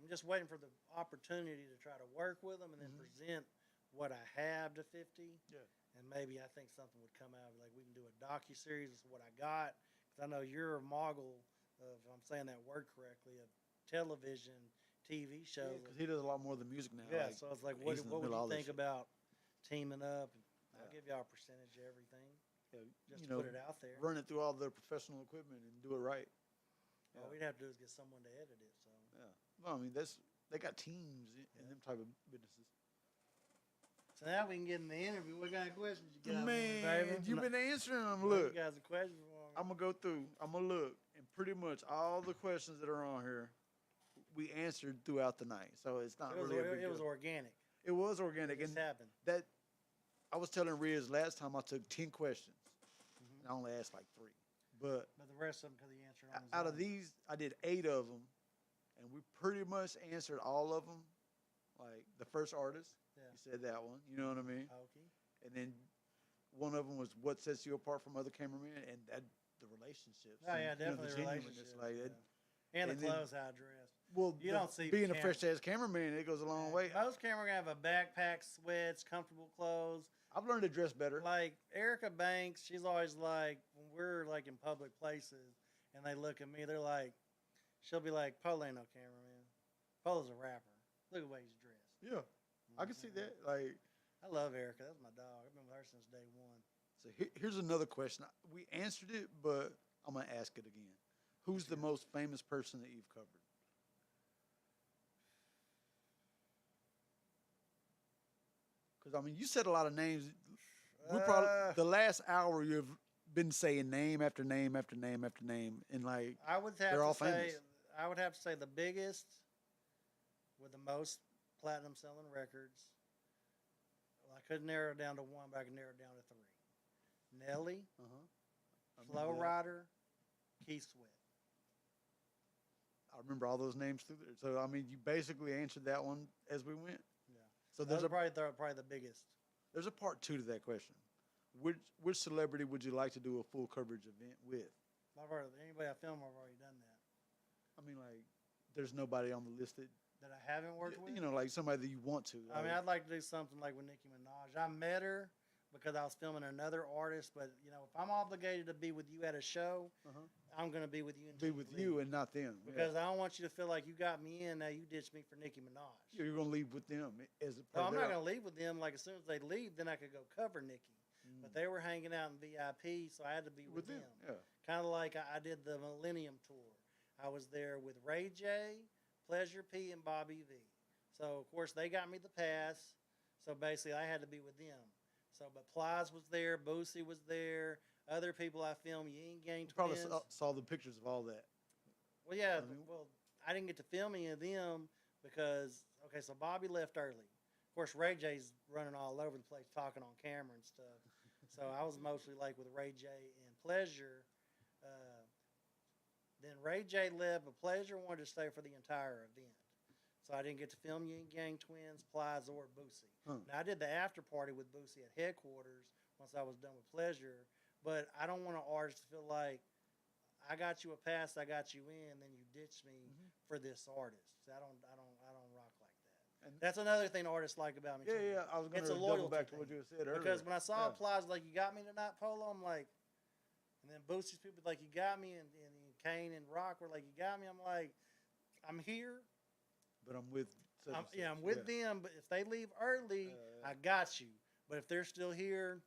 I'm just waiting for the opportunity to try to work with them and then present what I have to 50. Yeah. And maybe I think something would come out. Like we can do a docuseries of what I got. Because I know you're a mogul of, if I'm saying that word correctly, of television, TV shows. Because he does a lot more than music now. Yeah, like, so it's like, what would you think about teaming up? I'll give y'all a percentage of everything. Yeah, Just to put it out there. Run it through all their professional equipment and do it right. All we'd have to do is get someone to edit it. So yeah, well, I mean they got teams in them type of businesses. So now we can get in the interview. What kind of questions you got? Man, baby? you've been answering them. You Look, guys a question for me? I'm gonna go through. I'm gonna look, and pretty much all the questions that are on here, we answered throughout the night. So it's not really a big deal. It was organic. It was organic, It and just happened. that I was telling Riz last time I took 10 questions, and I only asked like 3. But the rest of them, because he answered on his out own. of these, I did 8 of them, and we pretty much answered all of them. Like the first artist, you said that one. You know what I mean? Okay. And then one of them was what sets you apart from other cameramen, and that the relationships. Oh yeah, and, definitely the relationships. Like yeah. that. And the and then- clothes, how I dress. Well, You don't see being a cam- fresh ass cameraman, it goes a long way. Most cameramen have a backpack, sweats, comfortable clothes. I've learned to dress better. Like Erica Banks, she's always like, when we're like in public places and they look at me, they're like, she'll be like, Polo ain't no cameraman. Polo's a rapper. Look at the way he's dressed. Yeah, I can see that. Like, I love Erica. That's my dog. I've been with her since day one. so here's another question. We answered it, but I'm gonna ask it again. Who's the most famous person that you've covered? Because I mean, you said a lot of names. We probably the last hour you've been saying name after name after name after name, and like I would have they're all to say, famous. I would have to say the biggest with the most platinum selling records. Well, I couldn't narrow it down to one, but I could narrow it down to 3. Nelly, Flow Rider, Keith Sweat. I remember all those names through there. So I mean, you basically answered that one as we went. Yeah. So Those there's are a probably the biggest. there's a part 2 to that question. Which celebrity would you like to do a full coverage event with? Anybody I film, I've already done that. I mean, like, there's nobody on the list that I haven't worked with. you know, like somebody that you want to. I mean, I'd like to do something like with Nicki Minaj. I met her because I was filming another artist, but you know, if I'm obligated to be with you at a show, I'm going to be with you. be with you and not them. Because I don't want you to feel like you got me in, now you ditched me for Nicki Minaj. You're gonna leave with them as a. No, I'm not going to leave with them. Like as soon as they leave, then I could go cover Nicki. But they were hanging out in VIP, so I had to be with them. Yeah. Kind of like I did the Millennium Tour. I was there with Ray J, Pleasure P, and Bobby V. So, of course, they got me the pass. So, basically, I had to be with them. So, but Plies was there, Boosie was there, other people I filmed, Ying Gang You probably Twins. saw the pictures of all that. Well, yeah, well, I didn't get to film any of them because, okay, so Bobby left early. Of course, Ray J's running all over the place talking on camera and stuff. So I was mostly like with Ray J and Pleasure. Ray J left, but Pleasure wanted to stay for the entire event. So I didn't get to film Yin Gang Twins, Plies, or Boosie. Huh. Now, I did the after party with Boosie at headquarters once I was done with Pleasure, but I don't want an artist to feel like I got you a pass, I got you in, then you ditch me for this artist. So I don't rock like that. And That's another thing artists like about me. too. I was going It's to a double loyalty back to what thing. you said earlier. Because when I saw Yeah. Plies like, you got me tonight, Polo, I'm like, and then Boosie's people like, you got me, and Kane and Rock were like, you got me. I'm like, I'm here. But I'm with. I'm with them. But if they leave early, I got you. But if they're still here,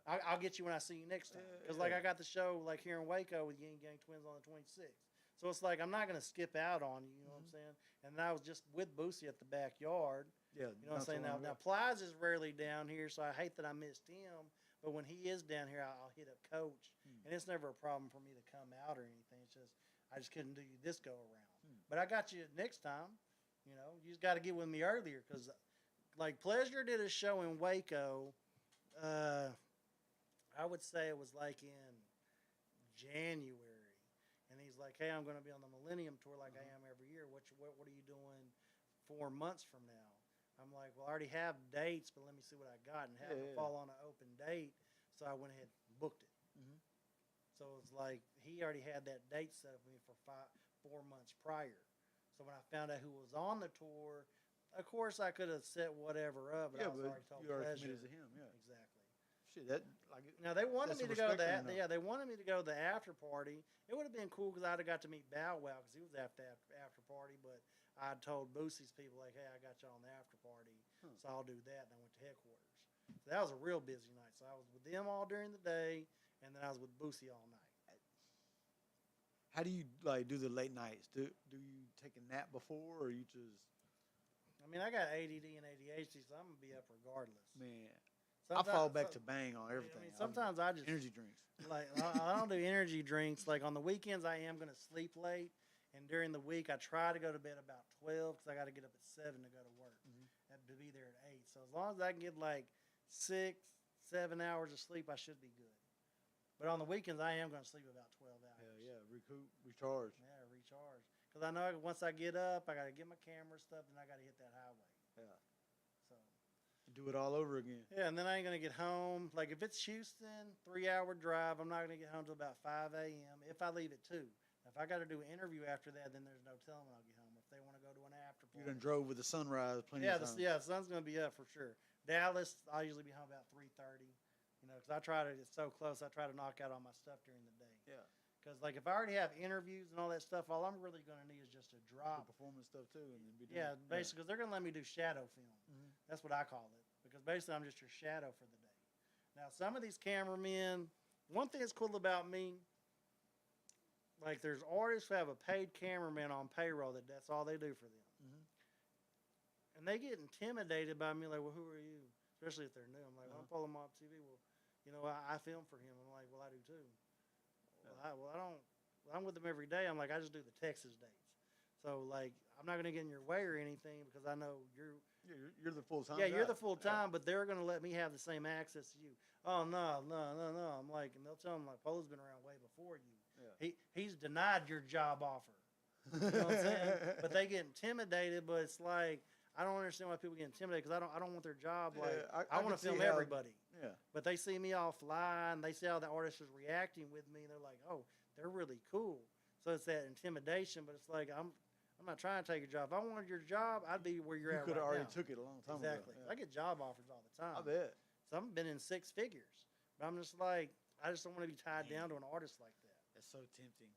I'll get you when I see you next time. Because like I got the show like here in Waco with Yin Gang Twins on the 26th. So it's like I'm not gonna skip out on you. You know what I'm saying? And I was just with Boosie at the backyard. Yeah. You know what I'm saying? Now Plies is rarely down here, so I hate that I missed him. But when he is down here, I'll hit up Coach, and it's never a problem for me to come out or anything. It's just I just couldn't do you this go around. But I got you next time. You know, you just got to get with me earlier because, like, Pleasure did a show in Waco. I would say it was like in January, and he's like, "Hey, I'm going to be on the Millennium Tour like I am every year. What are you doing 4 months from now?" I'm like, "Well, I already have dates, but let me see what I got," and have it fall on an open date. So I went ahead and booked it. So it's like he already had that date set up for me for 4 months prior. So when I found out who was on the tour, of course I could have set whatever up, but I was already told you already Pleasure. committed to him. Yeah. Exactly. Shit, that like. Now they wanted That's me to some go to respect that. on Yeah, they wanted me to go to the after party. It would have been cool because I'd have got to meet Bow Wow because he was at the after party. But I told Boosie's people like, "Hey, I got you on the after party, so I'll do that." And I went to headquarters. So that was a real busy night. So I was with them all during the day, and then I was with Boosie all night. How do you like do the late nights? Do you take a nap before, or you just? I mean, I got ADD and ADHD, so I'm gonna be up regardless. Man, Sometimes, I fall back to bang on everything. I mean, sometimes I just energy drinks. like I don't do energy drinks. Like on the weekends, I am gonna sleep late, and during the week, I try to go to bed about 12 because I got to get up at 7 to go to work, and to be there at 8. So as long as I can get like 6, 7 hours of sleep, I should be good. But on the weekends, I am gonna sleep about 12 hours. Hell yeah, recoup, recharge. Yeah, recharge. Because I know once I get up, I got to get my camera stuff, and I got to hit that highway. Yeah. So. Do it all over again. Yeah, and then I ain't going to get home. Like, if it's Houston, 3-hour drive, I'm not going to get home till about 5 a.m. if I leave at 2. If I got to do an interview after that, then there's no telling when I'll get home. If they want to go to an after party. You done drove with the sunrise plenty of times. The sun's going to be up for sure. Dallas, I'll usually be home about 3:30. You know, because I try to, it's so close, I try to knock out all my stuff during the day. Yeah. Because, like, if I already have interviews and all that stuff, all I'm really going to need is just a The drop. performance stuff too, and then be done. Yeah, basically, because they're going to let me do shadow film. That's what I call it. Because basically, I'm just your shadow for the day. Now, some of these cameramen, one thing that's cool about me, like, there's artists who have a paid cameraman on payroll that's all they do for them. And they get intimidated by me, like, well, who are you? Especially if they're new. I'm like, well, I'm Polow Mob TV. Well, you know, I film for him. I'm like, well, I do too. Well, I don't. I'm with them every day. I'm like, I just do the Texas dates. So, like, I'm not going to get in your way or anything because I know you're the full time. Yeah, you're the full time, but they're going to let me have the same access to you. Oh, no. I'm like, and they'll tell them, like, Polow's been around way before you. Yeah. He's denied your job offer. You know what I'm saying? But they get intimidated, but it's like, I don't understand why people get intimidated because I don't want their job. Like, I want to film everybody. Yeah. But they see me all fly, and they see how the artist is reacting with me, and they're like, oh, they're really cool. So it's that intimidation, but it's like, I'm not trying to take your job. If I wanted your job, I'd be where you're at right now. You could have already took it a long time ago. Exactly. I get job offers all the time. I bet. Some have been in 6 figures. But I'm just like, I just don't want to be tied down to an artist like that. That's so tempting.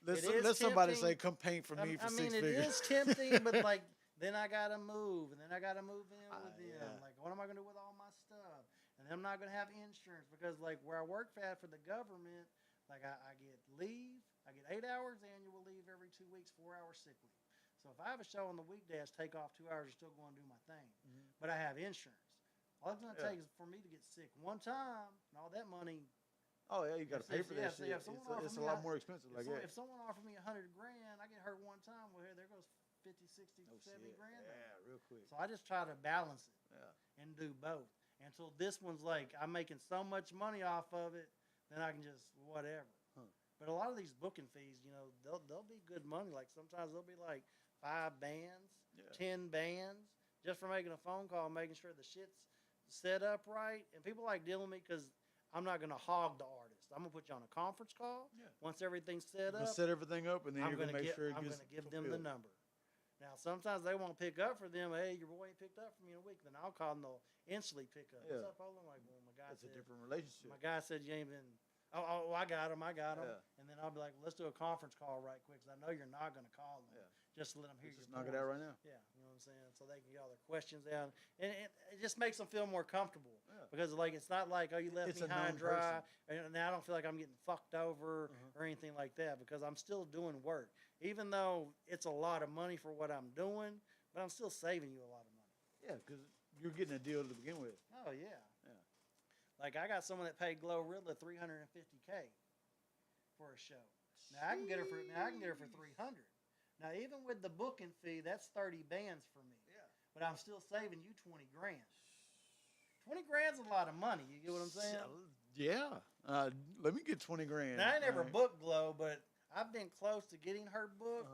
Let somebody tempting. say, come paint for me for 6 figures. It is tempting, but like, then I got to move, and then I got to move in with them. Yeah. Like, what am I going to do with all my stuff? And then I'm not going to have insurance because, like, where I work at for the government, like, I get leave. I get 8 hours annual leave every 2 weeks, 4 hours sick leave. So if I have a show on the weekday, I take off 2 hours and still go and do my thing. But I have insurance. All it's going to take is for me to get sick one time, and all that money. Oh, yeah, you got to pay for that shit. Yeah, it's a lot more expensive. If someone offered me $100,000, I get hurt one time. Well, here, there goes 50, 60, 70 grand. Yeah, real quick. So I just try to balance it and do both. Until this one's like, I'm making so much money off of it, then I can just whatever. But a lot of these booking fees, you know, they'll be good money. Like sometimes they'll be like 5 bands, 10 bands, just for making a phone call, making sure the shit's set up right. And people like dealing with me because I'm not gonna hog the artist. I'm gonna put you on a conference call. Once everything's set up, set everything up, and then you're gonna make sure I'm gonna give them the number. Now, sometimes they won't pick up for them. Hey, your boy ain't picked up for me in a week. Then I'll call them. They'll instantly pick up. What's up, Polow? I'm like, well, my guy It's said. a different relationship. My guy said you ain't been. Oh, I got him. Yeah. And then I'll be like, well, let's do a conference call right quick, because I know you're not going to call them. Yeah. Just to let them hear Just your knock it points. out right now. Yeah, you know what I'm saying? So they can get all their questions out. And it just makes them feel more comfortable. Yeah. Because, like, it's not like, oh, you left It's me a high and known dry. And now I don't feel like I'm getting fucked over or anything like that, because I'm still doing work. Even though it's a lot of money for what I'm doing, but I'm still saving you a lot of money. Yeah, because you're getting a deal to begin with. Oh, yeah. Yeah. Like, I got someone that paid Glorilla $350K for a show. Now I can get her for 300. Now, even with the booking fee, that's 30 bands for me. Yeah. But I'm still saving you 20 grand. 20 grand's a lot of money. You get what I'm saying? Yeah. Let me get 20 grand. Now, I ain't never All right. booked Glow, but I've been close to getting her booked.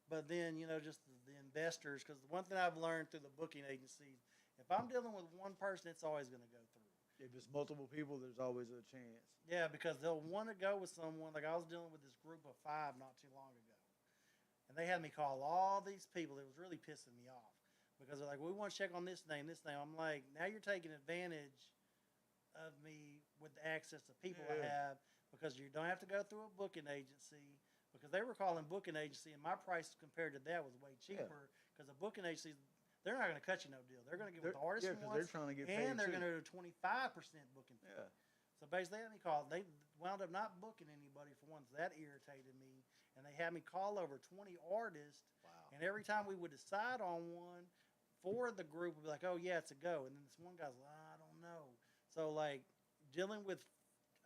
But then, you know, just the investors, because the one thing I've learned through the booking agencies, if I'm dealing with one person, it's always going to go through. If it's multiple people, there's always a chance. Yeah, because they'll want to go with someone. Like I was dealing with this group of 5 not too long ago. And they had me call all these people. It was really pissing me off. Because they're like, well, we want to check on this name, this name. I'm like, now you're taking advantage of me with the access to people I have, because you don't have to go through a booking agency. Because they were calling booking agency, and my price compared to that was way cheaper. Because a booking agency, they're not going to cut you no deal. They're going to get what the artist because wants. they're trying to get paid and they're too. going to do 25% booking fee. Yeah. So basically, they had me call. They wound up not booking anybody for once. That irritated me. And they had me call over 20 artists. Wow. And every time we would decide on one, 4 of the group would be like, oh, yeah, it's a go. And then this one guy's like, I don't know. So, like, dealing with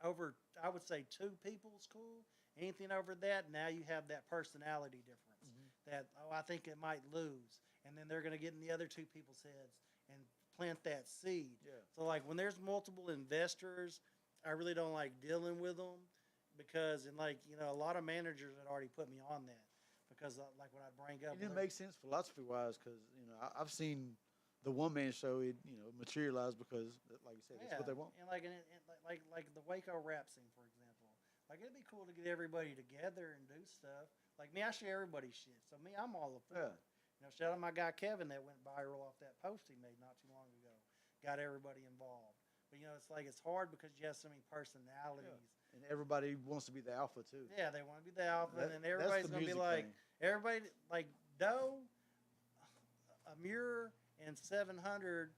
over, I would say, 2 people is cool. Anything over that, now you have that personality difference. That, oh, I think it might lose. And then they're going to get in the other 2 people's heads and plant that seed. Yeah. So, like, when there's multiple investors, I really don't like dealing with them, because, and like, you know, a lot of managers had already put me on that, because like when I bring up, It didn't make sense philosophy wise, because I've seen the one man show materialize because, like you said, that's what they want. And like, like the Waco rap scene, for example. Like, it'd be cool to get everybody together and do stuff. Like me, I share everybody's shit. So me, I'm all for it. You know, shout out my guy Kevin that went viral off that post he made not too long ago. Got everybody involved. But, you know, it's like, it's hard because you have so many personalities. And everybody wants to be the alpha too. Yeah, they want to be the alpha, That- and then everybody's that's the going to be music like, thing. everybody, like Doe, Amir, and 700,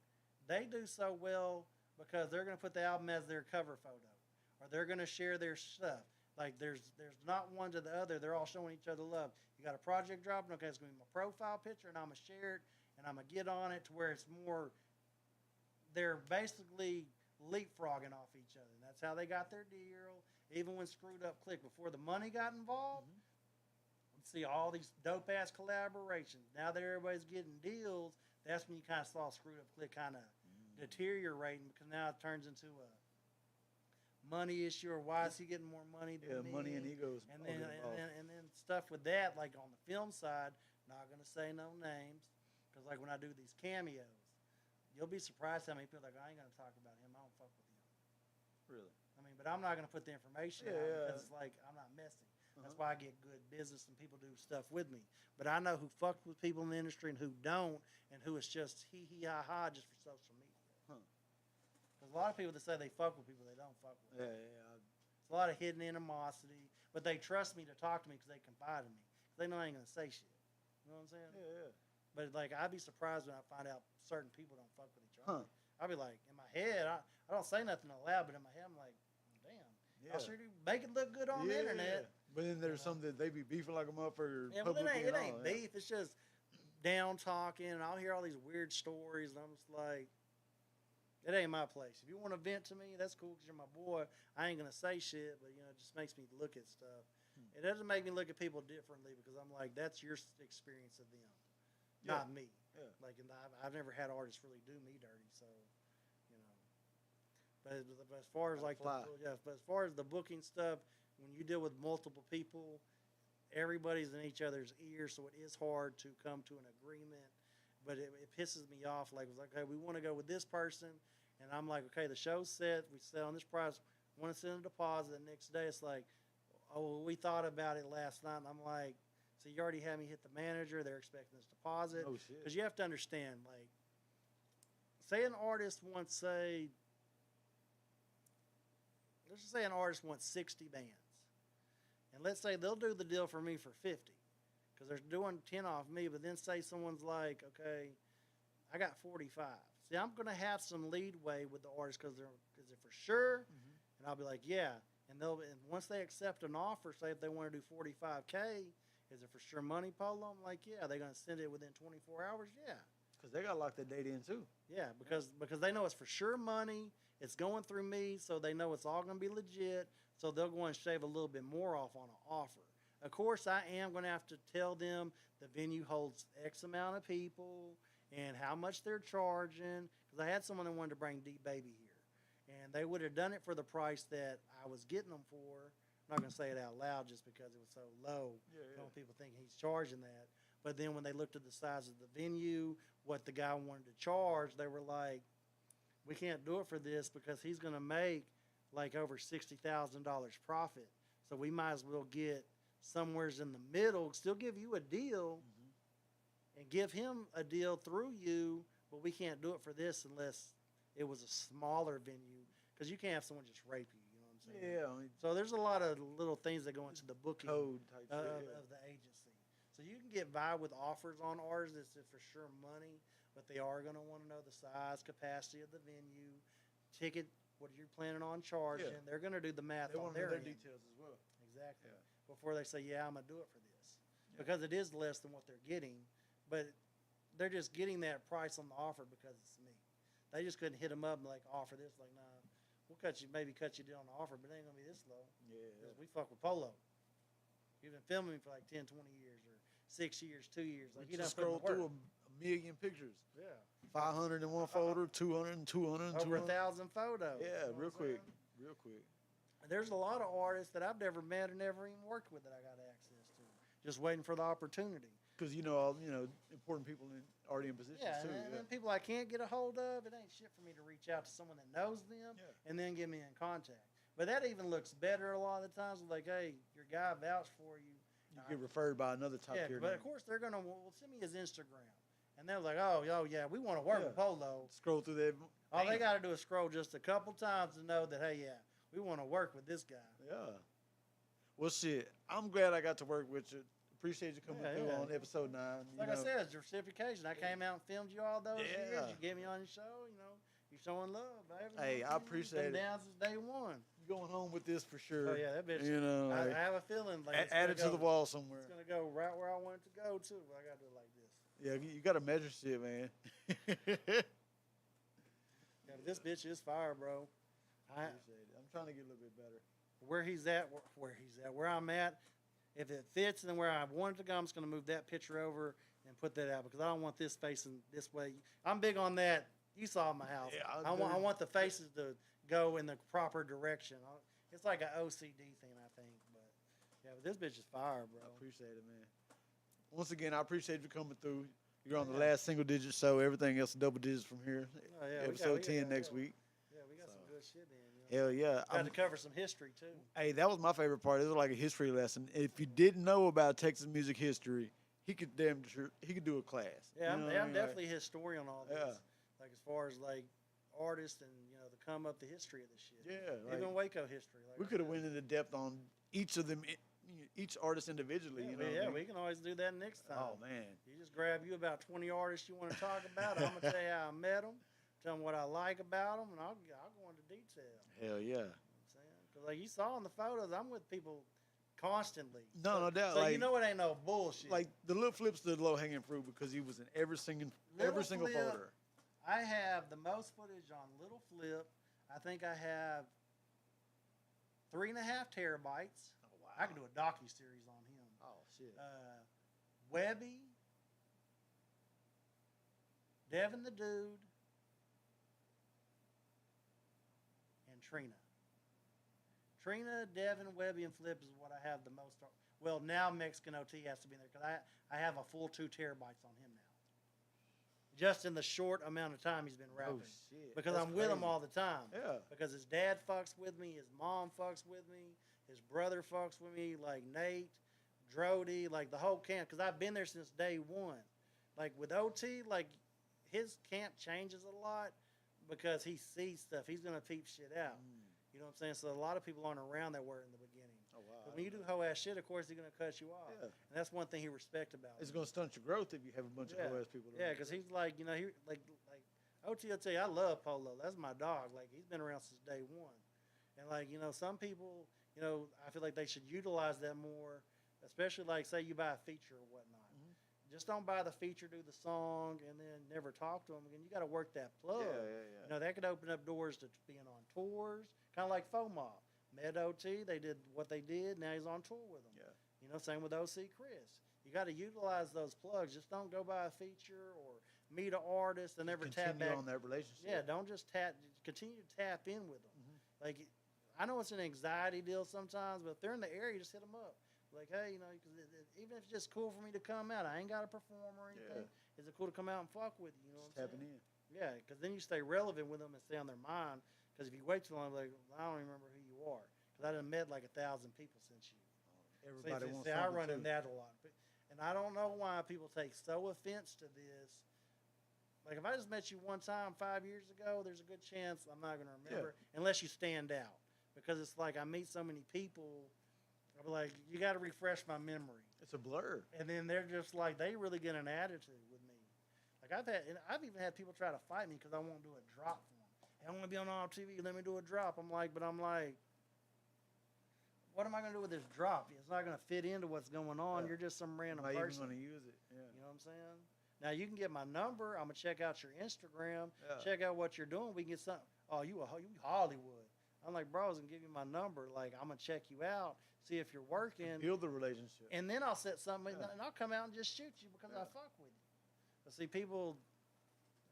they do so well because they're going to put the album as their cover photo, or they're going to share their stuff. Like, there's not one to the other. They're all showing each other love. You got a project dropping, okay, it's going to be my profile picture, and I'm going to share it, and I'm going to get on it to where it's more, they're basically leapfrogging off each other. And that's how they got their deal. Even when Screwed Up Click, before the money got involved, you see all these dope-ass collaborations. Now that everybody's getting deals, that's when you kind of saw Screwed Up Click kind of deteriorating, because now it turns into a money issue, or why is he getting more money than me? Money and egos. And then stuff with that, like on the film side, not going to say no names, because like when I do these cameos, you'll be surprised how many people are like, I ain't going to talk about him. I don't fuck with him. Really? I mean, but I'm not going to put the information out because it's like, I'm not messy. That's why I get good business and people do stuff with me. But I know who fucks with people in the industry and who don't, and who is just ha just for social media. There's a lot of people that say they fuck with people they don't fuck with. It's a lot of hidden animosity, but they trust me to talk to me because they confide in me. They know I ain't going to say shit. You know what I'm saying? Yeah. But like, I'd be surprised when I find out certain people don't fuck with each other. I'd be like, in my head, I don't say nothing aloud, but in my head, I'm like, damn. I sure do make it look good on the internet. But then there's some that they be beefing like a motherfucker. Yeah, well, it publicly and ain't all, beef. It's just down talking, and I'll hear all these weird stories, and I'm just like, it ain't my place. If you want to vent to me, that's cool because you're my boy. I ain't going to say shit, but, you know, it just makes me look at stuff. It doesn't make me look at people differently, because I'm like, that's your experience of them, not me. Yeah. Like, and I've never had artists really do me dirty, so, you know. But as far as like, but as far as the booking stuff, when you deal with multiple people, everybody's in each other's ears, so it is hard to come to an agreement. But it pisses me off. Like, it was like, okay, we want to go with this person, and I'm like, okay, the show's set. We set on this price. Want to send a deposit. The next day, it's like, oh, well, we thought about it last night. And I'm like, so you already had me hit the manager. They're expecting this deposit. Oh, shit. Because you have to understand, like, say an artist wants, say, let's just say an artist wants 60 bands. And let's say they'll do the deal for me for 50 because they're doing 10 off me. But then say someone's like, okay, I got 45. See, I'm going to have some leadway with the artist because they're for sure. Mhm. And I'll be like, yeah. And once they accept an offer, say if they want to do 45K, is it for sure money, Polo? I'm like, yeah. They're going to send it within 24 hours? Yeah. Because they got to lock that date in, too. Yeah, because they know it's for sure money. It's going through me, so they know it's all going to be legit. So they'll go and shave a little bit more off on an offer. Of course, I am going to have to tell them the venue holds X amount of people and how much they're charging. Because I had someone that wanted to bring D-Baby here. And they would have done it for the price that I was getting them for. I'm not going to say it out loud just because it was so low. Yeah, Don't want people think he's charging that. But then when they looked at the size of the venue, what the guy wanted to charge, they were like, we can't do it for this because he's going to make like over $60,000 profit. So we might as well get somewheres in the middle, still give you a deal and give him a deal through you, but we can't do it for this unless it was a smaller venue because you can't have someone just rape you. You know what I'm saying? Yeah. I mean, So there's a lot of little things that go into the booking code type of, shit. Yeah. of the agency. So you can get by with offers on ours that's for sure money, but they are going to want to know the size, capacity of the venue, ticket, what you're planning on charging. Yeah. They're going to do the math They on want to know their their end. details as well. Exactly. Yeah. Before they say, yeah, I'm going to do it for this. Yeah. Because it is less than what they're getting, but they're just getting that price on the offer because it's me. They just couldn't hit them up and like offer this. Like, nah, we'll maybe cut you down on the offer, but it ain't going to be this low. Yeah. Because we fuck with Polo. You've been filming me for like 10, 20 years or 6 years, 2 years. Like, We you done just put in scroll the work. through a million pictures. Yeah. 500 in one folder, 200 and 200 and Over 200. 1,000 photos. Yeah, You know real what I'm quick. saying? Real quick. There's a lot of artists that I've never met or never even worked with that I got access to. Just waiting for the opportunity. Because you know all important people already in positions Yeah, too. and then people I can't get a hold of, it ain't shit for me to reach out to someone that knows them Yeah. and then get me in contact. But that even looks better a lot of the times. Like, hey, your guy vouched for you. You get referred by another top Yeah, tier. but name. of course they're gonna send me his Instagram, and they're like, oh yeah, we want to work with Yeah. Polo. Scroll through that. All they Damn. got to do is scroll just a couple times to know that, hey, yeah, we want to work with this guy. Yeah. Well, shit. I'm glad I got to work with you. Appreciate you coming Yeah, through yeah. on episode 9. Like I said, it's reciprocation. I came out and filmed you all those years. Yeah. You get me on your show. You're showing love, baby. Hey, I appreciate Been it. down since day one. You're going home with this for sure. Oh yeah, that bitch. You know, I like, have a feeling like it's add gonna it to the go- wall somewhere. It's gonna go right where I want it to go too. But I gotta do it like this. Yeah, you got to measure shit, man. Yeah, but this bitch is fire, bro. Appreciate it. I'm trying to get a little bit better. Where he's at, where I'm at. If it fits and where I want it to go, I'm just gonna move that picture over and put that out because I don't want this facing this way. I'm big on that. You saw my house. Yeah, I want the faces to go in the proper direction. It's like an OCD thing, I think. But yeah, but this bitch is fire, bro. I appreciate it, man. Once again, I appreciate you coming through. You're on the last single digit show. Everything else double digits from here. Oh, yeah, Episode 10 next week. Yeah, we got some So. good shit in. Hell yeah. Got to cover some history too. Hey, that was my favorite part. It was like a history lesson. If you didn't know about Texas music history, he could do a class. Yeah, You know I'm what I mean? definitely a historian on all this. Yeah. Like as far as like artists and the come up, the history of this shit. Yeah, like, Even Waco history. Like we I could have said. went into depth on each of them, each artist individually. Yeah, You know what I yeah, mean? we can always do that next time. Oh man, You just grab you about 20 artists you want to talk about. I'm gonna tell you how I met them, tell them what I like about them, and I'll go into detail. hell yeah. You know what I'm saying? Because like you saw in the photos, I'm with people constantly. No, so, no doubt, So like- you know it ain't no bullshit. Like the little flips, the low hanging fruit because he was in every single Little single Flip. folder. I have the most footage on Little Flip. I think I have 3.5 terabytes. Oh wow. I can do a docu-series on him. Oh shit. Webby, Devin the Dude, and Trina. Trina, Devin, Webby, and Flip is what I have the most. Well, now Mexican OT has to be there because I have a full 2 terabytes on him now. Just in the short amount of time he's been rapping. Oh shit! Because That's I'm with him crazy. all the time. Yeah. Because his dad fucks with me, his mom fucks with me, his brother fucks with me, like Nate, Drody, like the whole camp. Because I've been there since day one. Like with OT, like his camp changes a lot because he sees stuff. He's gonna peep shit out. You know what I'm saying? So a lot of people aren't around that were in the beginning. Oh wow! But when you do hoe ass shit, of course he's gonna cut you off. Yeah. And that's one thing he respects about It's me. gonna stunt your growth if you have a bunch Yeah. of hoe-ass people. Yeah, because he's like, you know, he like OT will tell you, I love Polow. That's my dog. Like he's been around since day one. And like, you know, some people, you know, I feel like they should utilize that more, especially like say you buy a feature or whatnot. Just don't buy the feature, do the song, and then never talk to them again. You got to work that plug. Yeah. You know, that could open up doors to being on tours, kind of like Polow Mob. Met OT, they did what they did. Now he's on tour with them. Yeah. You know, same with OC Chris. You got to utilize those plugs. Just don't go buy a feature or meet an artist and never tap Continue back. on that relationship. Yeah, don't just continue to tap in with them. Like, I know it's an anxiety deal sometimes, but if they're in the area, just hit them up. Like, hey, you know, cause even if it's just cool for me to come out, I ain't got to perform or anything. Yeah. Is it cool to come out and fuck with you? You know Just what I'm tapping saying? in. Yeah, because then you stay relevant with them and stay on their mind. Because if you wait too long, like, I don't even remember who you are. Because I done met like 1,000 people since you. Everybody wants I something run in too. that a lot. And I don't know why people take so offense to this. Like, if I just met you one time 5 years ago, there's a good chance I'm not going to remember unless you stand out. Because it's like I meet so many people, I'm like, you got to refresh my memory. It's a blur. And then they're just like, they really get an attitude with me. Like, I've even had people try to fight me because I won't do a drop for them. Hey, I want to be on all TV, let me do a drop. I'm like, what am I going to do with this drop? It's not going to fit into what's going on. Yeah. You're just some random I'm not even person. going to use it. Yeah. You know what I'm saying? Now, you can get my number. I'm going to check out your Instagram, Yeah. check out what you're doing. We can get something. Oh, you Hollywood. I'm like, bro, I was going to give you my number. Like, I'm going to check you out, see if you're working. Build the relationship. And then I'll set something, Yeah. and I'll come out and just shoot you because I fuck with you. But see, people,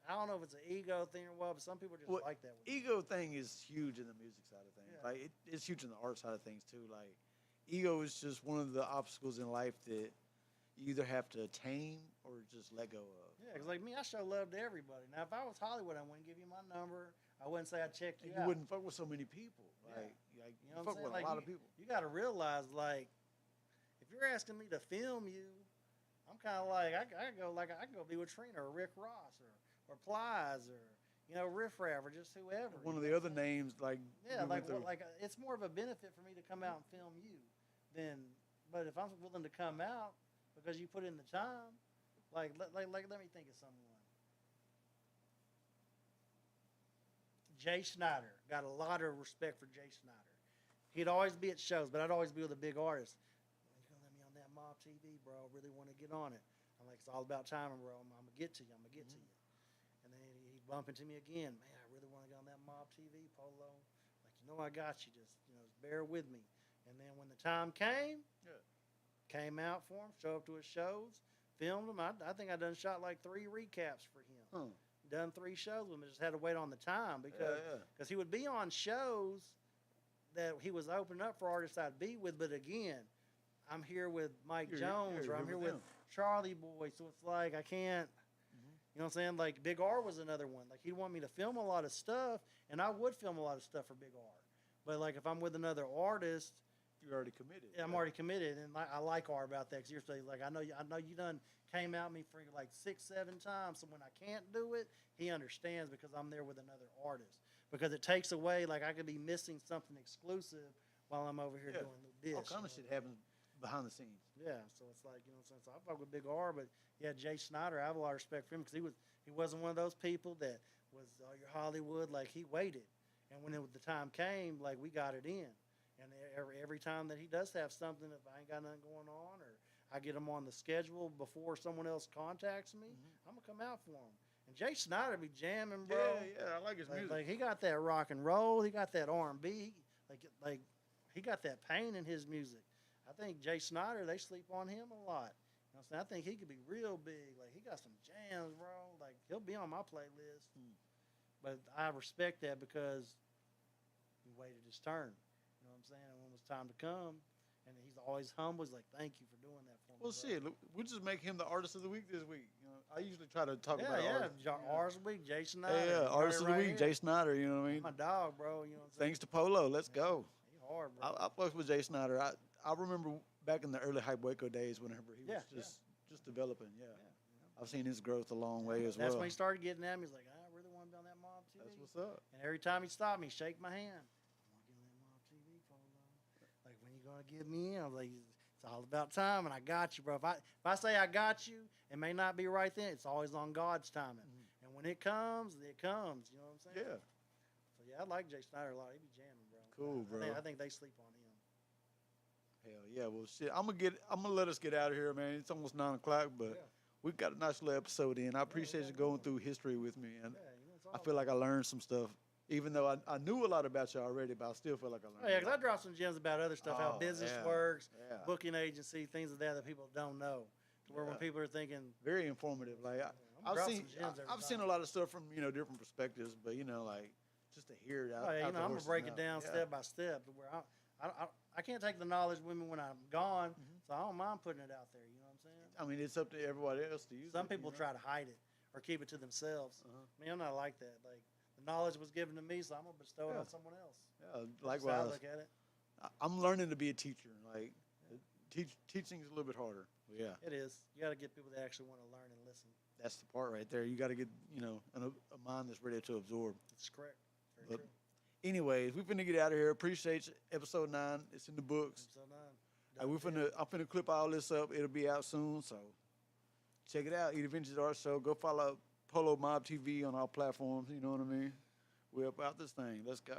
I don't know if it's an ego thing or what, but some people just Well, like that. With me. Ego thing is huge in the music side of things. Yeah. Like it's huge in the art side of things too. Like ego is just one of the obstacles in life that you either have to tame or just let go of. Yeah, because like me, I show love to everybody. Now, if I was Hollywood, I wouldn't give you my number. I wouldn't say I'd check you You out. wouldn't fuck with so many people. Yeah. Like You know you what I'm fuck with saying? a lot of people. You got to realize, like, if you're asking me to film you, I'm kind of like, I can go be with Trina or Rick Ross or Plies or, you know, Riff Raff or just whoever. One of you the know other what I'm saying? names, like Yeah, we went through. it's more of a benefit for me to come out and film you than, but if I'm willing to come out because you put in the time, let me think of someone. Jay Schneider. Got a lot of respect for Jay Schneider. He'd always be at shows, but I'd always be with a big artist. You're going to let me on that Mob TV, bro. I really want to get on it. I'm like, it's all about timing, bro. I'm going to get to you. I'm going to get to you. And then he'd bump into me again. Man, I really want to get on that Mob TV, Polow. Like, you know, I got you. Just, you know, just bear with me. And then when the time came, came out for him, show up to his shows, filmed him. I think I done shot like 3 recaps for him. Done 3 shows with him. Just had to wait on the time because he would be on shows that he was opening up for artists I'd be with. But again, I'm here with Mike Jones or I'm here with Charlie Boy. So it's like I can't, you know what I'm saying? Like Big R was another one. Like he'd want me to film a lot of stuff and I would film a lot of stuff for Big R. But like if I'm with another artist, You're already committed. I'm already committed, and I like R about that because you're saying like I know you done came out me for like 6-7 times. So when I can't do it, he understands because I'm there with another artist. Because it takes away like I could be missing something exclusive while I'm over here doing this. All kind of shit happens behind the scenes. Yeah, so it's like, you know what I'm saying? So I fuck with Big R, but yeah, Jay Schneider, I have a lot of respect for him because he wasn't one of those people that was your Hollywood. Like he waited, and when the time came, like we got it in. And every time that he does have something, if I ain't got nothing going on or I get him on the schedule before someone else contacts me, I'm going to come out for him. And Jay Schneider be jamming, bro. Yeah, I like his music. Like he got that rock and roll. He got that R&B. Like he got that pain in his music. I think Jay Schneider, they sleep on him a lot. You know what I'm saying? I think he could be real big. Like he got some jams, bro. Like he'll be on my playlist. But I respect that because he waited his turn. You know what what I'm saying? And when it was time to come, and he's always humble. He's like, "Thank you for doing that for me." Well, bro." shit, look, we'll just make him the artist of the week this week. You know, I usually try to talk Yeah, about yeah. artists. Artist of the week, Jason. Yeah, artist of the week, Jay Snyder. You know what I mean? My dog, bro. You know what I'm saying? Thanks to Polo, let's go. He hard, bro. I fucked with Jay Snyder. I remember back in the early Hype Waco days, whenever he was just developing. Yeah. I've seen his growth a long way as That's well. when he started getting at me. He's like, "I really want to be on that Mob TV." That's what's up. And every time he stopped me, shake my hand. I want to get on that Mob TV, Polo. Like, when you gonna get me in? I was like, it's all about time, and I got you, bro. If I say I got you, it may not be right then. It's always on God's timing. And when it comes, it comes. You know what I'm saying? Yeah. So yeah, I like Jay Snyder a lot. He be jamming, bro. Cool, bro. I think they sleep on him. Hell yeah. Well, shit. I'm gonna let us get out of here, man. It's almost 9 o'clock, but we got a nice little episode in. I appreciate you going through history with me, and I feel like I learned some stuff. Even though I knew a lot about you already, but I still feel like I learned. Oh, yeah, because I dropped some gems about other stuff, how business works, Yeah. booking agency, things like that people don't know. To where when people are thinking, Very informative. Like I'm dropping some gems every I've seen time. a lot of stuff from different perspectives, but like just to hear it out. oh, yeah, out the I'm gonna horse's break it mouth. down Yeah. step by step to where I can't take the knowledge with me when I'm gone, so I don't mind putting it out there. You know what I'm saying? I mean, it's up to everybody else to use. Some it, people try to hide it or keep it to themselves. Me, I'm not like that. Like, the knowledge was given to me, so I'm gonna bestow it on someone else. Yeah, That's how I likewise. look at it. I'm learning to be a teacher. Like, teaching is a little bit harder. Yeah, It is. You got to get people that actually want to learn and listen. that's the part right there. You got to get a mind that's ready to absorb. It's correct. Very But- true. Anyways, we finna get out of here. Appreciate you. Episode 9. It's in the books. Episode 9. I'm finna clip all this up. It'll be out soon, so check it out. Eat Adventures Art Show. Go follow Polow Mob TV on all platforms. You know what I mean? We're about this thing. Let's go.